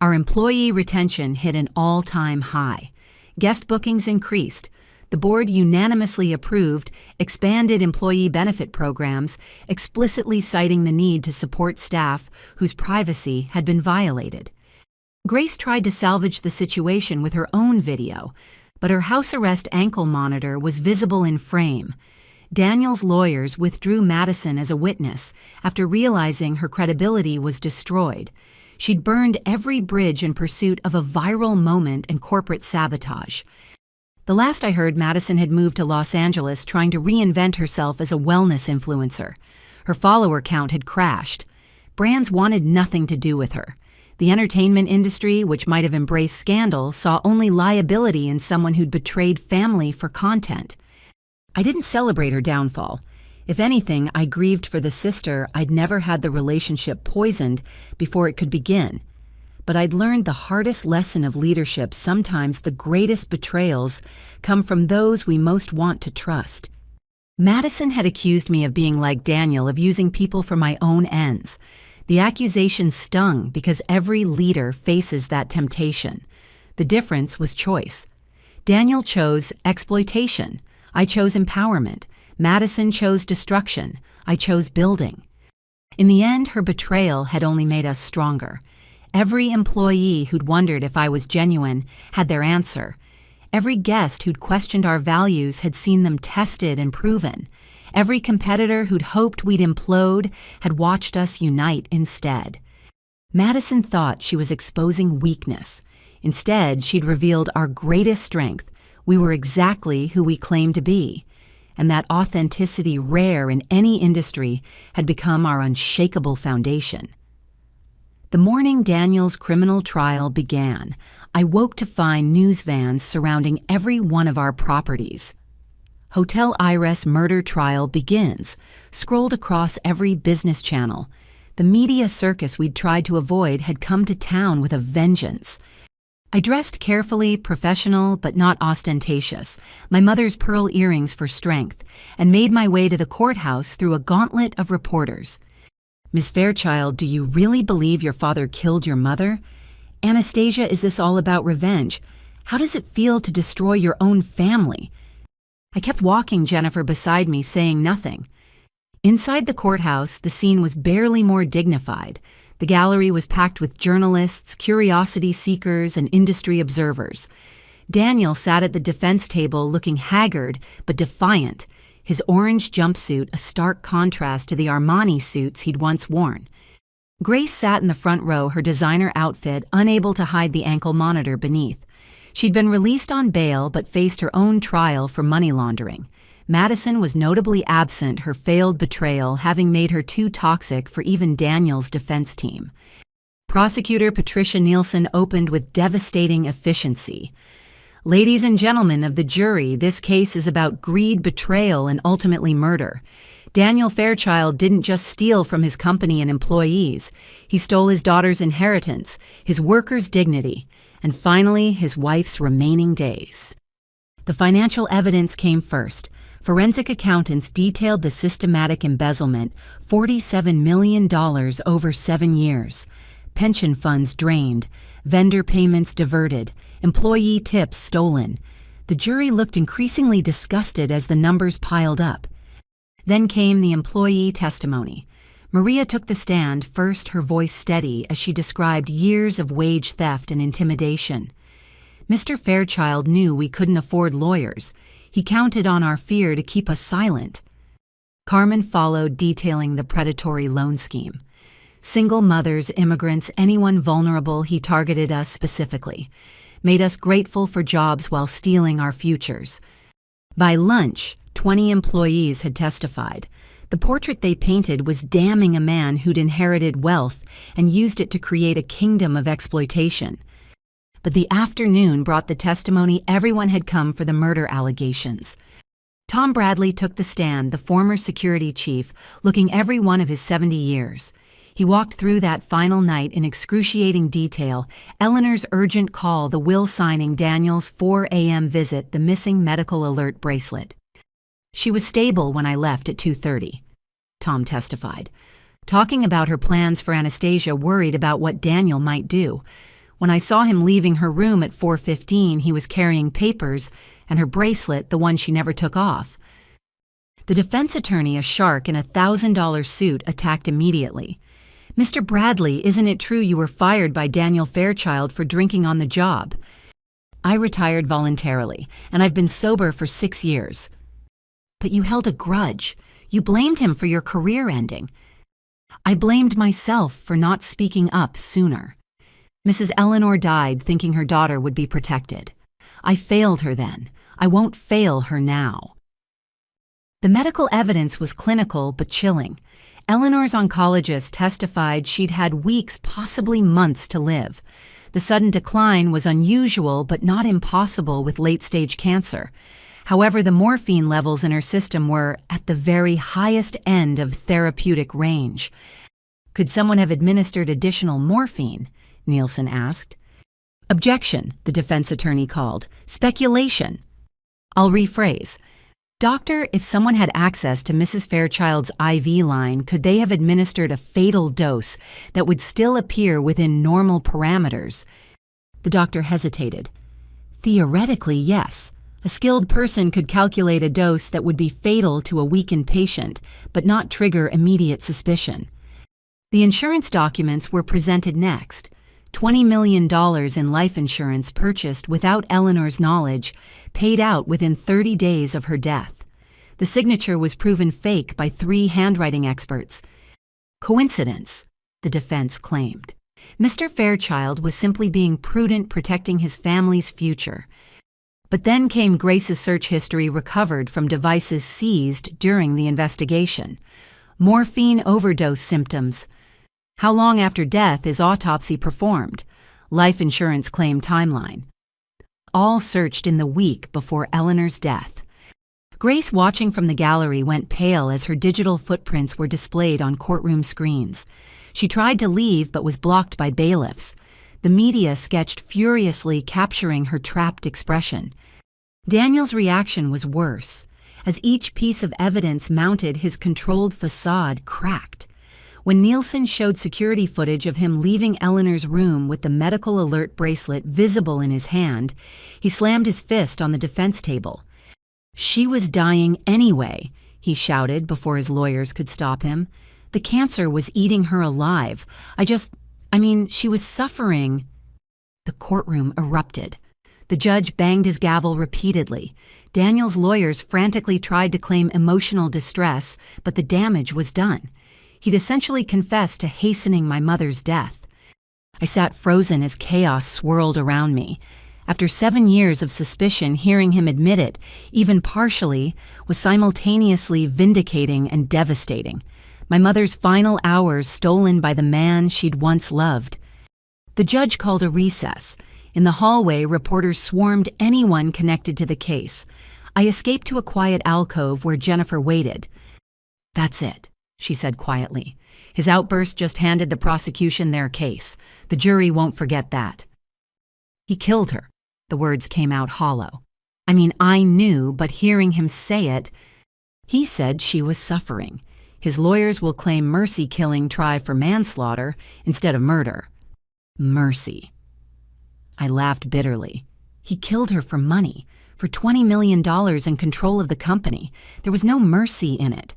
Our employee retention hit an all-time high. Guest bookings increased. The board unanimously approved expanded employee benefit programs, explicitly citing the need to support staff whose privacy had been violated. Grace tried to salvage the situation with her own video, but her house arrest ankle monitor was visible in frame. Daniel's lawyers withdrew Madison as a witness after realizing her credibility was destroyed. She'd burned every bridge in pursuit of a viral moment and corporate sabotage. The last I heard, Madison had moved to Los Angeles trying to reinvent herself as a wellness influencer. Her follower count had crashed. Brands wanted nothing to do with her. The entertainment industry, which might have embraced scandal, saw only liability in someone who'd betrayed family for content. I didn't celebrate her downfall. If anything, I grieved for the sister I'd never had the relationship poisoned before it could begin. But I'd learned the hardest lesson of leadership. Sometimes the greatest betrayals come from those we most want to trust. Madison had accused me of being like Daniel, of using people for my own ends. The accusation stung because every leader faces that temptation. The difference was choice. Daniel chose exploitation. I chose empowerment. Madison chose destruction. I chose building. In the end, her betrayal had only made us stronger. Every employee who'd wondered if I was genuine had their answer. Every guest who'd questioned our values had seen them tested and proven. Every competitor who'd hoped we'd implode had watched us unite instead. Madison thought she was exposing weakness. Instead, she'd revealed our greatest strength. We were exactly who we claimed to be. And that authenticity, rare in any industry, had become our unshakable foundation. The morning Daniel's criminal trial began, I woke to find news vans surrounding every one of our properties. Hotel Iris murder trial begins, scrolled across every business channel. The media circus we'd tried to avoid had come to town with a vengeance. I dressed carefully, professional, but not ostentatious, my mother's pearl earrings for strength, and made my way to the courthouse through a gauntlet of reporters. "Miss Fairchild, do you really believe your father killed your mother? Anastasia, is this all about revenge? How does it feel to destroy your own family?" I kept walking Jennifer beside me, saying nothing. Inside the courthouse, the scene was barely more dignified. The gallery was packed with journalists, curiosity seekers, and industry observers. Daniel sat at the defense table looking haggard but defiant, his orange jumpsuit a stark contrast to the Armani suits he'd once worn. Grace sat in the front row, her designer outfit unable to hide the ankle monitor beneath. She'd been released on bail but faced her own trial for money laundering. Madison was notably absent, her failed betrayal having made her too toxic for even Daniel's defense team. Prosecutor Patricia Nielsen opened with devastating efficiency. "Ladies and gentlemen of the jury, this case is about greed, betrayal, and ultimately murder. Daniel Fairchild didn't just steal from his company and employees. He stole his daughter's inheritance, his workers' dignity, and finally his wife's remaining days." The financial evidence came first. Forensic accountants detailed the systematic embezzlement, $47 million over 7 years. Pension funds drained, vendor payments diverted, employee tips stolen. The jury looked increasingly disgusted as the numbers piled up. Then came the employee testimony. Maria took the stand, first her voice steady as she described years of wage theft and intimidation. "Mr. Fairchild knew we couldn't afford lawyers. He counted on our fear to keep us silent." Carmen followed, detailing the predatory loan scheme. Single mothers, immigrants, anyone vulnerable, he targeted us specifically. Made us grateful for jobs while stealing our futures. By lunch, 20 employees had testified. The portrait they painted was damning a man who'd inherited wealth and used it to create a kingdom of exploitation. But the afternoon brought the testimony everyone had come for the murder allegations. Tom Bradley took the stand, the former security chief, looking every one of his 70 years. He walked through that final night in excruciating detail, Eleanor's urgent call, the will signing, Daniel's 4 a.m. visit, the missing medical alert bracelet. "She was stable when I left at 2:30, Tom testified, talking about her plans for Anastasia, worried about what Daniel might do. When I saw him leaving her room at 4:15, he was carrying papers and her bracelet, the one she never took off." The defense attorney, a shark in a $1,000 suit, attacked immediately. "Mr. Bradley, isn't it true you were fired by Daniel Fairchild for drinking on the job?" "I retired voluntarily, and I've been sober for 6 years." "But you held a grudge. You blamed him for your career ending." "I blamed myself for not speaking up sooner. Mrs. Eleanor died thinking her daughter would be protected. I failed her then. I won't fail her now." The medical evidence was clinical but chilling. Eleanor's oncologist testified she'd had weeks, possibly months, to live. The sudden decline was unusual but not impossible with late-stage cancer. However, the morphine levels in her system were at the very highest end of therapeutic range. "Could someone have administered additional morphine?" Nielsen asked. "Objection," the defense attorney called. "Speculation." I'll rephrase. "Doctor, if someone had access to Mrs. Fairchild's IV line, could they have administered a fatal dose that would still appear within normal parameters?" The doctor hesitated. "Theoretically, yes. A skilled person could calculate a dose that would be fatal to a weakened patient, but not trigger immediate suspicion." The insurance documents were presented next. $20 million in life insurance purchased without Eleanor's knowledge, paid out within 30 days of her death. The signature was proven fake by 3 handwriting experts. Coincidence, the defense claimed. Mr. Fairchild was simply being prudent, protecting his family's future. But then came Grace's search history recovered from devices seized during the investigation. Morphine overdose symptoms. How long after death is autopsy performed? Life insurance claim timeline. All searched in the week before Eleanor's death. Grace, watching from the gallery, went pale as her digital footprints were displayed on courtroom screens. She tried to leave but was blocked by bailiffs. The media sketched furiously, capturing her trapped expression. Daniel's reaction was worse. As each piece of evidence mounted, his controlled facade cracked. When Nielsen showed security footage of him leaving Eleanor's room with the medical alert bracelet visible in his hand, he slammed his fist on the defense table. "She was dying anyway," he shouted before his lawyers could stop him. "The cancer was eating her alive. She was suffering." The courtroom erupted. The judge banged his gavel repeatedly. Daniel's lawyers frantically tried to claim emotional distress, but the damage was done. He'd essentially confessed to hastening my mother's death. I sat frozen as chaos swirled around me. After 7 years of suspicion, hearing him admit it, even partially, was simultaneously vindicating and devastating. My mother's final hours stolen by the man she'd once loved. The judge called a recess. In the hallway, reporters swarmed anyone connected to the case. I escaped to a quiet alcove where Jennifer waited. "That's it," she said quietly. "His outburst just handed the prosecution their case. The jury won't forget that." "He killed her." The words came out hollow. I knew, but hearing him say it, he said she was suffering. His lawyers will claim mercy killing try for manslaughter instead of murder. Mercy. I laughed bitterly. He killed her for money, for $20 million and control of the company. There was no mercy in it.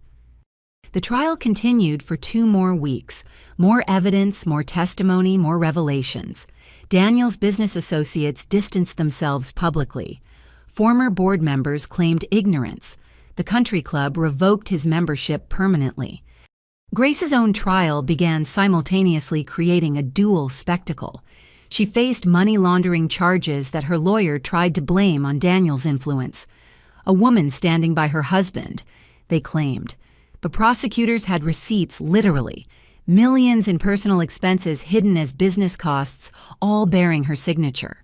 The trial continued for 2 more weeks. More evidence, more testimony, more revelations. Daniel's business associates distanced themselves publicly. Former board members claimed ignorance. The country club revoked his membership permanently. Grace's own trial began simultaneously, creating a dual spectacle. She faced money laundering charges that her lawyer tried to blame on Daniel's influence. A woman standing by her husband, they claimed. But prosecutors had receipts, literally. Millions in personal expenses hidden as business costs, all bearing her signature.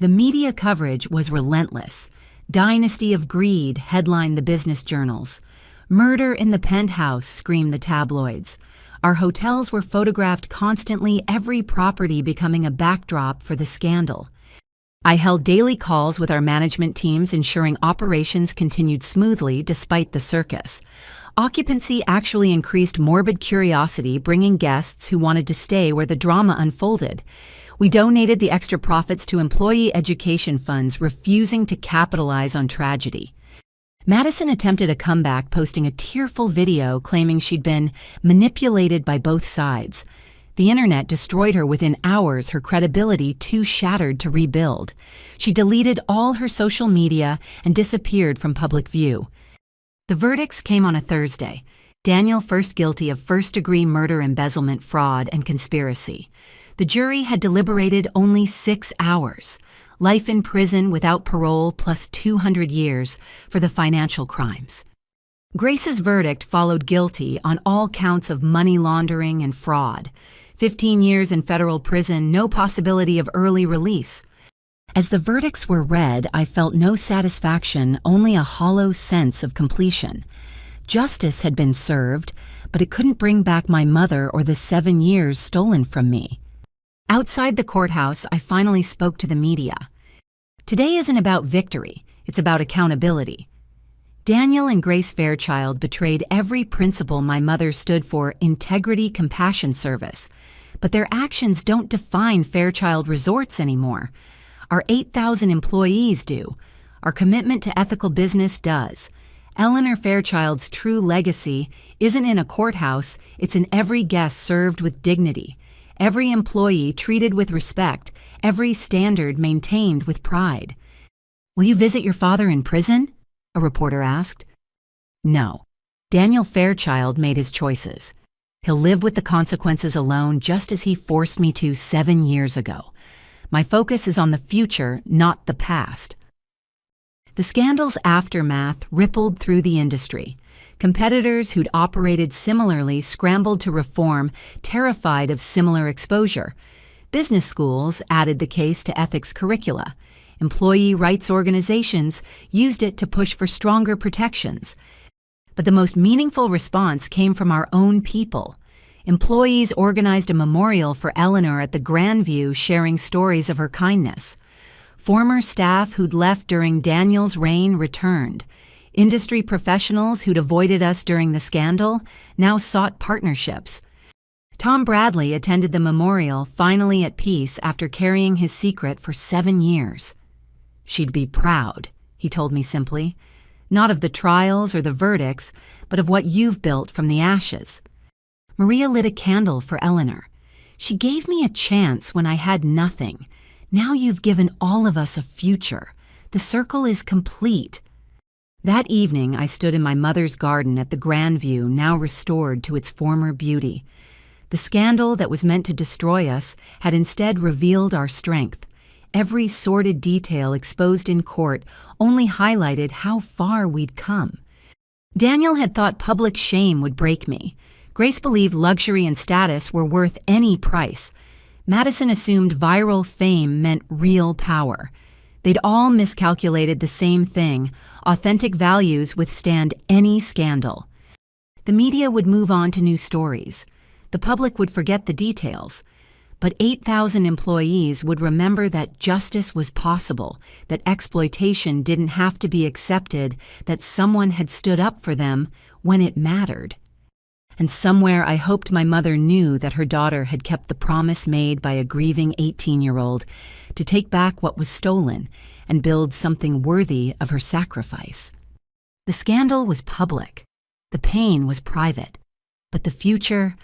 The media coverage was relentless. Dynasty of Greed headlined the business journals. Murder in the penthouse screamed the tabloids. Our hotels were photographed constantly, every property becoming a backdrop for the scandal. I held daily calls with our management teams, ensuring operations continued smoothly despite the circus. Occupancy actually increased morbid curiosity, bringing guests who wanted to stay where the drama unfolded. We donated the extra profits to employee education funds, refusing to capitalize on tragedy. Madison attempted a comeback, posting a tearful video claiming she'd been manipulated by both sides. The internet destroyed her within hours, her credibility too shattered to rebuild. She deleted all her social media and disappeared from public view. The verdicts came on a Thursday. Daniel first guilty of first-degree murder, embezzlement, fraud, and conspiracy. The jury had deliberated only 6 hours. Life in prison without parole plus 200 years for the financial crimes. Grace's verdict followed guilty on all counts of money laundering and fraud. 15 years in federal prison, no possibility of early release. As the verdicts were read, I felt no satisfaction, only a hollow sense of completion. Justice had been served, but it couldn't bring back my mother or the 7 years stolen from me. Outside the courthouse, I finally spoke to the media. Today isn't about victory, it's about accountability. Daniel and Grace Fairchild betrayed every principle my mother stood for: integrity, compassion, service. But their actions don't define Fairchild Resorts anymore. Our 8,000 employees do. Our commitment to ethical business does. Eleanor Fairchild's true legacy isn't in a courthouse, it's in every guest served with dignity, every employee treated with respect, every standard maintained with pride. "Will you visit your father in prison?" a reporter asked. No. Daniel Fairchild made his choices. He'll live with the consequences alone, just as he forced me to 7 years ago. My focus is on the future, not the past. The scandal's aftermath rippled through the industry. Competitors who'd operated similarly scrambled to reform, terrified of similar exposure. Business schools added the case to ethics curricula. Employee rights organizations used it to push for stronger protections. But the most meaningful response came from our own people. Employees organized a memorial for Eleanor at the Grandview, sharing stories of her kindness. Former staff who'd left during Daniel's reign returned. Industry professionals who'd avoided us during the scandal now sought partnerships. Tom Bradley attended the memorial, finally at peace after carrying his secret for 7 years. "She'd be proud," he told me simply. "Not of the trials or the verdicts, but of what you've built from the ashes." Maria lit a candle for Eleanor. "She gave me a chance when I had nothing. Now you've given all of us a future. The circle is complete." That evening, I stood in my mother's garden at the Grandview, now restored to its former beauty. The scandal that was meant to destroy us had instead revealed our strength. Every sordid detail exposed in court only highlighted how far we'd come. Daniel had thought public shame would break me. Grace believed luxury and status were worth any price. Madison assumed viral fame meant real power. They'd all miscalculated the same thing: authentic values withstand any scandal. The media would move on to new stories. The public would forget the details. But 8,000 employees would remember that justice was possible, that exploitation didn't have to be accepted, that someone had stood up for them when it mattered. And somewhere I hoped my mother knew that her daughter had kept the promise made by a grieving 18-year-old to take back what was stolen and build something worthy of her sacrifice. The scandal was public. The pain was private. But the future,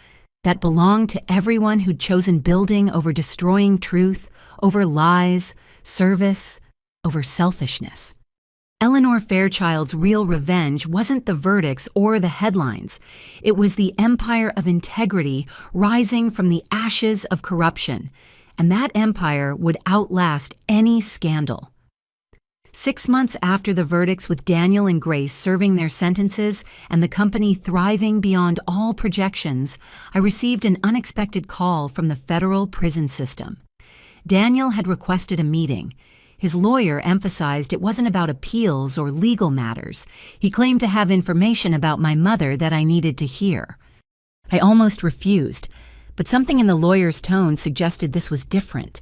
that belonged to everyone who'd chosen building over destroying truth, over lies, service, over selfishness. Eleanor Fairchild's real revenge wasn't the verdicts or the headlines. It was the empire of integrity rising from the ashes of corruption, and that empire would outlast any scandal. 6 months after the verdicts, with Daniel and Grace serving their sentences and the company thriving beyond all projections, I received an unexpected call from the federal prison system. Daniel had requested a meeting. His lawyer emphasized it wasn't about appeals or legal matters. He claimed to have information about my mother that I needed to hear. I almost refused, but something in the lawyer's tone suggested this was different.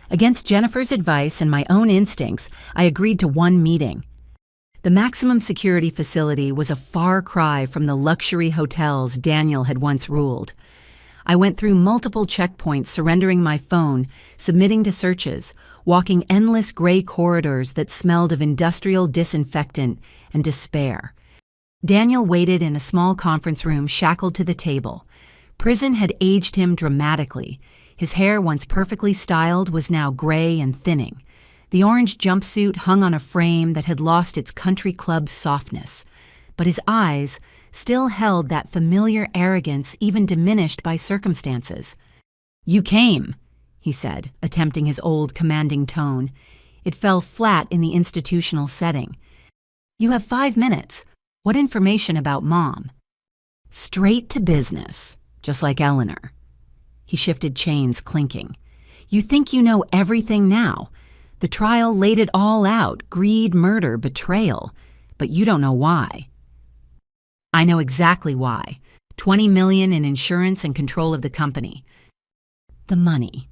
Against Jennifer's advice and my own instincts, I agreed to one meeting. The maximum security facility was a far cry from the luxury hotels Daniel had once ruled. I went through multiple checkpoints, surrendering my phone, submitting to searches, walking endless gray corridors that smelled of industrial disinfectant and despair. Daniel waited in a small conference room shackled to the table. Prison had aged him dramatically. His hair, once perfectly styled, was now gray and thinning. The orange jumpsuit hung on a frame that had lost its country club softness. But his eyes still held that familiar arrogance, even diminished by circumstances. "You came," he said, attempting his old commanding tone. It fell flat in the institutional setting. "You have 5 minutes. What information about Mom?" "Straight to business, just like Eleanor." He shifted chains, clinking. "You think you know everything now. The trial laid it all out: greed, murder, betrayal. But you don't know why." "I know exactly why. 20 million in insurance and control of the company." "The money."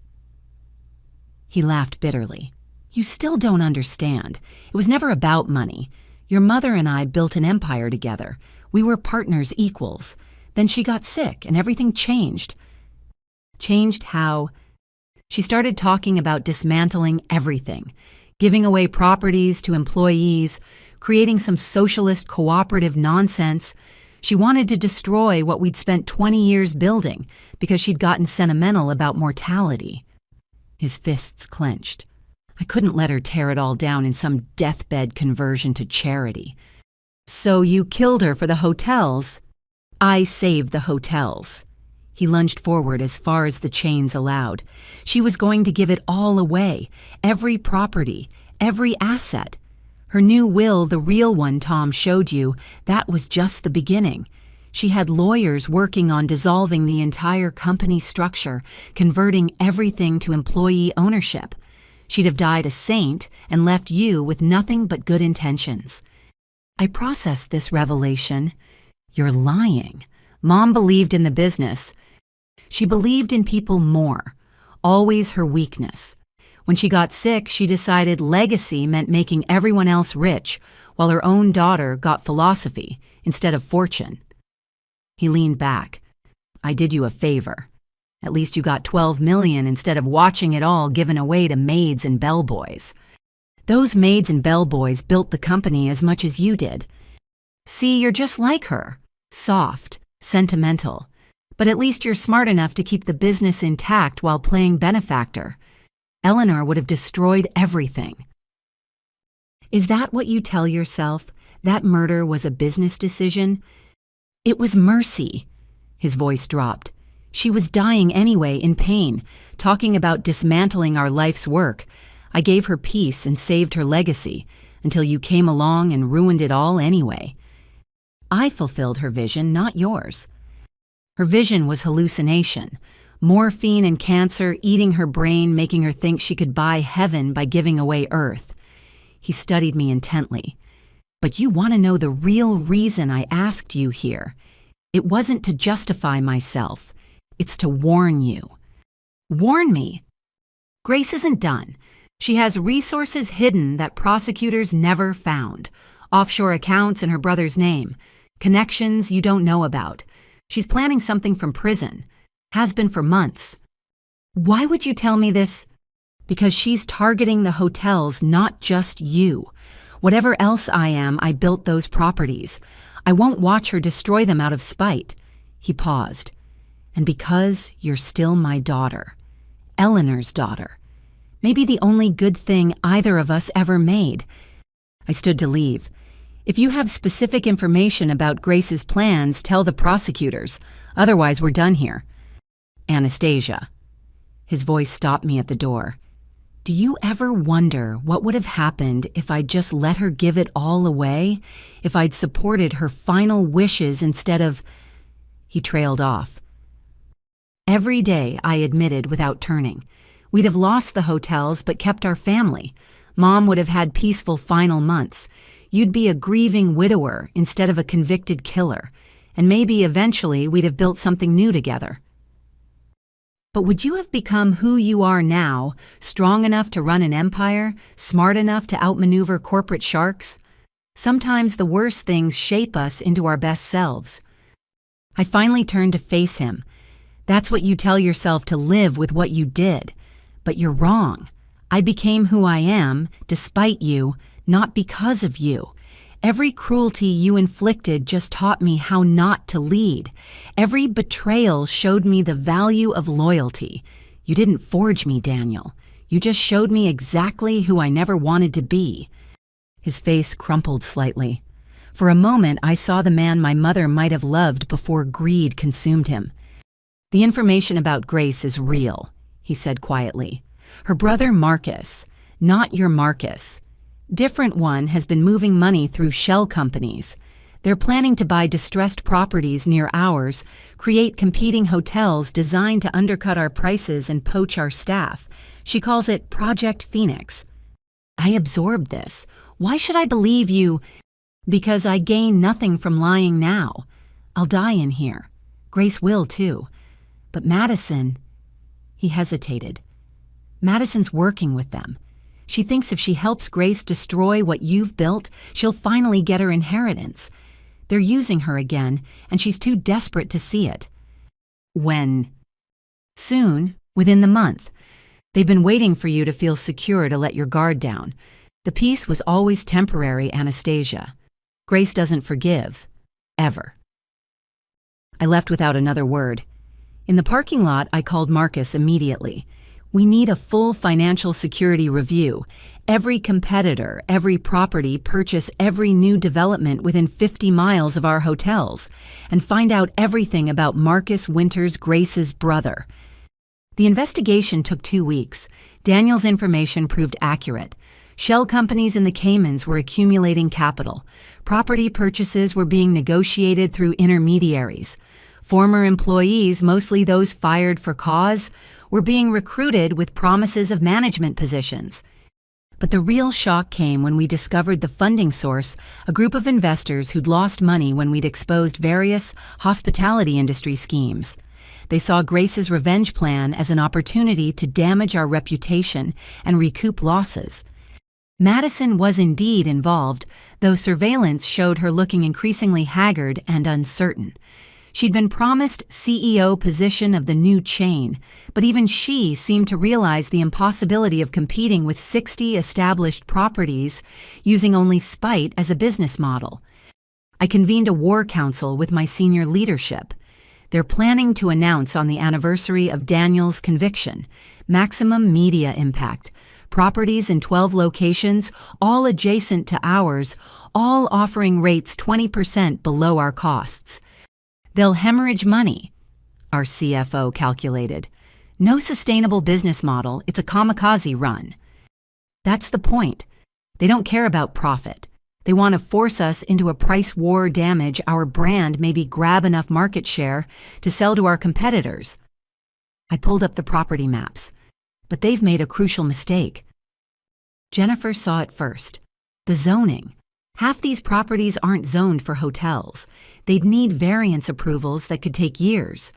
He laughed bitterly. "You still don't understand. It was never about money. Your mother and I built an empire together. We were partners, equals. Then she got sick and everything changed." "Changed how?" She started talking about dismantling everything, giving away properties to employees, creating some socialist cooperative nonsense. She wanted to destroy what we'd spent 20 years building because she'd gotten sentimental about mortality. His fists clenched. I couldn't let her tear it all down in some deathbed conversion to charity. "So you killed her for the hotels?" "I saved the hotels." He lunged forward as far as the chains allowed. She was going to give it all away, every property, every asset. Her new will, the real one Tom showed you, that was just the beginning. She had lawyers working on dissolving the entire company structure, converting everything to employee ownership. She'd have died a saint and left you with nothing but good intentions. I processed this revelation. You're lying. Mom believed in the business. She believed in people more, always her weakness. When she got sick, she decided legacy meant making everyone else rich, while her own daughter got philosophy instead of fortune. He leaned back. "I did you a favor. At least you got 12 million instead of watching it all given away to maids and bellboys. Those maids and bellboys built the company as much as you did. See, you're just like her. Soft, sentimental. But at least you're smart enough to keep the business intact while playing benefactor. Eleanor would have destroyed everything." "Is that what you tell yourself? That murder was a business decision?" "It was mercy." His voice dropped. "She was dying anyway, in pain, talking about dismantling our life's work. I gave her peace and saved her legacy, until you came along and ruined it all anyway. I fulfilled her vision, not yours." Her vision was hallucination. Morphine and cancer eating her brain, making her think she could buy heaven by giving away earth. He studied me intently. "But you want to know the real reason I asked you here. It wasn't to justify myself. It's to warn you." "Warn me?" "Grace isn't done. She has resources hidden that prosecutors never found. Offshore accounts in her brother's name. Connections you don't know about. She's planning something from prison. Has been for months." "Why would you tell me this?" "Because she's targeting the hotels, not just you. Whatever else I am, I built those properties. I won't watch her destroy them out of spite." He paused. "And because you're still my daughter. Eleanor's daughter. Maybe the only good thing either of us ever made." I stood to leave. "If you have specific information about Grace's plans, tell the prosecutors. Otherwise, we're done here." "Anastasia." His voice stopped me at the door. "Do you ever wonder what would have happened if I'd just let her give it all away? If I'd supported her final wishes instead of—" He trailed off. "Every day," I admitted without turning. "We'd have lost the hotels but kept our family. Mom would have had peaceful final months. You'd be a grieving widower instead of a convicted killer, and maybe eventually we'd have built something new together. But would you have become who you are now, strong enough to run an empire, smart enough to outmaneuver corporate sharks? Sometimes the worst things shape us into our best selves. I finally turned to face him. That's what you tell yourself to live with what you did. But you're wrong. I became who I am, despite you, not because of you. Every cruelty you inflicted just taught me how not to lead. Every betrayal showed me the value of loyalty. You didn't forge me, Daniel. You just showed me exactly who I never wanted to be. His face crumpled slightly. For a moment, I saw the man my mother might have loved before greed consumed him. The information about Grace is real, he said quietly. Her brother Marcus, not your Marcus. Different one has been moving money through shell companies. They're planning to buy distressed properties near ours, create competing hotels designed to undercut our prices and poach our staff. She calls it Project Phoenix. I absorbed this. Why should I believe you? Because I gain nothing from lying now. I'll die in here. Grace will too. But Madison, he hesitated. Madison's working with them. She thinks if she helps Grace destroy what you've built, she'll finally get her inheritance. They're using her again, and she's too desperate to see it. When? Soon, within the month. They've been waiting for you to feel secure to let your guard down. The peace was always temporary, Anastasia. Grace doesn't forgive. Ever. I left without another word. In the parking lot, I called Marcus immediately. We need a full financial security review. Every competitor, every property, purchase every new development within 50 miles of our hotels, and find out everything about Marcus Winters, Grace's brother. The investigation took 2 weeks. Daniel's information proved accurate. Shell companies in the Caymans were accumulating capital. Property purchases were being negotiated through intermediaries. Former employees, mostly those fired for cause, were being recruited with promises of management positions. But the real shock came when we discovered the funding source, a group of investors who'd lost money when we'd exposed various hospitality industry schemes. They saw Grace's revenge plan as an opportunity to damage our reputation and recoup losses. Madison was indeed involved, though surveillance showed her looking increasingly haggard and uncertain. She'd been promised CEO position of the new chain, but even she seemed to realize the impossibility of competing with 60 established properties using only spite as a business model. I convened a war council with my senior leadership. They're planning to announce on the anniversary of Daniel's conviction, maximum media impact, properties in 12 locations, all adjacent to ours, all offering rates 20% below our costs. They'll hemorrhage money, our CFO calculated. No sustainable business model, it's a kamikaze run. That's the point. They don't care about profit. They want to force us into a price war damage our brand maybe grab enough market share to sell to our competitors. I pulled up the property maps, but they've made a crucial mistake. Jennifer saw it first. The zoning. Half these properties aren't zoned for hotels. They'd need variance approvals that could take years.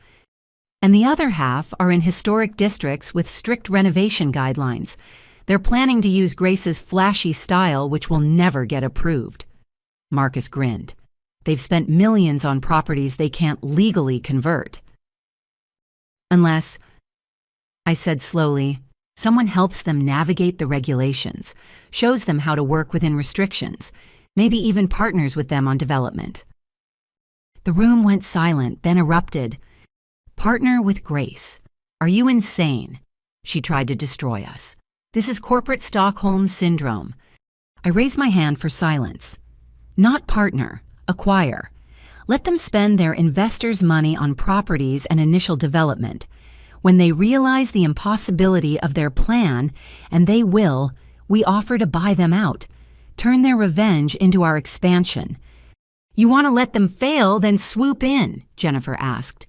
And the other half are in historic districts with strict renovation guidelines. They're planning to use Grace's flashy style, which will never get approved. Marcus grinned. They've spent millions on properties they can't legally convert. Unless, I said slowly, someone helps them navigate the regulations, shows them how to work within restrictions, maybe even partners with them on development. The room went silent, then erupted. Partner with Grace. Are you insane? She tried to destroy us. This is corporate Stockholm syndrome. I raised my hand for silence. Not partner, acquire. Let them spend their investors' money on properties and initial development. When they realize the impossibility of their plan, and they will, we offer to buy them out. Turn their revenge into our expansion. You want to let them fail, then swoop in, Jennifer asked.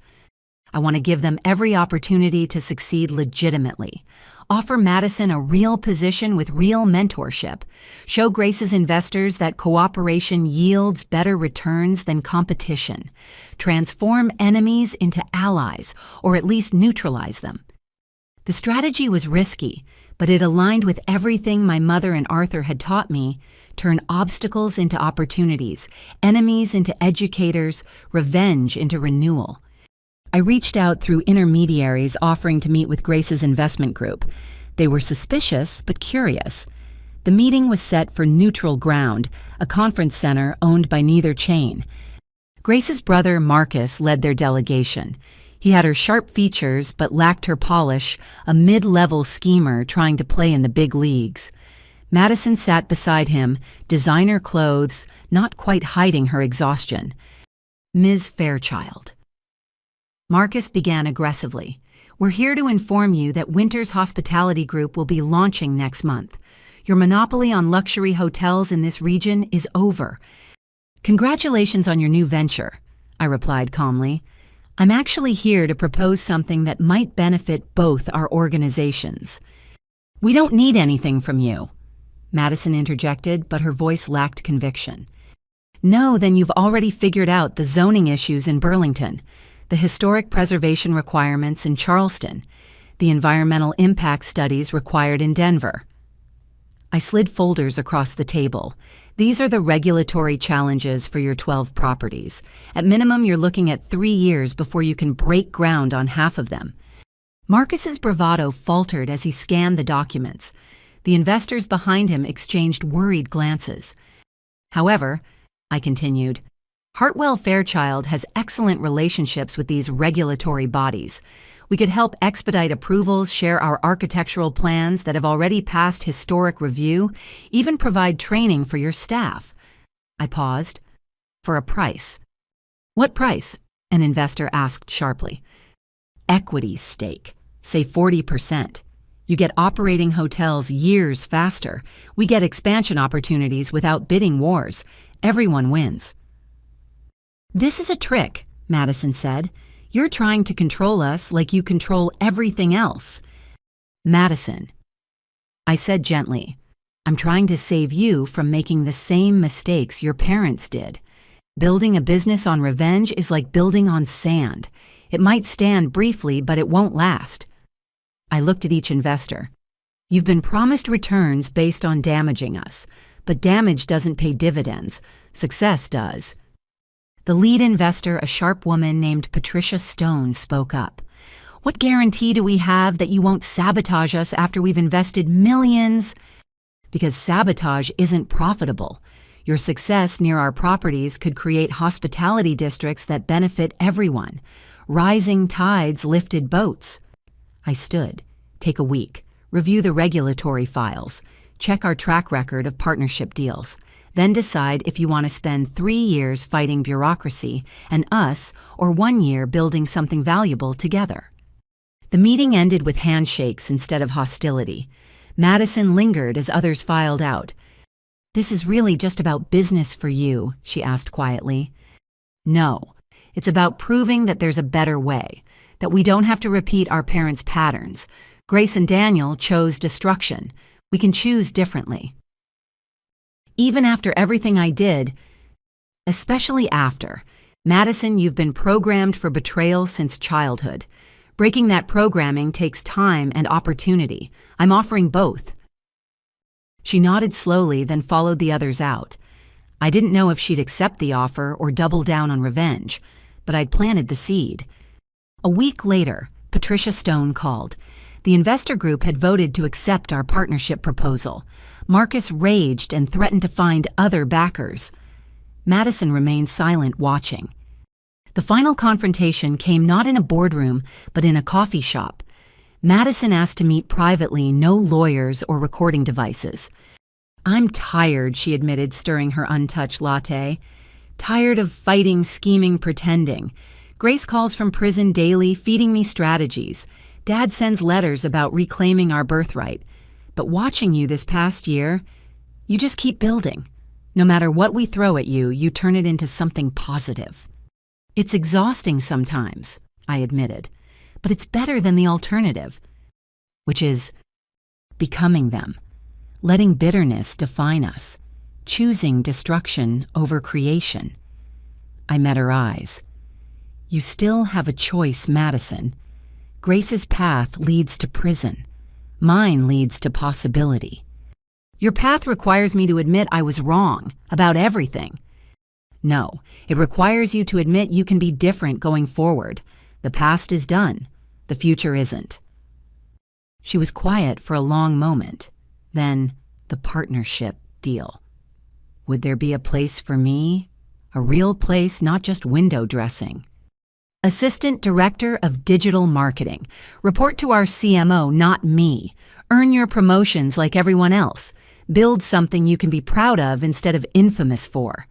I want to give them every opportunity to succeed legitimately. Offer Madison a real position with real mentorship. Show Grace's investors that cooperation yields better returns than competition. Transform enemies into allies, or at least neutralize them. The strategy was risky, but it aligned with everything my mother and Arthur had taught me: turn obstacles into opportunities, enemies into educators, revenge into renewal. I reached out through intermediaries offering to meet with Grace's investment group. They were suspicious but curious. The meeting was set for Neutral Ground, a conference center owned by neither chain. Grace's brother Marcus led their delegation. He had her sharp features but lacked her polish, a mid-level schemer trying to play in the big leagues. Madison sat beside him, designer clothes, not quite hiding her exhaustion. Ms. Fairchild. Marcus began aggressively. We're here to inform you that Winter's Hospitality Group will be launching next month. Your monopoly on luxury hotels in this region is over. Congratulations on your new venture, I replied calmly. I'm actually here to propose something that might benefit both our organizations. We don't need anything from you, Madison interjected, but her voice lacked conviction. No, then you've already figured out the zoning issues in Burlington, the historic preservation requirements in Charleston, the environmental impact studies required in Denver. I slid folders across the table. These are the regulatory challenges for your 12 properties. At minimum, you're looking at 3 years before you can break ground on half of them. Marcus's bravado faltered as he scanned the documents. The investors behind him exchanged worried glances. However, I continued, Hartwell Fairchild has excellent relationships with these regulatory bodies. We could help expedite approvals, share our architectural plans that have already passed historic review, even provide training for your staff. I paused. For a price. What price? An investor asked sharply. Equity stake, say 40%. You get operating hotels years faster. We get expansion opportunities without bidding wars. Everyone wins. This is a trick, Madison said. You're trying to control us like you control everything else. Madison, I said gently, I'm trying to save you from making the same mistakes your parents did. Building a business on revenge is like building on sand. It might stand briefly, but it won't last. I looked at each investor. You've been promised returns based on damaging us, but damage doesn't pay dividends. Success does. The lead investor, a sharp woman named Patricia Stone, spoke up. What guarantee do we have that you won't sabotage us after we've invested millions? Because sabotage isn't profitable. Your success near our properties could create hospitality districts that benefit everyone. Rising tides lifted boats. I stood. Take a week. Review the regulatory files. Check our track record of partnership deals. Then decide if you want to spend 3 years fighting bureaucracy and us, or 1 year building something valuable together. The meeting ended with handshakes instead of hostility. Madison lingered as others filed out. This is really just about business for you, she asked quietly. No, it's about proving that there's a better way, that we don't have to repeat our parents' patterns. Grace and Daniel chose destruction. We can choose differently. Even after everything I did, especially after, Madison, you've been programmed for betrayal since childhood. Breaking that programming takes time and opportunity. I'm offering both. She nodded slowly, then followed the others out. I didn't know if she'd accept the offer or double down on revenge, but I'd planted the seed. A week later, Patricia Stone called. The investor group had voted to accept our partnership proposal. Marcus raged and threatened to find other backers. Madison remained silent, watching. The final confrontation came not in a boardroom, but in a coffee shop. Madison asked to meet privately, no lawyers or recording devices. I'm tired, she admitted, stirring her untouched latte. Tired of fighting, scheming, pretending. Grace calls from prison daily, feeding me strategies. Dad sends letters about reclaiming our birthright. But watching you this past year, you just keep building. No matter what we throw at you, you turn it into something positive. It's exhausting sometimes, I admitted, but it's better than the alternative, which is becoming them, letting bitterness define us, choosing destruction over creation. I met her eyes. You still have a choice, Madison. Grace's path leads to prison. Mine leads to possibility. Your path requires me to admit I was wrong about everything. No, it requires you to admit you can be different going forward. The past is done. The future isn't. She was quiet for a long moment. Then, the partnership deal. Would there be a place for me? A real place, not just window dressing. Assistant Director of Digital Marketing. Report to our CMO, not me. Earn your promotions like everyone else. Build something you can be proud of instead of infamous for.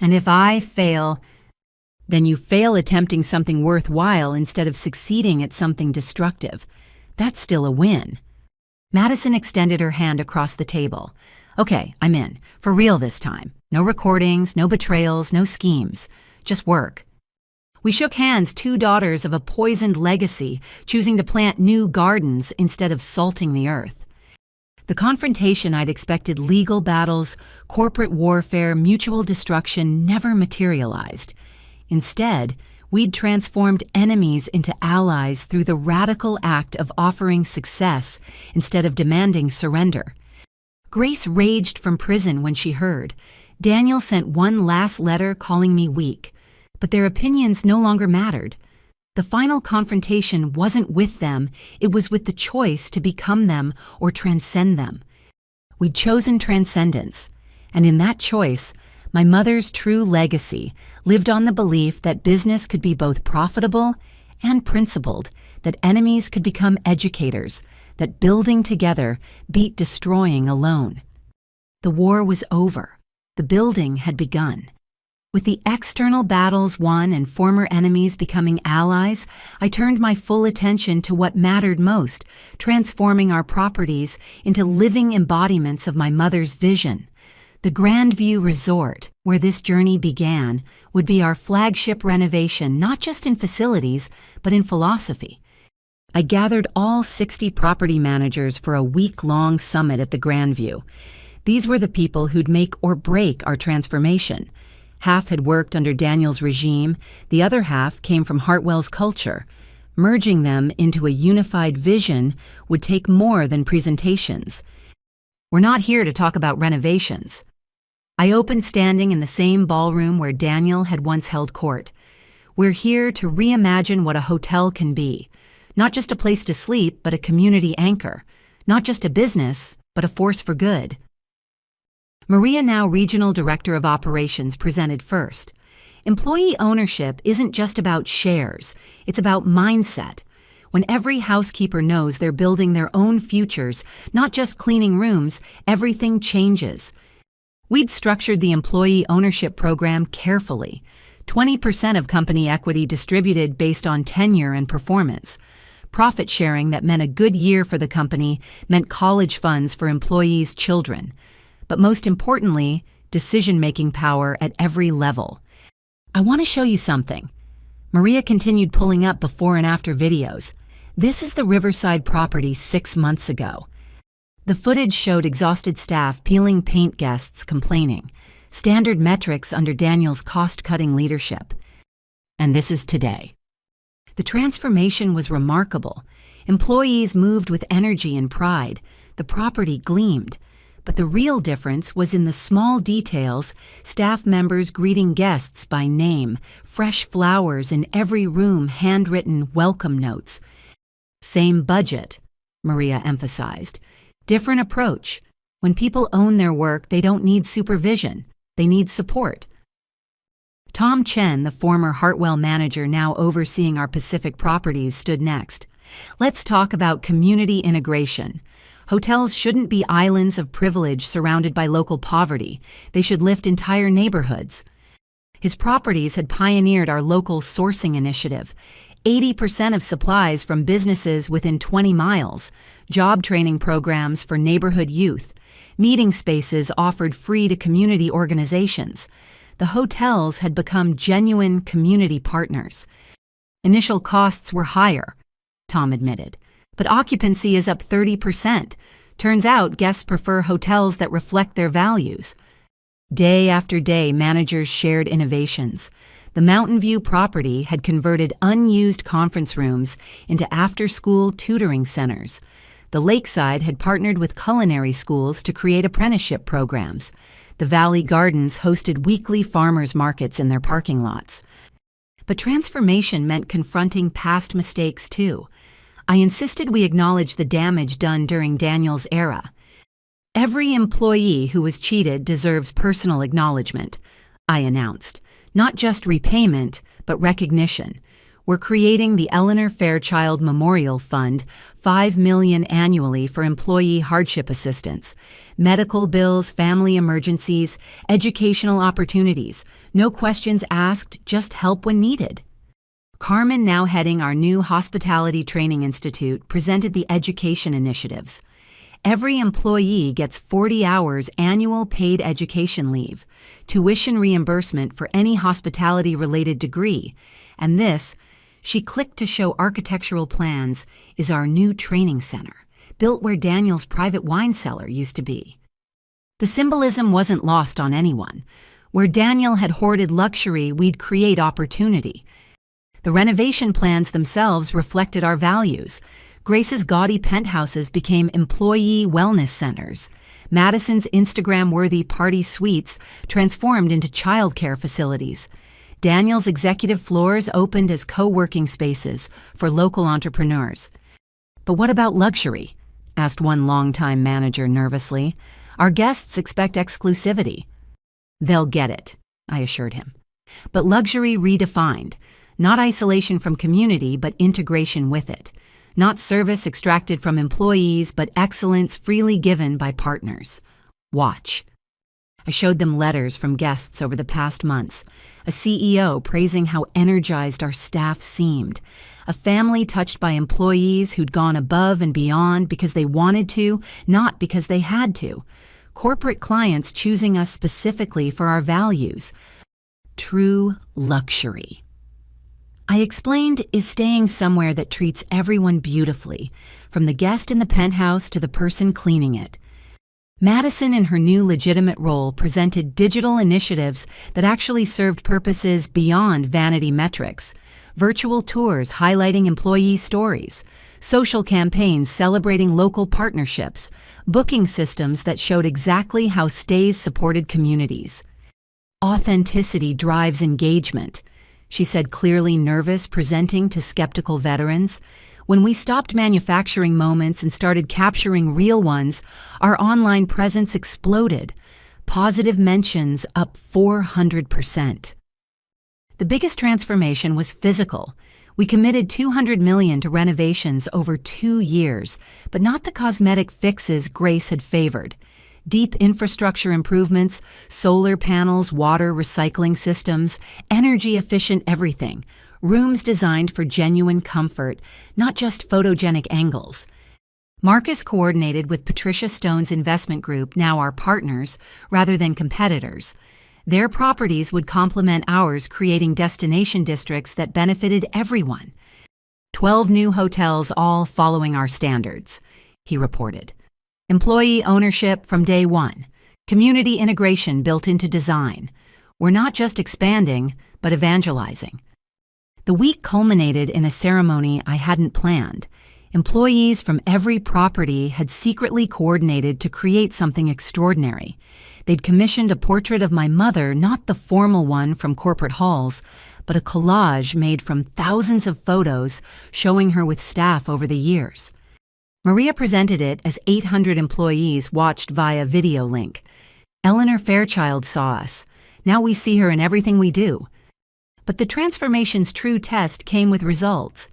And if I fail, then you fail attempting something worthwhile instead of succeeding at something destructive. That's still a win. Madison extended her hand across the table. Okay, I'm in. For real this time. No recordings, no betrayals, no schemes. Just work. We shook hands, two daughters of a poisoned legacy, choosing to plant new gardens instead of salting the earth. The confrontation I'd expected, legal battles, corporate warfare, mutual destruction, never materialized. Instead, we'd transformed enemies into allies through the radical act of offering success instead of demanding surrender. Grace raged from prison when she heard. Daniel sent one last letter calling me weak, but their opinions no longer mattered. The final confrontation wasn't with them, it was with the choice to become them or transcend them. We'd chosen transcendence, and in that choice, my mother's true legacy lived on the belief that business could be both profitable and principled, that enemies could become educators, that building together beat destroying alone. The war was over. The building had begun. With the external battles won and former enemies becoming allies, I turned my full attention to what mattered most, transforming our properties into living embodiments of my mother's vision. The Grandview Resort, where this journey began, would be our flagship renovation, not just in facilities, but in philosophy. I gathered all 60 property managers for a week-long summit at the Grandview. These were the people who'd make or break our transformation. Half had worked under Daniel's regime, the other half came from Hartwell's culture. Merging them into a unified vision would take more than presentations. We're not here to talk about renovations. I opened standing in the same ballroom where Daniel had once held court. We're here to reimagine what a hotel can be. Not just a place to sleep, but a community anchor. Not just a business, but a force for good. Maria, now Regional Director of Operations, presented first. Employee ownership isn't just about shares, it's about mindset. When every housekeeper knows they're building their own futures, not just cleaning rooms, everything changes. We'd structured the employee ownership program carefully. 20% of company equity distributed based on tenure and performance. Profit sharing that meant a good year for the company meant college funds for employees' children. But most importantly, decision-making power at every level. I want to show you something. Maria continued pulling up before and after videos. This is the Riverside property 6 months ago. The footage showed exhausted staff peeling paint, guests complaining. Standard metrics under Daniel's cost-cutting leadership. And this is today. The transformation was remarkable. Employees moved with energy and pride. The property gleamed. But the real difference was in the small details, staff members greeting guests by name, fresh flowers in every room, handwritten welcome notes. Same budget, Maria emphasized. Different approach. When people own their work, they don't need supervision. They need support. Tom Chen, the former Hartwell manager now overseeing our Pacific properties, stood next. Let's talk about community integration. Hotels shouldn't be islands of privilege surrounded by local poverty. They should lift entire neighborhoods. His properties had pioneered our local sourcing initiative. 80% of supplies from businesses within 20 miles, job training programs for neighborhood youth, meeting spaces offered free to community organizations. The hotels had become genuine community partners. Initial costs were higher, Tom admitted, But occupancy is up 30%. Turns out guests prefer hotels that reflect their values. Day after day, managers shared innovations. The Mountain View property had converted unused conference rooms into after-school tutoring centers. The Lakeside had partnered with culinary schools to create apprenticeship programs. The Valley Gardens hosted weekly farmers markets in their parking lots. But transformation meant confronting past mistakes too. I insisted we acknowledge the damage done during Daniel's era. Every employee who was cheated deserves personal acknowledgement, I announced. Not just repayment, but recognition. We're creating the Eleanor Fairchild Memorial Fund, $5 million annually for employee hardship assistance. Medical bills, family emergencies, educational opportunities. No questions asked, just help when needed. Carmen, now heading our new Hospitality Training Institute, presented the education initiatives. Every employee gets 40 hours annual paid education leave, tuition reimbursement for any hospitality-related degree, and this, she clicked to show architectural plans, is our new training center, built where Daniel's private wine cellar used to be. The symbolism wasn't lost on anyone. Where Daniel had hoarded luxury, we'd create opportunity. The renovation plans themselves reflected our values. Grace's gaudy penthouses became employee wellness centers. Madison's Instagram-worthy party suites transformed into childcare facilities. Daniel's executive floors opened as co-working spaces for local entrepreneurs. But what about luxury? Asked one longtime manager nervously. Our guests expect exclusivity. They'll get it, I assured him. But luxury redefined. Not isolation from community, but integration with it. Not service extracted from employees, but excellence freely given by partners. Watch. I showed them letters from guests over the past months. A CEO praising how energized our staff seemed. A family touched by employees who'd gone above and beyond because they wanted to, not because they had to. Corporate clients choosing us specifically for our values. True luxury. I explained is staying somewhere that treats everyone beautifully, from the guest in the penthouse to the person cleaning it. Madison, in her new legitimate role, presented digital initiatives that actually served purposes beyond vanity metrics. Virtual tours highlighting employee stories, social campaigns celebrating local partnerships, booking systems that showed exactly how stays supported communities. Authenticity drives engagement, she said, clearly nervous, presenting to skeptical veterans. When we stopped manufacturing moments and started capturing real ones, our online presence exploded. Positive mentions up 400%. The biggest transformation was physical. We committed $200 million to renovations over 2 years, but not the cosmetic fixes Grace had favored. Deep infrastructure improvements, solar panels, water recycling systems, energy-efficient everything. Rooms designed for genuine comfort, not just photogenic angles. Marcus coordinated with Patricia Stone's investment group, now our partners, rather than competitors. Their properties would complement ours, creating destination districts that benefited everyone. 12 new hotels, all following our standards, he reported. Employee ownership from day one. Community integration built into design. We're not just expanding, but evangelizing. The week culminated in a ceremony I hadn't planned. Employees from every property had secretly coordinated to create something extraordinary. They'd commissioned a portrait of my mother, not the formal one from corporate halls, but a collage made from thousands of photos showing her with staff over the years. Maria presented it as 800 employees watched via video link. Eleanor Fairchild saw us. Now we see her in everything we do. But the transformation's true test came with results.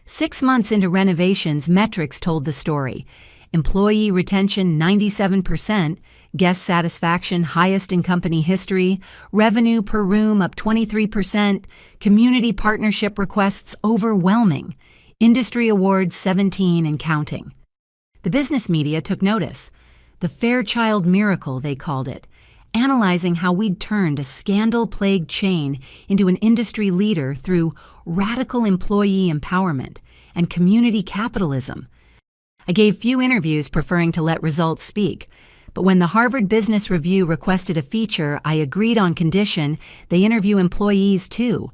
6 months into renovations, metrics told the story. Employee retention 97%, guest satisfaction highest in company history, revenue per room up 23%, community partnership requests overwhelming, industry awards 17 and counting. The business media took notice. The Fairchild miracle, they called it, analyzing how we'd turned a scandal-plagued chain into an industry leader through radical employee empowerment and community capitalism. I gave few interviews, preferring to let results speak. But when the Harvard Business Review requested a feature, I agreed on condition they interview employees too.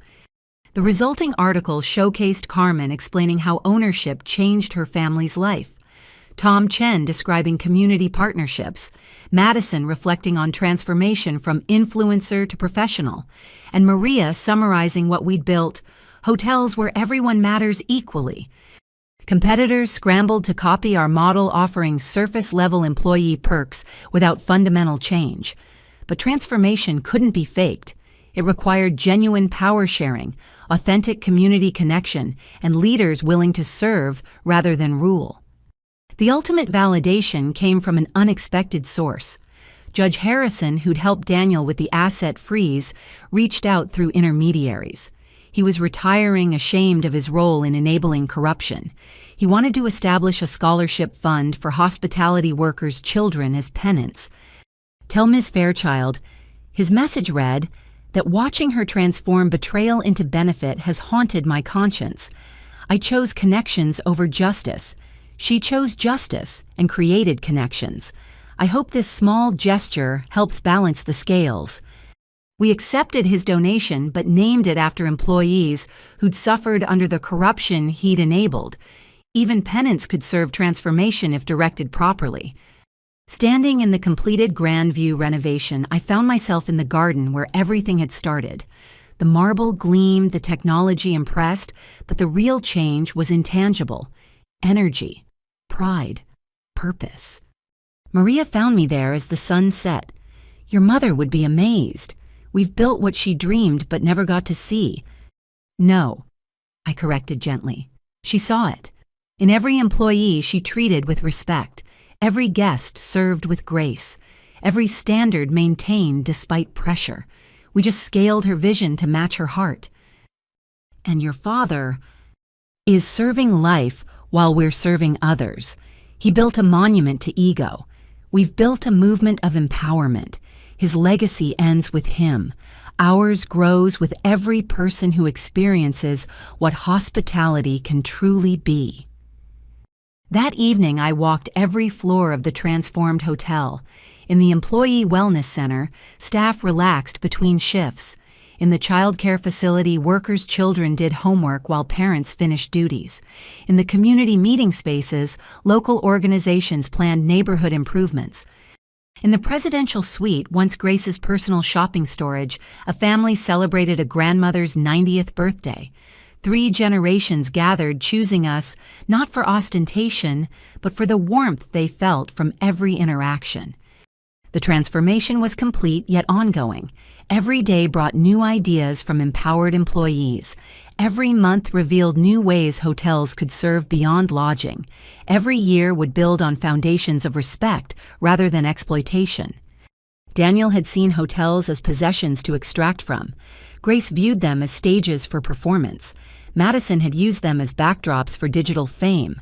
The resulting article showcased Carmen explaining how ownership changed her family's life, Tom Chen describing community partnerships, Madison reflecting on transformation from influencer to professional, and Maria summarizing what we'd built: hotels where everyone matters equally. Competitors scrambled to copy our model, offering surface-level employee perks without fundamental change. But transformation couldn't be faked. It required genuine power sharing, authentic community connection, and leaders willing to serve rather than rule. The ultimate validation came from an unexpected source. Judge Harrison, who'd helped Daniel with the asset freeze, reached out through intermediaries. He was retiring, ashamed of his role in enabling corruption. He wanted to establish a scholarship fund for hospitality workers' children as penance. Tell Ms. Fairchild, his message read, that watching her transform betrayal into benefit has haunted my conscience. I chose connections over justice. She chose justice and created connections. I hope this small gesture helps balance the scales. We accepted his donation but named it after employees who'd suffered under the corruption he'd enabled. Even penance could serve transformation if directed properly. Standing in the completed Grandview renovation, I found myself in the garden where everything had started. The marble gleamed, the technology impressed, but the real change was intangible: energy, pride, purpose. Maria found me there as the sun set. Your mother would be amazed. We've built what she dreamed but never got to see. No, I corrected gently. She saw it. In every employee she treated with respect, every guest served with grace, every standard maintained despite pressure. We just scaled her vision to match her heart. And your father is serving life while we're serving others. He built a monument to ego. We've built a movement of empowerment. His legacy ends with him. Ours grows with every person who experiences what hospitality can truly be. That evening, I walked every floor of the transformed hotel. In the Employee Wellness Center, staff relaxed between shifts. In the childcare facility, workers' children did homework while parents finished duties. In the community meeting spaces, local organizations planned neighborhood improvements. In the presidential suite, once Grace's personal shopping storage, a family celebrated a grandmother's 90th birthday. 3 generations gathered, choosing us not for ostentation, but for the warmth they felt from every interaction. The transformation was complete yet ongoing. Every day brought new ideas from empowered employees. Every month revealed new ways hotels could serve beyond lodging. Every year would build on foundations of respect rather than exploitation. Daniel had seen hotels as possessions to extract from. Grace viewed them as stages for performance. Madison had used them as backdrops for digital fame.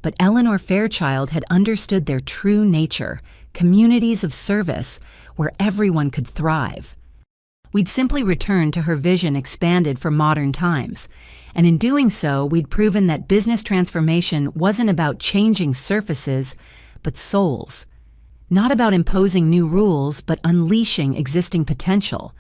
But Eleanor Fairchild had understood their true nature: communities of service where everyone could thrive. We'd simply returned to her vision expanded for modern times. And in doing so, we'd proven that business transformation wasn't about changing surfaces, but souls. Not about imposing new rules, but unleashing existing potential.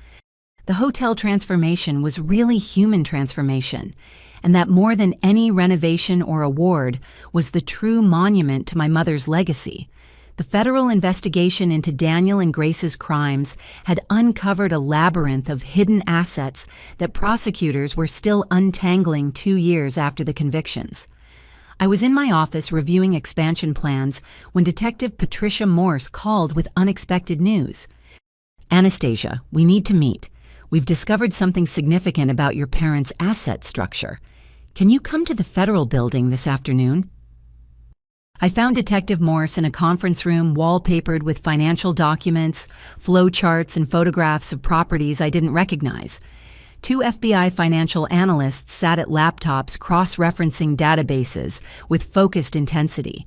The hotel transformation was really human transformation, and that more than any renovation or award was the true monument to my mother's legacy. The federal investigation into Daniel and Grace's crimes had uncovered a labyrinth of hidden assets that prosecutors were still untangling 2 years after the convictions. I was in my office reviewing expansion plans when Detective Patricia Morse called with unexpected news. Anastasia, we need to meet. We've discovered something significant about your parents' asset structure. Can you come to the federal building this afternoon? I found Detective Morse in a conference room wallpapered with financial documents, flowcharts, and photographs of properties I didn't recognize. 2 FBI financial analysts sat at laptops cross-referencing databases with focused intensity.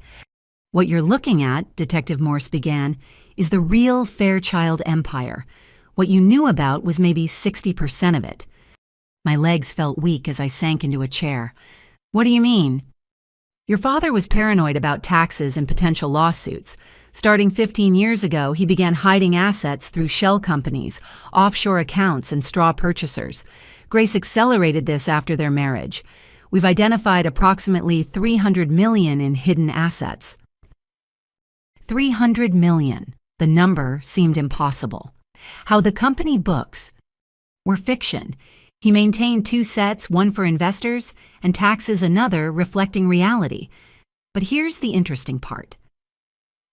What you're looking at, Detective Morse began, is the real Fairchild empire. What you knew about was maybe 60% of it. My legs felt weak as I sank into a chair. What do you mean? Your father was paranoid about taxes and potential lawsuits. Starting 15 years ago, he began hiding assets through shell companies, offshore accounts, and straw purchasers. Grace accelerated this after their marriage. We've identified approximately $300 million in hidden assets. $300 million. The number seemed impossible. How the company books were fiction. He maintained 2 sets, one for investors, and taxes another, reflecting reality. But here's the interesting part.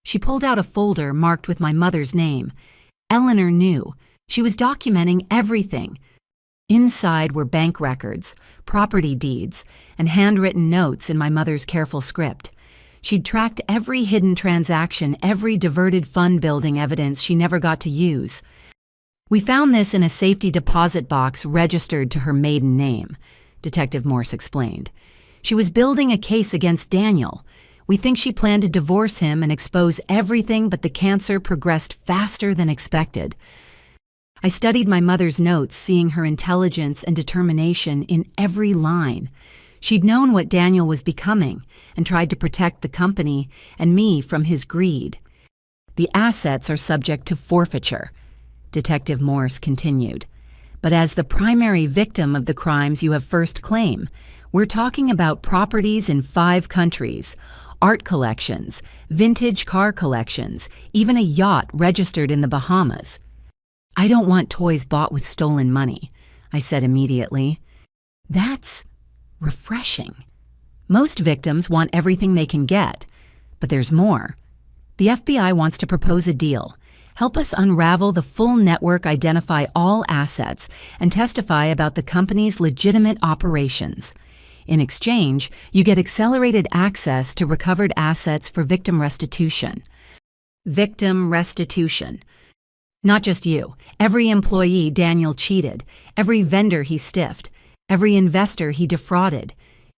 She pulled out a folder marked with my mother's name. Eleanor knew. She was documenting everything. Inside were bank records, property deeds, and handwritten notes in my mother's careful script. She'd tracked every hidden transaction, every diverted fund building evidence she never got to use. We found this in a safety deposit box registered to her maiden name, Detective Morse explained. She was building a case against Daniel. We think she planned to divorce him and expose everything, but the cancer progressed faster than expected. I studied my mother's notes, seeing her intelligence and determination in every line. She'd known what Daniel was becoming and tried to protect the company and me from his greed. The assets are subject to forfeiture, Detective Morse continued. But as the primary victim of the crimes you have first claim, we're talking about properties in 5 countries, art collections, vintage car collections, even a yacht registered in the Bahamas. I don't want toys bought with stolen money, I said immediately. That's refreshing. Most victims want everything they can get, but there's more. The FBI wants to propose a deal. Help us unravel the full network, identify all assets, and testify about the company's legitimate operations. In exchange, you get accelerated access to recovered assets for victim restitution. Victim restitution. Not just you. Every employee Daniel cheated, every vendor he stiffed, every investor he defrauded.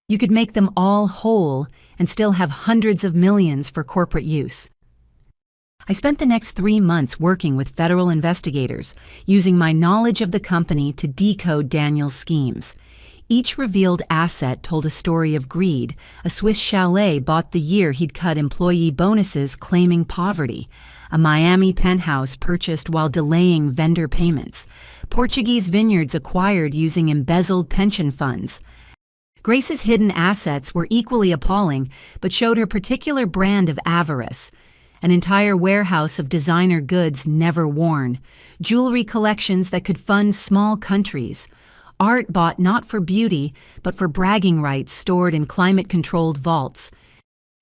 You could make them all whole and still have hundreds of millions for corporate use. I spent the next 3 months working with federal investigators, using my knowledge of the company to decode Daniel's schemes. Each revealed asset told a story of greed. A Swiss chalet bought the year he'd cut employee bonuses, claiming poverty. A Miami penthouse purchased while delaying vendor payments. Portuguese vineyards acquired using embezzled pension funds. Grace's hidden assets were equally appalling, but showed her particular brand of avarice. An entire warehouse of designer goods never worn, jewelry collections that could fund small countries, art bought not for beauty, but for bragging rights stored in climate-controlled vaults.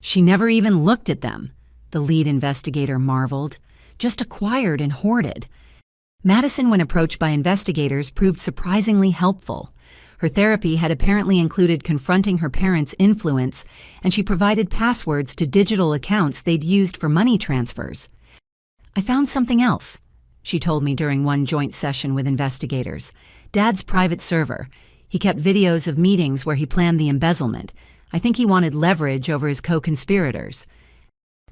She never even looked at them, the lead investigator marveled, just acquired and hoarded. Madison, when approached by investigators, proved surprisingly helpful. Her therapy had apparently included confronting her parents' influence, and she provided passwords to digital accounts they'd used for money transfers. I found something else, she told me during one joint session with investigators. Dad's private server. He kept videos of meetings where he planned the embezzlement. I think he wanted leverage over his co-conspirators.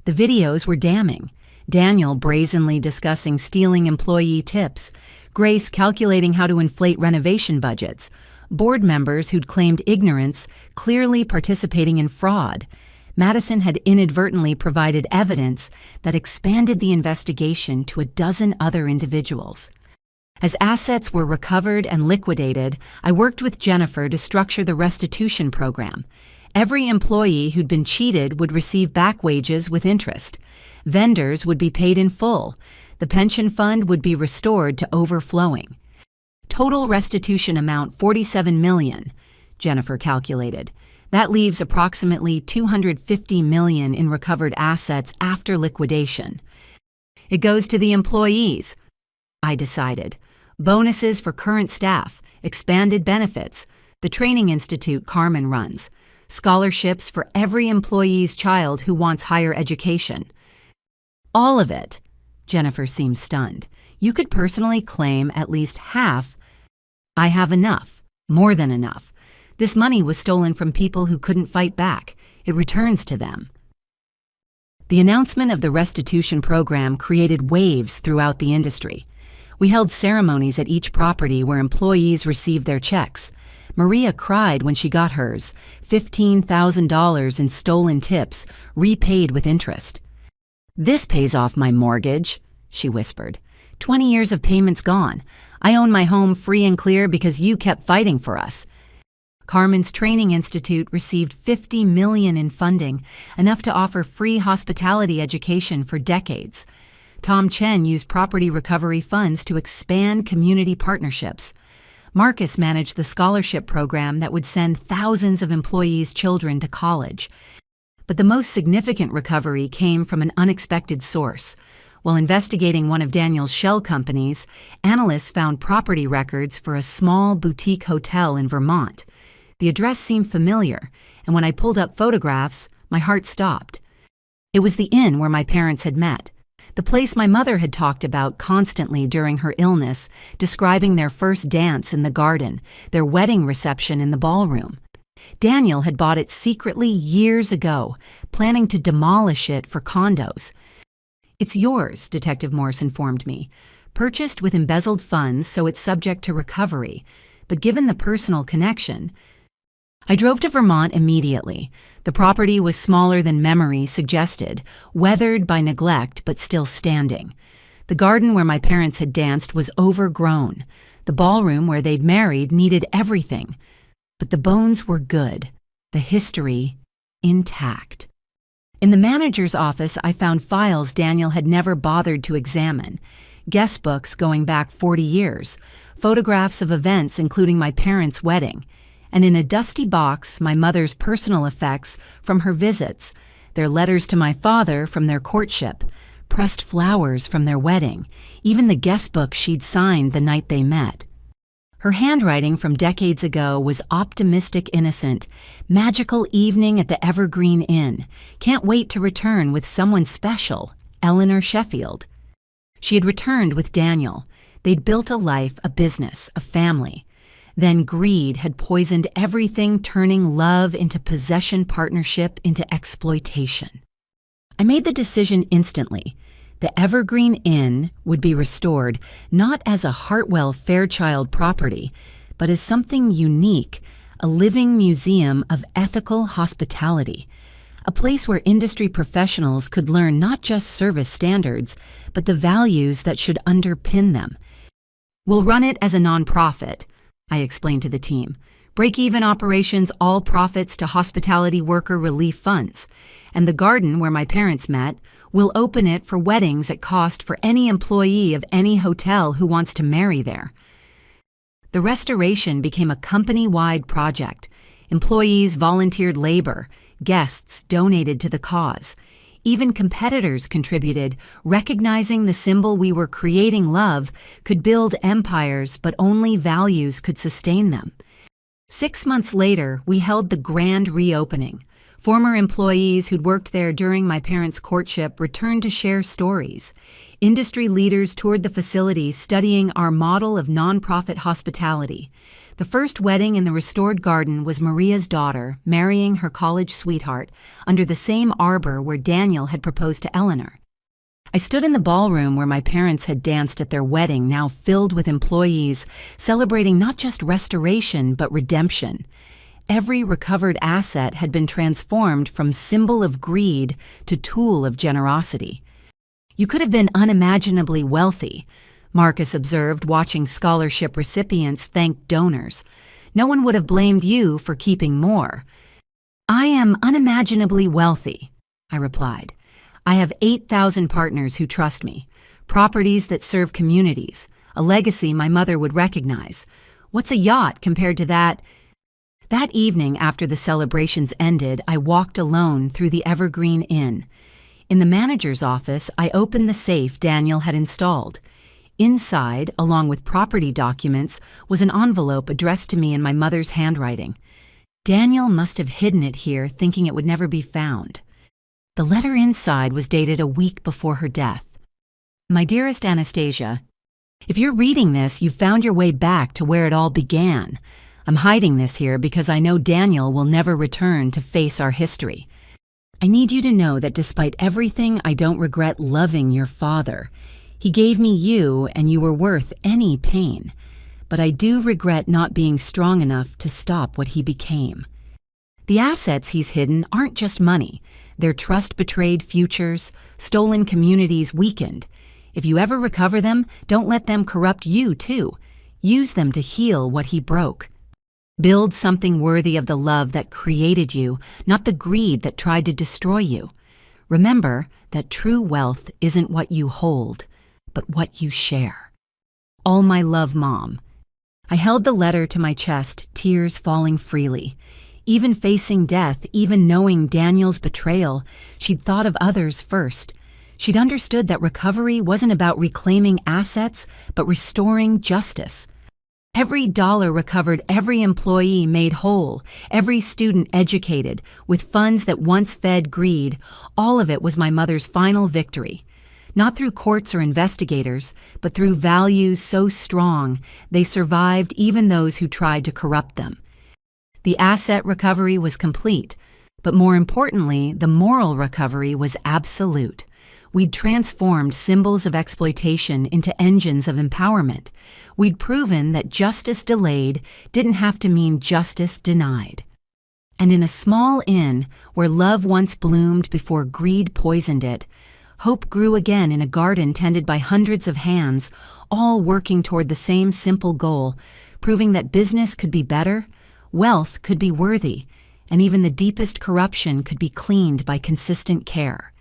The videos were damning. Daniel brazenly discussing stealing employee tips, Grace calculating how to inflate renovation budgets, board members who'd claimed ignorance clearly participating in fraud. Madison had inadvertently provided evidence that expanded the investigation to a dozen other individuals. As assets were recovered and liquidated, I worked with Jennifer to structure the restitution program. Every employee who'd been cheated would receive back wages with interest. Vendors would be paid in full. The pension fund would be restored to overflowing. Total restitution amount $47 million, Jennifer calculated. That leaves approximately $250 million in recovered assets after liquidation. It goes to the employees, I decided. Bonuses for current staff, expanded benefits, the training institute Carmen runs, scholarships for every employee's child who wants higher education. All of it. Jennifer seemed stunned. You could personally claim at least half. I have enough, more than enough. This money was stolen from people who couldn't fight back. It returns to them. The announcement of the restitution program created waves throughout the industry. We held ceremonies at each property where employees received their checks. Maria cried when she got hers, $15,000 in stolen tips, repaid with interest. "This pays off my mortgage," she whispered. 20 years of payments gone. I own my home free and clear because you kept fighting for us." Carmen's Training Institute received $50 million in funding, enough to offer free hospitality education for decades. Tom Chen used property recovery funds to expand community partnerships. Marcus managed the scholarship program that would send thousands of employees' children to college. But the most significant recovery came from an unexpected source. While investigating one of Daniel's shell companies, analysts found property records for a small boutique hotel in Vermont. The address seemed familiar, and when I pulled up photographs, my heart stopped. It was the inn where my parents had met, the place my mother had talked about constantly during her illness, describing their first dance in the garden, their wedding reception in the ballroom. Daniel had bought it secretly years ago, planning to demolish it for condos. "It's yours," Detective Morse informed me, "purchased with embezzled funds, so it's subject to recovery. But given the personal connection..." I drove to Vermont immediately. The property was smaller than memory suggested, weathered by neglect but still standing. The garden where my parents had danced was overgrown. The ballroom where they'd married needed everything. But the bones were good, the history intact. In the manager's office, I found files Daniel had never bothered to examine, guest books going back 40 years, photographs of events including my parents' wedding, and in a dusty box, my mother's personal effects from her visits, their letters to my father from their courtship, pressed flowers from their wedding, even the guest book she'd signed the night they met. Her handwriting from decades ago was optimistic innocent, magical evening at the Evergreen Inn, can't wait to return with someone special, Eleanor Sheffield. She had returned with Daniel. They'd built a life, a business, a family. Then greed had poisoned everything, turning love into possession, partnership into exploitation. I made the decision instantly. The Evergreen Inn would be restored not as a Hartwell Fairchild property, but as something unique, a living museum of ethical hospitality, a place where industry professionals could learn not just service standards, but the values that should underpin them. "We'll run it as a nonprofit," I explained to the team. "Break-even operations, all profits to hospitality worker relief funds. And the garden where my parents met, we'll open it for weddings at cost for any employee of any hotel who wants to marry there." The restoration became a company-wide project. Employees volunteered labor, guests donated to the cause. Even competitors contributed, recognizing the symbol we were creating, love, could build empires, but only values could sustain them. 6 months later, we held the grand reopening. Former employees who'd worked there during my parents' courtship returned to share stories. Industry leaders toured the facility, studying our model of nonprofit hospitality. The first wedding in the restored garden was Maria's daughter marrying her college sweetheart under the same arbor where Daniel had proposed to Eleanor. I stood in the ballroom where my parents had danced at their wedding, now filled with employees, celebrating not just restoration but redemption. Every recovered asset had been transformed from symbol of greed to tool of generosity. "You could have been unimaginably wealthy," Marcus observed, watching scholarship recipients thank donors. "No one would have blamed you for keeping more." "I am unimaginably wealthy," I replied. "I have 8,000 partners who trust me, properties that serve communities, a legacy my mother would recognize. What's a yacht compared to that?" That evening, after the celebrations ended, I walked alone through the Evergreen Inn. In the manager's office, I opened the safe Daniel had installed. Inside, along with property documents, was an envelope addressed to me in my mother's handwriting. Daniel must have hidden it here, thinking it would never be found. The letter inside was dated a week before her death. "My dearest Anastasia, if you're reading this, you've found your way back to where it all began. I'm hiding this here because I know Daniel will never return to face our history. I need you to know that despite everything, I don't regret loving your father. He gave me you, and you were worth any pain. but I do regret not being strong enough to stop what he became. The assets he's hidden aren't just money. They're trust-betrayed futures, stolen communities weakened. If you ever recover them, don't let them corrupt you, too. Use them to heal what he broke. Build something worthy of the love that created you, not the greed that tried to destroy you. Remember that true wealth isn't what you hold, but what you share. All my love, Mom. I held the letter to my chest, tears falling freely. Even facing death, even knowing Daniel's betrayal, she'd thought of others first. She'd understood that recovery wasn't about reclaiming assets, but restoring justice. Every dollar recovered, every employee made whole, every student educated, with funds that once fed greed, all of it was my mother's final victory. Not through courts or investigators, but through values so strong they survived even those who tried to corrupt them. The asset recovery was complete, but more importantly, the moral recovery was absolute. We'd transformed symbols of exploitation into engines of empowerment. We'd proven that justice delayed didn't have to mean justice denied. And in a small inn, where love once bloomed before greed poisoned it, hope grew again in a garden tended by hundreds of hands, all working toward the same simple goal, proving that business could be better, wealth could be worthy, and even the deepest corruption could be cleaned by consistent care.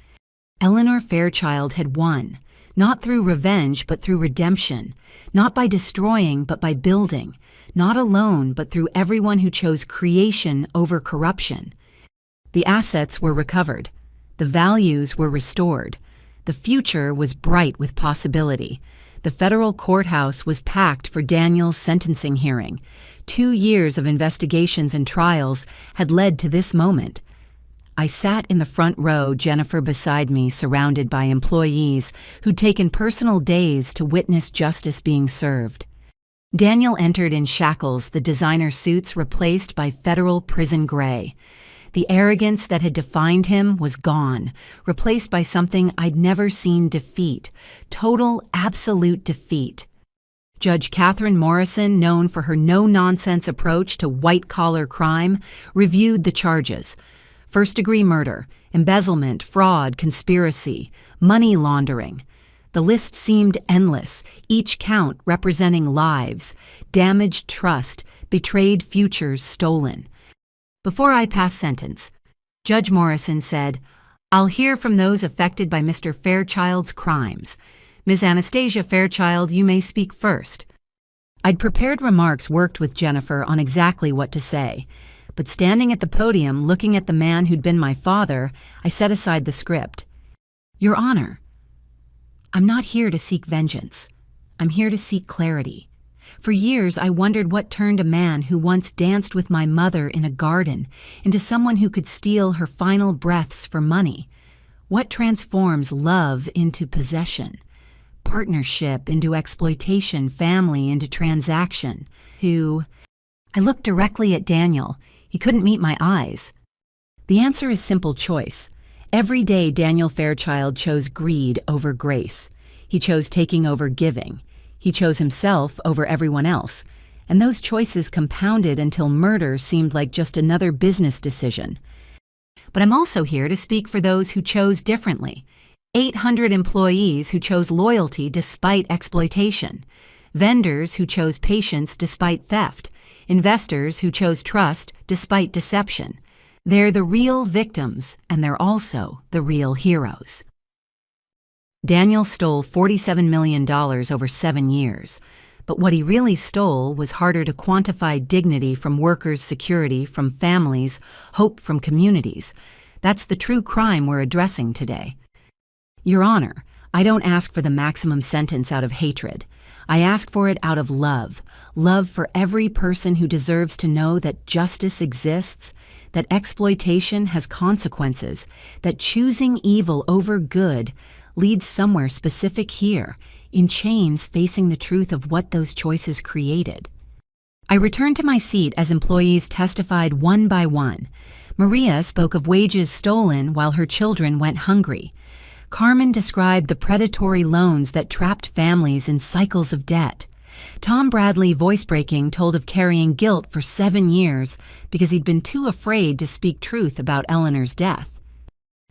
Eleanor Fairchild had won, not through revenge but through redemption, not by destroying but by building, not alone but through everyone who chose creation over corruption. The assets were recovered, the values were restored, the future was bright with possibility. The federal courthouse was packed for Daniel's sentencing hearing. 2 years of investigations and trials had led to this moment. I sat in the front row, Jennifer beside me, surrounded by employees who'd taken personal days to witness justice being served. Daniel entered in shackles, the designer suits replaced by federal prison gray. The arrogance that had defined him was gone, replaced by something I'd never seen: defeat, total, absolute defeat. Judge Catherine Morrison, known for her no-nonsense approach to white-collar crime, reviewed the charges. First-degree murder, embezzlement, fraud, conspiracy, money laundering. The list seemed endless, each count representing lives, damaged trust, betrayed futures stolen. Before I passed sentence, Judge Morrison said, "I'll hear from those affected by Mr. Fairchild's crimes. Ms. Anastasia Fairchild, you may speak first." I'd prepared remarks, worked with Jennifer on exactly what to say. But standing at the podium, looking at the man who'd been my father, I set aside the script. "Your Honor, I'm not here to seek vengeance. I'm here to seek clarity. For years, I wondered what turned a man who once danced with my mother in a garden into someone who could steal her final breaths for money. What transforms love into possession, partnership into exploitation, family into transaction, I looked directly at Daniel. He couldn't meet my eyes. The answer is simple choice. Every day, Daniel Fairchild chose greed over grace. He chose taking over giving. He chose himself over everyone else. And those choices compounded until murder seemed like just another business decision. But I'm also here to speak for those who chose differently. 800 employees who chose loyalty despite exploitation. Vendors who chose patience despite theft. Investors who chose trust despite deception. They're the real victims, and they're also the real heroes. Daniel stole $47 million over 7 years, but what he really stole was harder to quantify: dignity from workers' security, from families, hope from communities. That's the true crime we're addressing today. Your Honor, I don't ask for the maximum sentence out of hatred. I ask for it out of love. Love for every person who deserves to know that justice exists, that exploitation has consequences, that choosing evil over good leads somewhere specific here, in chains facing the truth of what those choices created. I returned to my seat as employees testified one by one. Maria spoke of wages stolen while her children went hungry. Carmen described the predatory loans that trapped families in cycles of debt. Tom Bradley, voice breaking, told of carrying guilt for 7 years because he'd been too afraid to speak truth about Eleanor's death.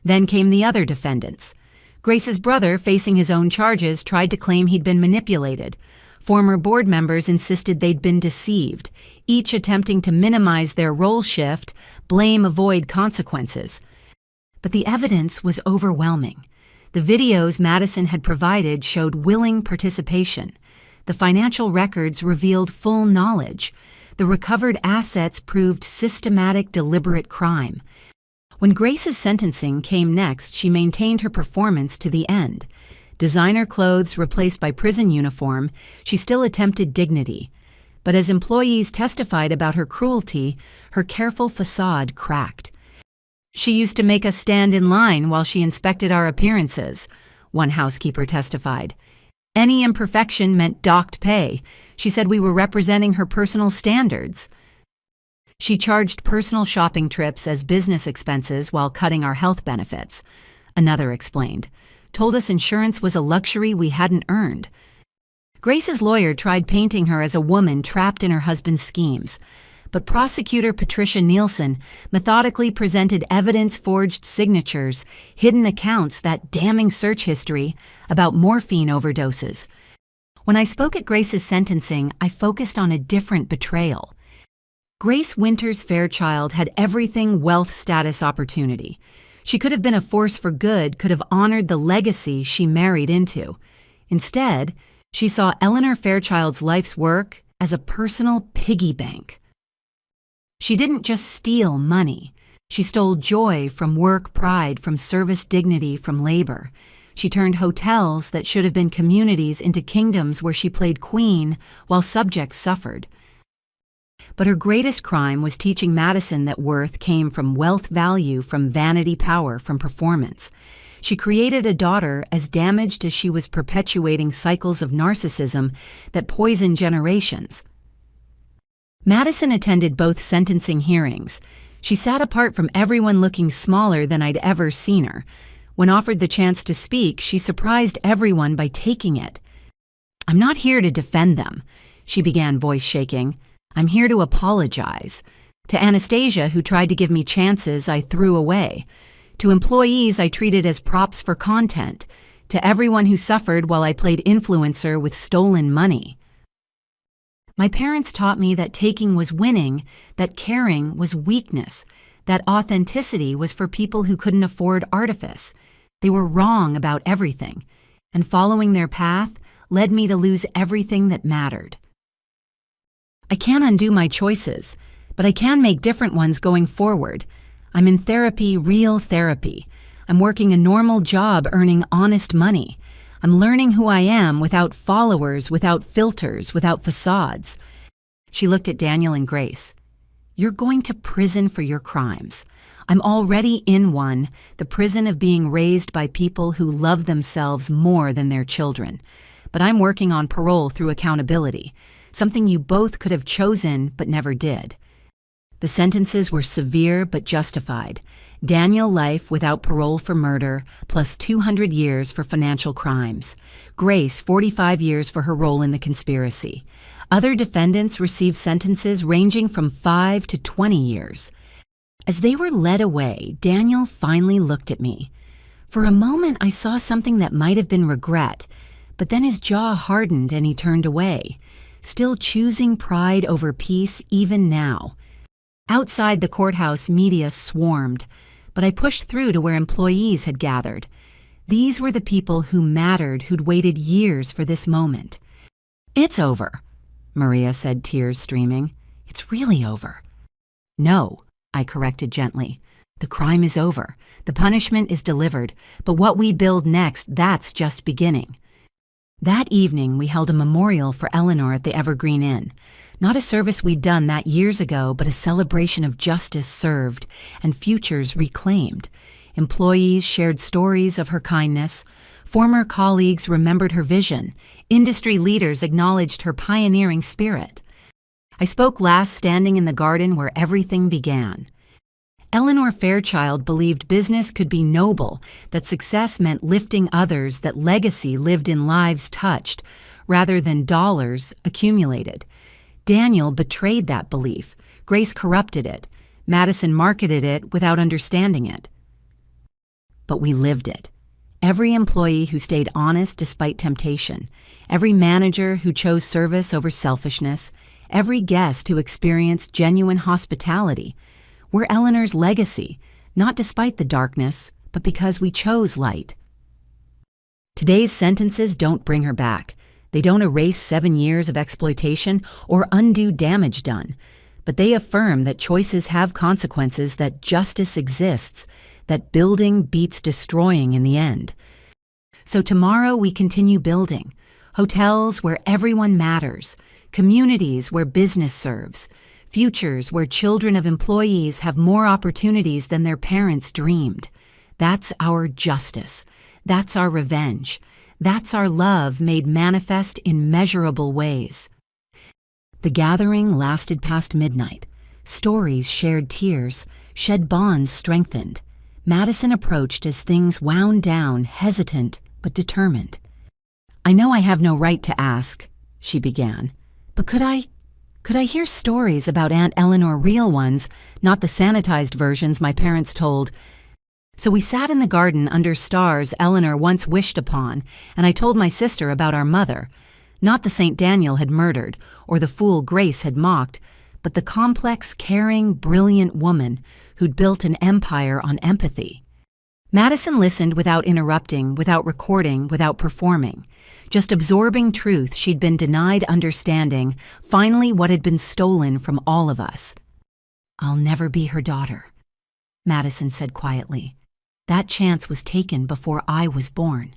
Then came the other defendants. Grace's brother, facing his own charges, tried to claim he'd been manipulated. Former board members insisted they'd been deceived, each attempting to minimize their role shift, blame, avoid consequences. But the evidence was overwhelming. The videos Madison had provided showed willing participation. The financial records revealed full knowledge. The recovered assets proved systematic, deliberate crime. When Grace's sentencing came next, she maintained her performance to the end. Designer clothes replaced by prison uniform, she still attempted dignity. But as employees testified about her cruelty, her careful facade cracked. She used to make us stand in line while she inspected our appearances, one housekeeper testified. Any imperfection meant docked pay. She said we were representing her personal standards. She charged personal shopping trips as business expenses while cutting our health benefits. Another explained. Told us insurance was a luxury we hadn't earned. Grace's lawyer tried painting her as a woman trapped in her husband's schemes. But prosecutor Patricia Nielsen methodically presented evidence-forged signatures, hidden accounts, that damning search history about morphine overdoses. When I spoke at Grace's sentencing, I focused on a different betrayal. Grace Winters Fairchild had everything: wealth, status, opportunity. She could have been a force for good, could have honored the legacy she married into. Instead, she saw Eleanor Fairchild's life's work as a personal piggy bank. She didn't just steal money. She stole joy from work, pride from service, dignity from labor. She turned hotels that should have been communities into kingdoms where she played queen while subjects suffered. But her greatest crime was teaching Madison that worth came from wealth, value from vanity, power from performance. She created a daughter as damaged as she was perpetuating cycles of narcissism that poisoned generations. Madison attended both sentencing hearings. She sat apart from everyone, looking smaller than I'd ever seen her. When offered the chance to speak, she surprised everyone by taking it. "I'm not here to defend them," she began, voice shaking. "I'm here to apologize. To Anastasia, who tried to give me chances I threw away. To employees I treated as props for content. To everyone who suffered while I played influencer with stolen money. My parents taught me that taking was winning, that caring was weakness, that authenticity was for people who couldn't afford artifice. They were wrong about everything, and following their path led me to lose everything that mattered. I can't undo my choices, but I can make different ones going forward. I'm in therapy, real therapy. I'm working a normal job, earning honest money. I'm learning who I am without followers, without filters, without facades." She looked at Daniel and Grace. "You're going to prison for your crimes. I'm already in one, the prison of being raised by people who love themselves more than their children. But I'm working on parole through accountability, something you both could have chosen but never did." The sentences were severe but justified. Daniel, life without parole for murder, plus 200 years for financial crimes. Grace, 45 years for her role in the conspiracy. Other defendants received sentences ranging from 5 to 20 years. As they were led away, Daniel finally looked at me. For a moment, I saw something that might have been regret, but then his jaw hardened and he turned away, still choosing pride over peace even now. Outside the courthouse, media swarmed, but I pushed through to where employees had gathered. These were the people who mattered, who'd waited years for this moment. "It's over," Maria said, tears streaming. "It's really over." "No," I corrected gently. "The crime is over. The punishment is delivered. But what we build next, that's just beginning." That evening, we held a memorial for Eleanor at the Evergreen Inn. Not a service we'd done that years ago, but a celebration of justice served and futures reclaimed. Employees shared stories of her kindness. Former colleagues remembered her vision. Industry leaders acknowledged her pioneering spirit. I spoke last standing in the garden where everything began. Eleanor Fairchild believed business could be noble, that success meant lifting others, that legacy lived in lives touched, rather than dollars accumulated. Daniel betrayed that belief. Grace corrupted it. Madison marketed it without understanding it. But we lived it. Every employee who stayed honest despite temptation, every manager who chose service over selfishness, every guest who experienced genuine hospitality. We're Eleanor's legacy, not despite the darkness, but because we chose light. Today's sentences don't bring her back. They don't erase 7 years of exploitation or undo damage done, but they affirm that choices have consequences, that justice exists, that building beats destroying in the end. So tomorrow we continue building. Hotels where everyone matters, communities where business serves, futures where children of employees have more opportunities than their parents dreamed. That's our justice. That's our revenge. That's our love made manifest in measurable ways. The gathering lasted past midnight. Stories shared tears, shed bonds strengthened. Madison approached as things wound down, hesitant but determined. "I know I have no right to ask," she began, "but could I hear stories about Aunt Eleanor, real ones, not the sanitized versions my parents told?" So we sat in the garden under stars Eleanor once wished upon, and I told my sister about our mother, not the St. Daniel had murdered or the fool Grace had mocked, but the complex, caring, brilliant woman who'd built an empire on empathy. Madison listened without interrupting, without recording, without performing, just absorbing truth she'd been denied understanding, finally what had been stolen from all of us. "I'll never be her daughter," Madison said quietly. "That chance was taken before I was born,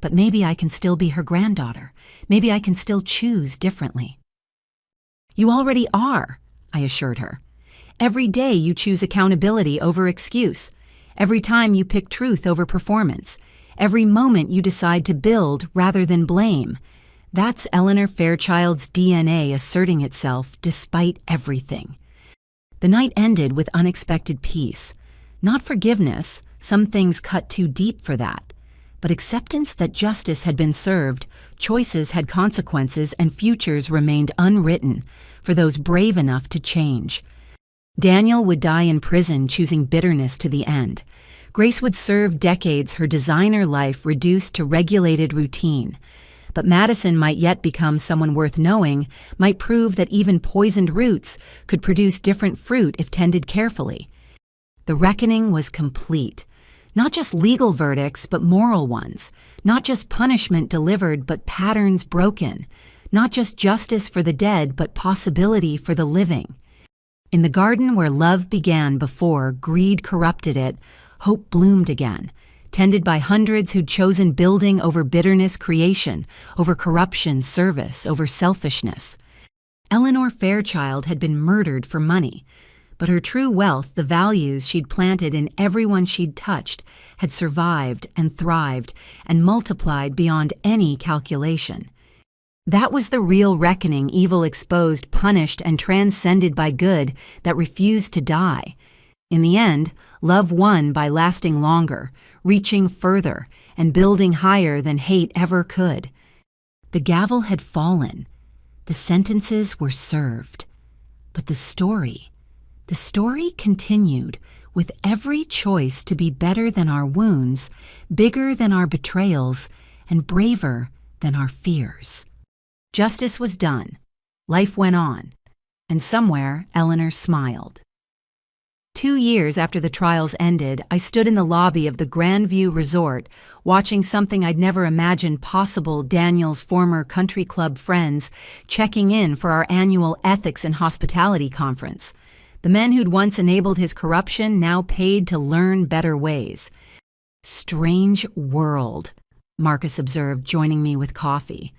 but maybe I can still be her granddaughter. Maybe I can still choose differently." "You already are," I assured her. "Every day you choose accountability over excuse. Every time you pick truth over performance. Every moment you decide to build rather than blame. That's Eleanor Fairchild's DNA asserting itself despite everything." The night ended with unexpected peace. Not forgiveness, some things cut too deep for that, but acceptance that justice had been served, choices had consequences, and futures remained unwritten for those brave enough to change. Daniel would die in prison choosing bitterness to the end. Grace would serve decades, her designer life reduced to regulated routine. But Madison might yet become someone worth knowing, might prove that even poisoned roots could produce different fruit if tended carefully. The reckoning was complete. Not just legal verdicts, but moral ones. Not just punishment delivered, but patterns broken. Not just justice for the dead, but possibility for the living. In the garden where love began before greed corrupted it, hope bloomed again, tended by hundreds who'd chosen building over bitterness, creation, over corruption, service, over selfishness. Eleanor Fairchild had been murdered for money, but her true wealth, the values she'd planted in everyone she'd touched, had survived and thrived and multiplied beyond any calculation. That was the real reckoning, evil exposed, punished, and transcended by good that refused to die. In the end, love won by lasting longer, reaching further, and building higher than hate ever could. The gavel had fallen. The sentences were served. But the story continued, with every choice to be better than our wounds, bigger than our betrayals, and braver than our fears. Justice was done. Life went on. And somewhere, Eleanor smiled. 2 years after the trials ended, I stood in the lobby of the Grandview Resort, watching something I'd never imagined possible. Daniel's former country club friends checking in for our annual Ethics and Hospitality Conference. The men who'd once enabled his corruption now paid to learn better ways. "Strange world," Marcus observed, joining me with coffee.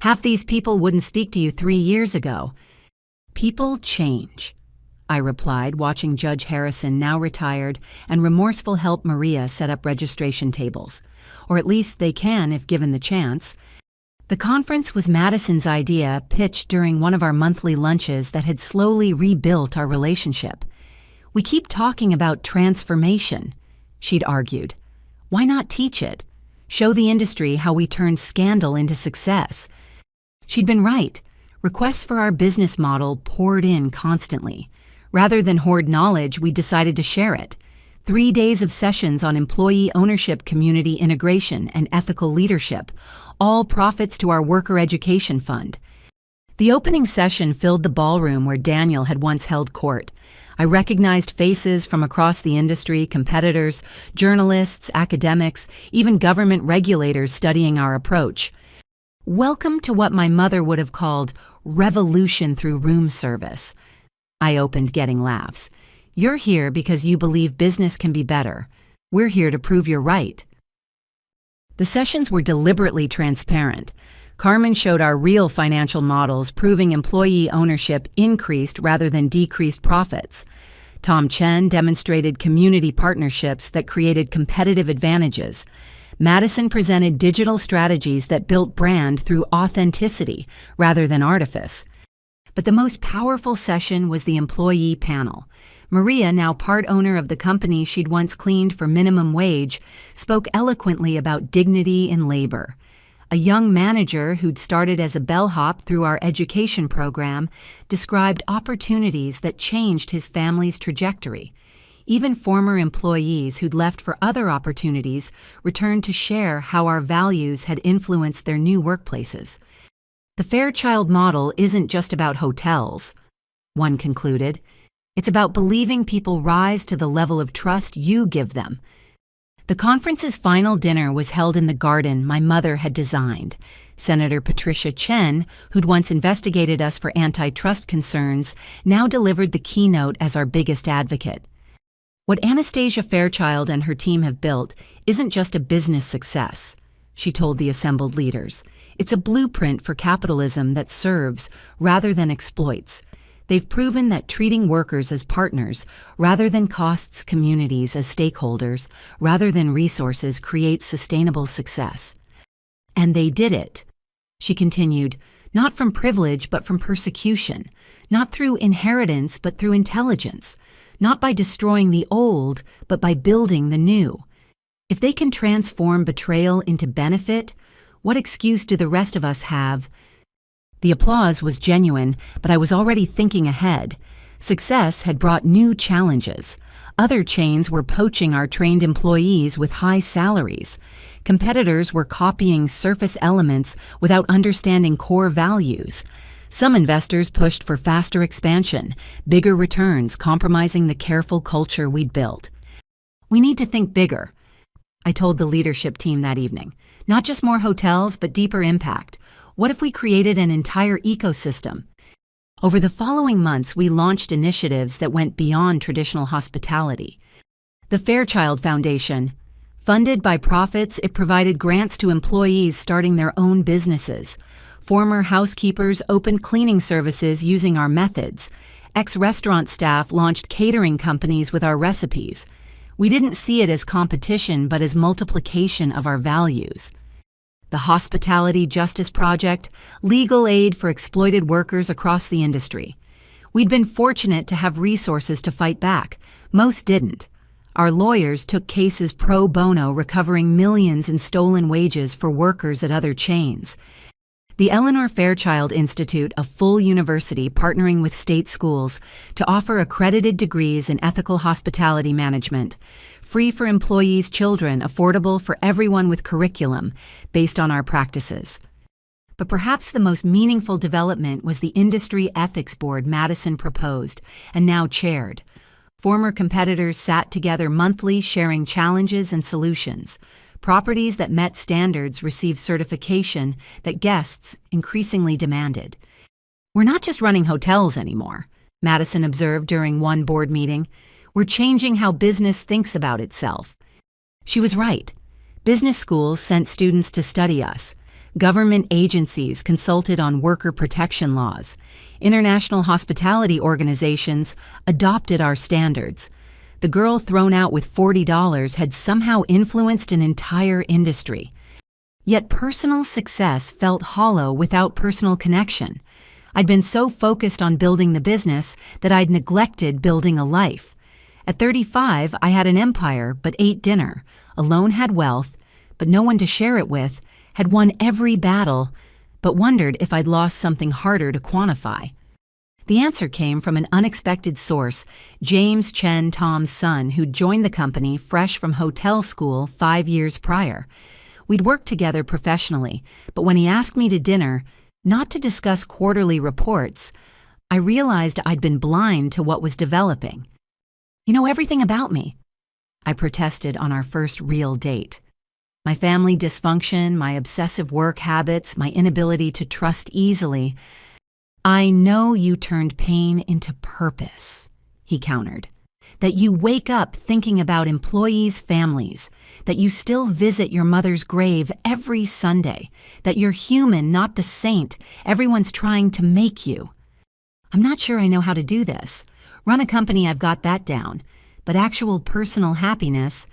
"Half these people wouldn't speak to you 3 years ago." "People change," I replied, watching Judge Harrison, now retired, and remorseful help Maria set up registration tables. Or at least they can if given the chance. The conference was Madison's idea, pitched during one of our monthly lunches that had slowly rebuilt our relationship. We keep talking about transformation, she'd argued. Why not teach it? Show the industry how we turned scandal into success. She'd been right. Requests for our business model poured in constantly. Rather than hoard knowledge, we decided to share it. 3 days of sessions on employee ownership, community integration, and ethical leadership, all profits to our worker education fund. The opening session filled the ballroom where Daniel had once held court. I recognized faces from across the industry, competitors, journalists, academics, even government regulators studying our approach. Welcome to what my mother would have called revolution through room service. I opened, getting laughs. You're here because you believe business can be better. We're here to prove you're right. The sessions were deliberately transparent. Carmen showed our real financial models, proving employee ownership increased rather than decreased profits. Tom Chen demonstrated community partnerships that created competitive advantages. Madison presented digital strategies that built brand through authenticity rather than artifice. But the most powerful session was the employee panel. Maria, now part owner of the company she'd once cleaned for minimum wage, spoke eloquently about dignity in labor. A young manager who'd started as a bellhop through our education program described opportunities that changed his family's trajectory. Even former employees who'd left for other opportunities returned to share how our values had influenced their new workplaces. The Fairchild model isn't just about hotels, one concluded. It's about believing people rise to the level of trust you give them. The conference's final dinner was held in the garden my mother had designed. Senator Patricia Chen, who'd once investigated us for antitrust concerns, now delivered the keynote as our biggest advocate. What Anastasia Fairchild and her team have built isn't just a business success, she told the assembled leaders. It's a blueprint for capitalism that serves rather than exploits. They've proven that treating workers as partners rather than costs communities as stakeholders, rather than resources, creates sustainable success. And they did it, she continued, not from privilege but from persecution, not through inheritance but through intelligence, not by destroying the old but by building the new. If they can transform betrayal into benefit, what excuse do the rest of us have? The applause was genuine, but I was already thinking ahead. Success had brought new challenges. Other chains were poaching our trained employees with high salaries. Competitors were copying surface elements without understanding core values. Some investors pushed for faster expansion, bigger returns, compromising the careful culture we'd built. We need to think bigger, I told the leadership team that evening. Not just more hotels, but deeper impact. What if we created an entire ecosystem? Over the following months, we launched initiatives that went beyond traditional hospitality. The Fairchild Foundation. Funded by profits, it provided grants to employees starting their own businesses. Former housekeepers opened cleaning services using our methods. Ex-restaurant staff launched catering companies with our recipes. We didn't see it as competition, but as multiplication of our values. The Hospitality Justice Project, legal aid for exploited workers across the industry. We'd been fortunate to have resources to fight back. Most didn't. Our lawyers took cases pro bono, recovering millions in stolen wages for workers at other chains. The Eleanor Fairchild Institute, a full university partnering with state schools to offer accredited degrees in ethical hospitality management, free for employees' children, affordable for everyone with curriculum based on our practices. But perhaps the most meaningful development was the Industry Ethics Board Madison proposed and now chaired. Former competitors sat together monthly, sharing challenges and solutions. Properties that met standards received certification that guests increasingly demanded. We're not just running hotels anymore, Madison observed during one board meeting. We're changing how business thinks about itself. She was right. Business schools sent students to study us. Government agencies consulted on worker protection laws. International hospitality organizations adopted our standards. The girl thrown out with $40 had somehow influenced an entire industry. Yet personal success felt hollow without personal connection. I'd been so focused on building the business that I'd neglected building a life. At 35, I had an empire but ate dinner, alone had wealth, but no one to share it with, had won every battle, but wondered if I'd lost something harder to quantify. The answer came from an unexpected source, James Chen, Tom's son, who'd joined the company fresh from hotel school 5 years prior. We'd worked together professionally, but when he asked me to dinner, not to discuss quarterly reports, I realized I'd been blind to what was developing. "You know everything about me," I protested on our first real date. My family dysfunction, my obsessive work habits, my inability to trust easily. "I know you turned pain into purpose," he countered. "That you wake up thinking about employees' families, that you still visit your mother's grave every Sunday, that you're human, not the saint everyone's trying to make you." "I'm not sure I know how to do this. Run a company, I've got that down. But actual personal happiness—"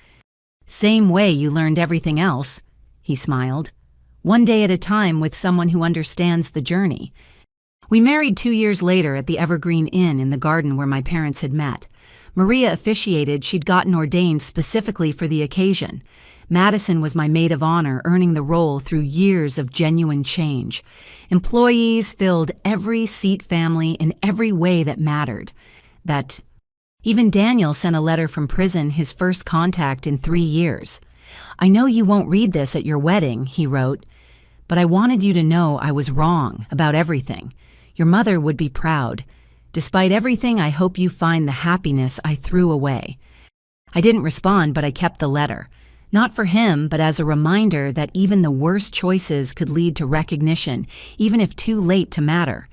"Same way you learned everything else," he smiled. "One day at a time with someone who understands the journey." We married 2 years later at the Evergreen Inn in the garden where my parents had met. Maria officiated. She'd gotten ordained specifically for the occasion. Madison was my maid of honor, earning the role through years of genuine change. Employees filled every seat family in every way that mattered. Even Daniel sent a letter from prison, his first contact in 3 years. "I know you won't read this at your wedding," he wrote, "but I wanted you to know I was wrong about everything. Your mother would be proud. Despite everything, I hope you find the happiness I threw away." I didn't respond, but I kept the letter. Not for him, but as a reminder that even the worst choices could lead to recognition, even if too late to matter.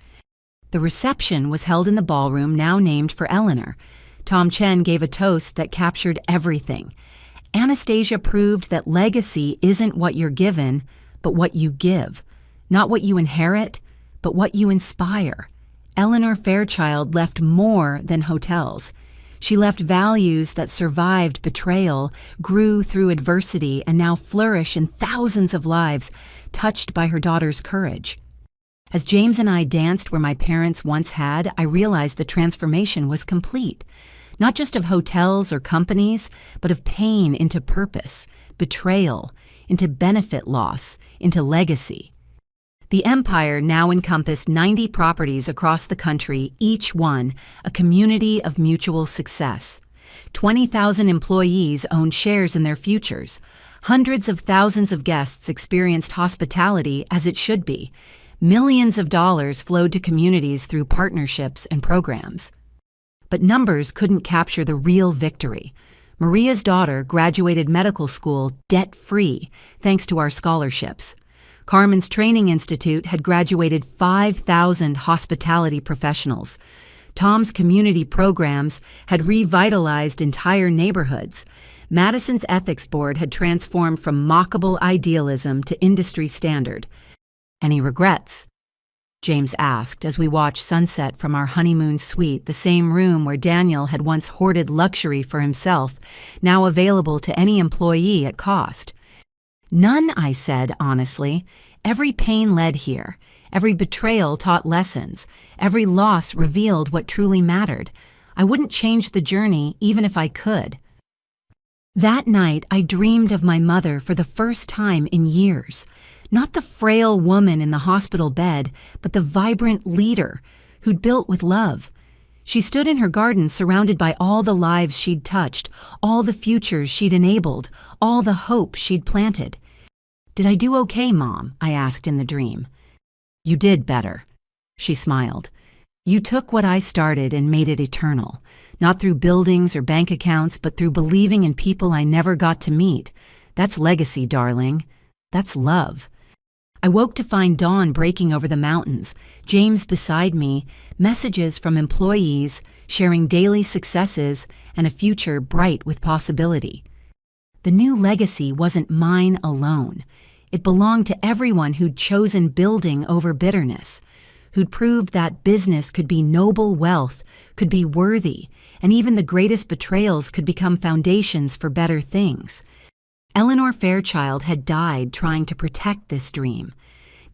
The reception was held in the ballroom now named for Eleanor. Tom Chen gave a toast that captured everything. Anastasia proved that legacy isn't what you're given, but what you give. Not what you inherit, but what you inspire. Eleanor Fairchild left more than hotels. She left values that survived betrayal, grew through adversity, and now flourish in thousands of lives touched by her daughter's courage. As James and I danced where my parents once had, I realized the transformation was complete. Not just of hotels or companies, but of pain into purpose, betrayal, into benefit loss, into legacy. The empire now encompassed 90 properties across the country, each one a community of mutual success. 20,000 employees owned shares in their futures. Hundreds of thousands of guests experienced hospitality as it should be. Millions of dollars flowed to communities through partnerships and programs. But numbers couldn't capture the real victory. Maria's daughter graduated medical school debt-free thanks to our scholarships. Carmen's Training Institute had graduated 5,000 hospitality professionals. Tom's community programs had revitalized entire neighborhoods. Madison's ethics board had transformed from mockable idealism to industry standard. "Any regrets?" James asked as we watched sunset from our honeymoon suite, the same room where Daniel had once hoarded luxury for himself, now available to any employee at cost. "None," I said honestly. "Every pain led here. Every betrayal taught lessons. Every loss revealed what truly mattered. I wouldn't change the journey even if I could." That night, I dreamed of my mother for the first time in years. Not the frail woman in the hospital bed, but the vibrant leader who'd built with love. She stood in her garden surrounded by all the lives she'd touched, all the futures she'd enabled, all the hope she'd planted. "Did I do okay, Mom?" I asked in the dream. "You did better," she smiled. "You took what I started and made it eternal, not through buildings or bank accounts, but through believing in people I never got to meet. That's legacy, darling. That's love." I woke to find dawn breaking over the mountains, James beside me, messages from employees sharing daily successes and a future bright with possibility. The new legacy wasn't mine alone. It belonged to everyone who'd chosen building over bitterness, who'd proved that business could be noble wealth, could be worthy, and even the greatest betrayals could become foundations for better things. Eleanor Fairchild had died trying to protect this dream.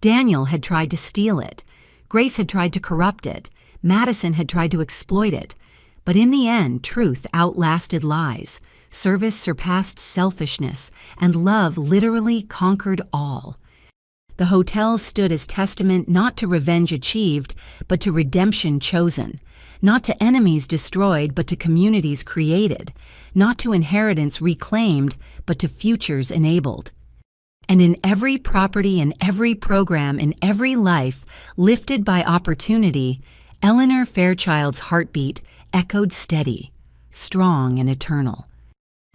Daniel had tried to steal it. Grace had tried to corrupt it. Madison had tried to exploit it. But in the end, truth outlasted lies, service surpassed selfishness, and love literally conquered all. The hotel stood as testament not to revenge achieved, but to redemption chosen, not to enemies destroyed, but to communities created, not to inheritance reclaimed, but to futures enabled. And in every property, in every program, in every life lifted by opportunity, Eleanor Fairchild's heartbeat echoed steady, strong and eternal.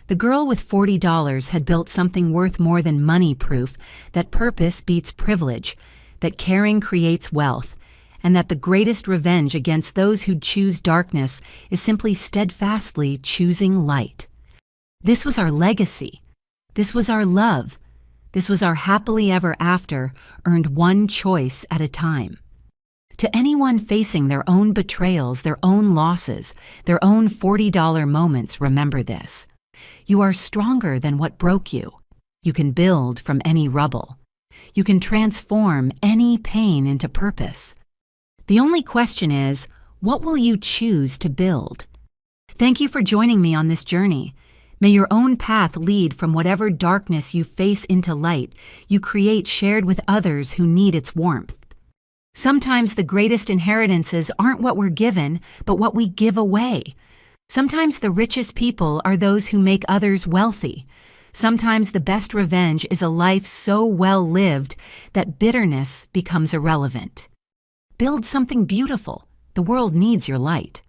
The girl with $40 had built something worth more than money, proof that purpose beats privilege, that caring creates wealth, and that the greatest revenge against those who choose darkness is simply steadfastly choosing light. This was our legacy. This was our love. This was our happily ever after, earned one choice at a time. To anyone facing their own betrayals, their own losses, their own $40 moments, remember this. You are stronger than what broke you. You can build from any rubble. You can transform any pain into purpose. The only question is, what will you choose to build? Thank you for joining me on this journey. May your own path lead from whatever darkness you face into light you create, shared with others who need its warmth. Sometimes the greatest inheritances aren't what we're given, but what we give away. Sometimes the richest people are those who make others wealthy. Sometimes the best revenge is a life so well lived that bitterness becomes irrelevant. Build something beautiful. The world needs your light.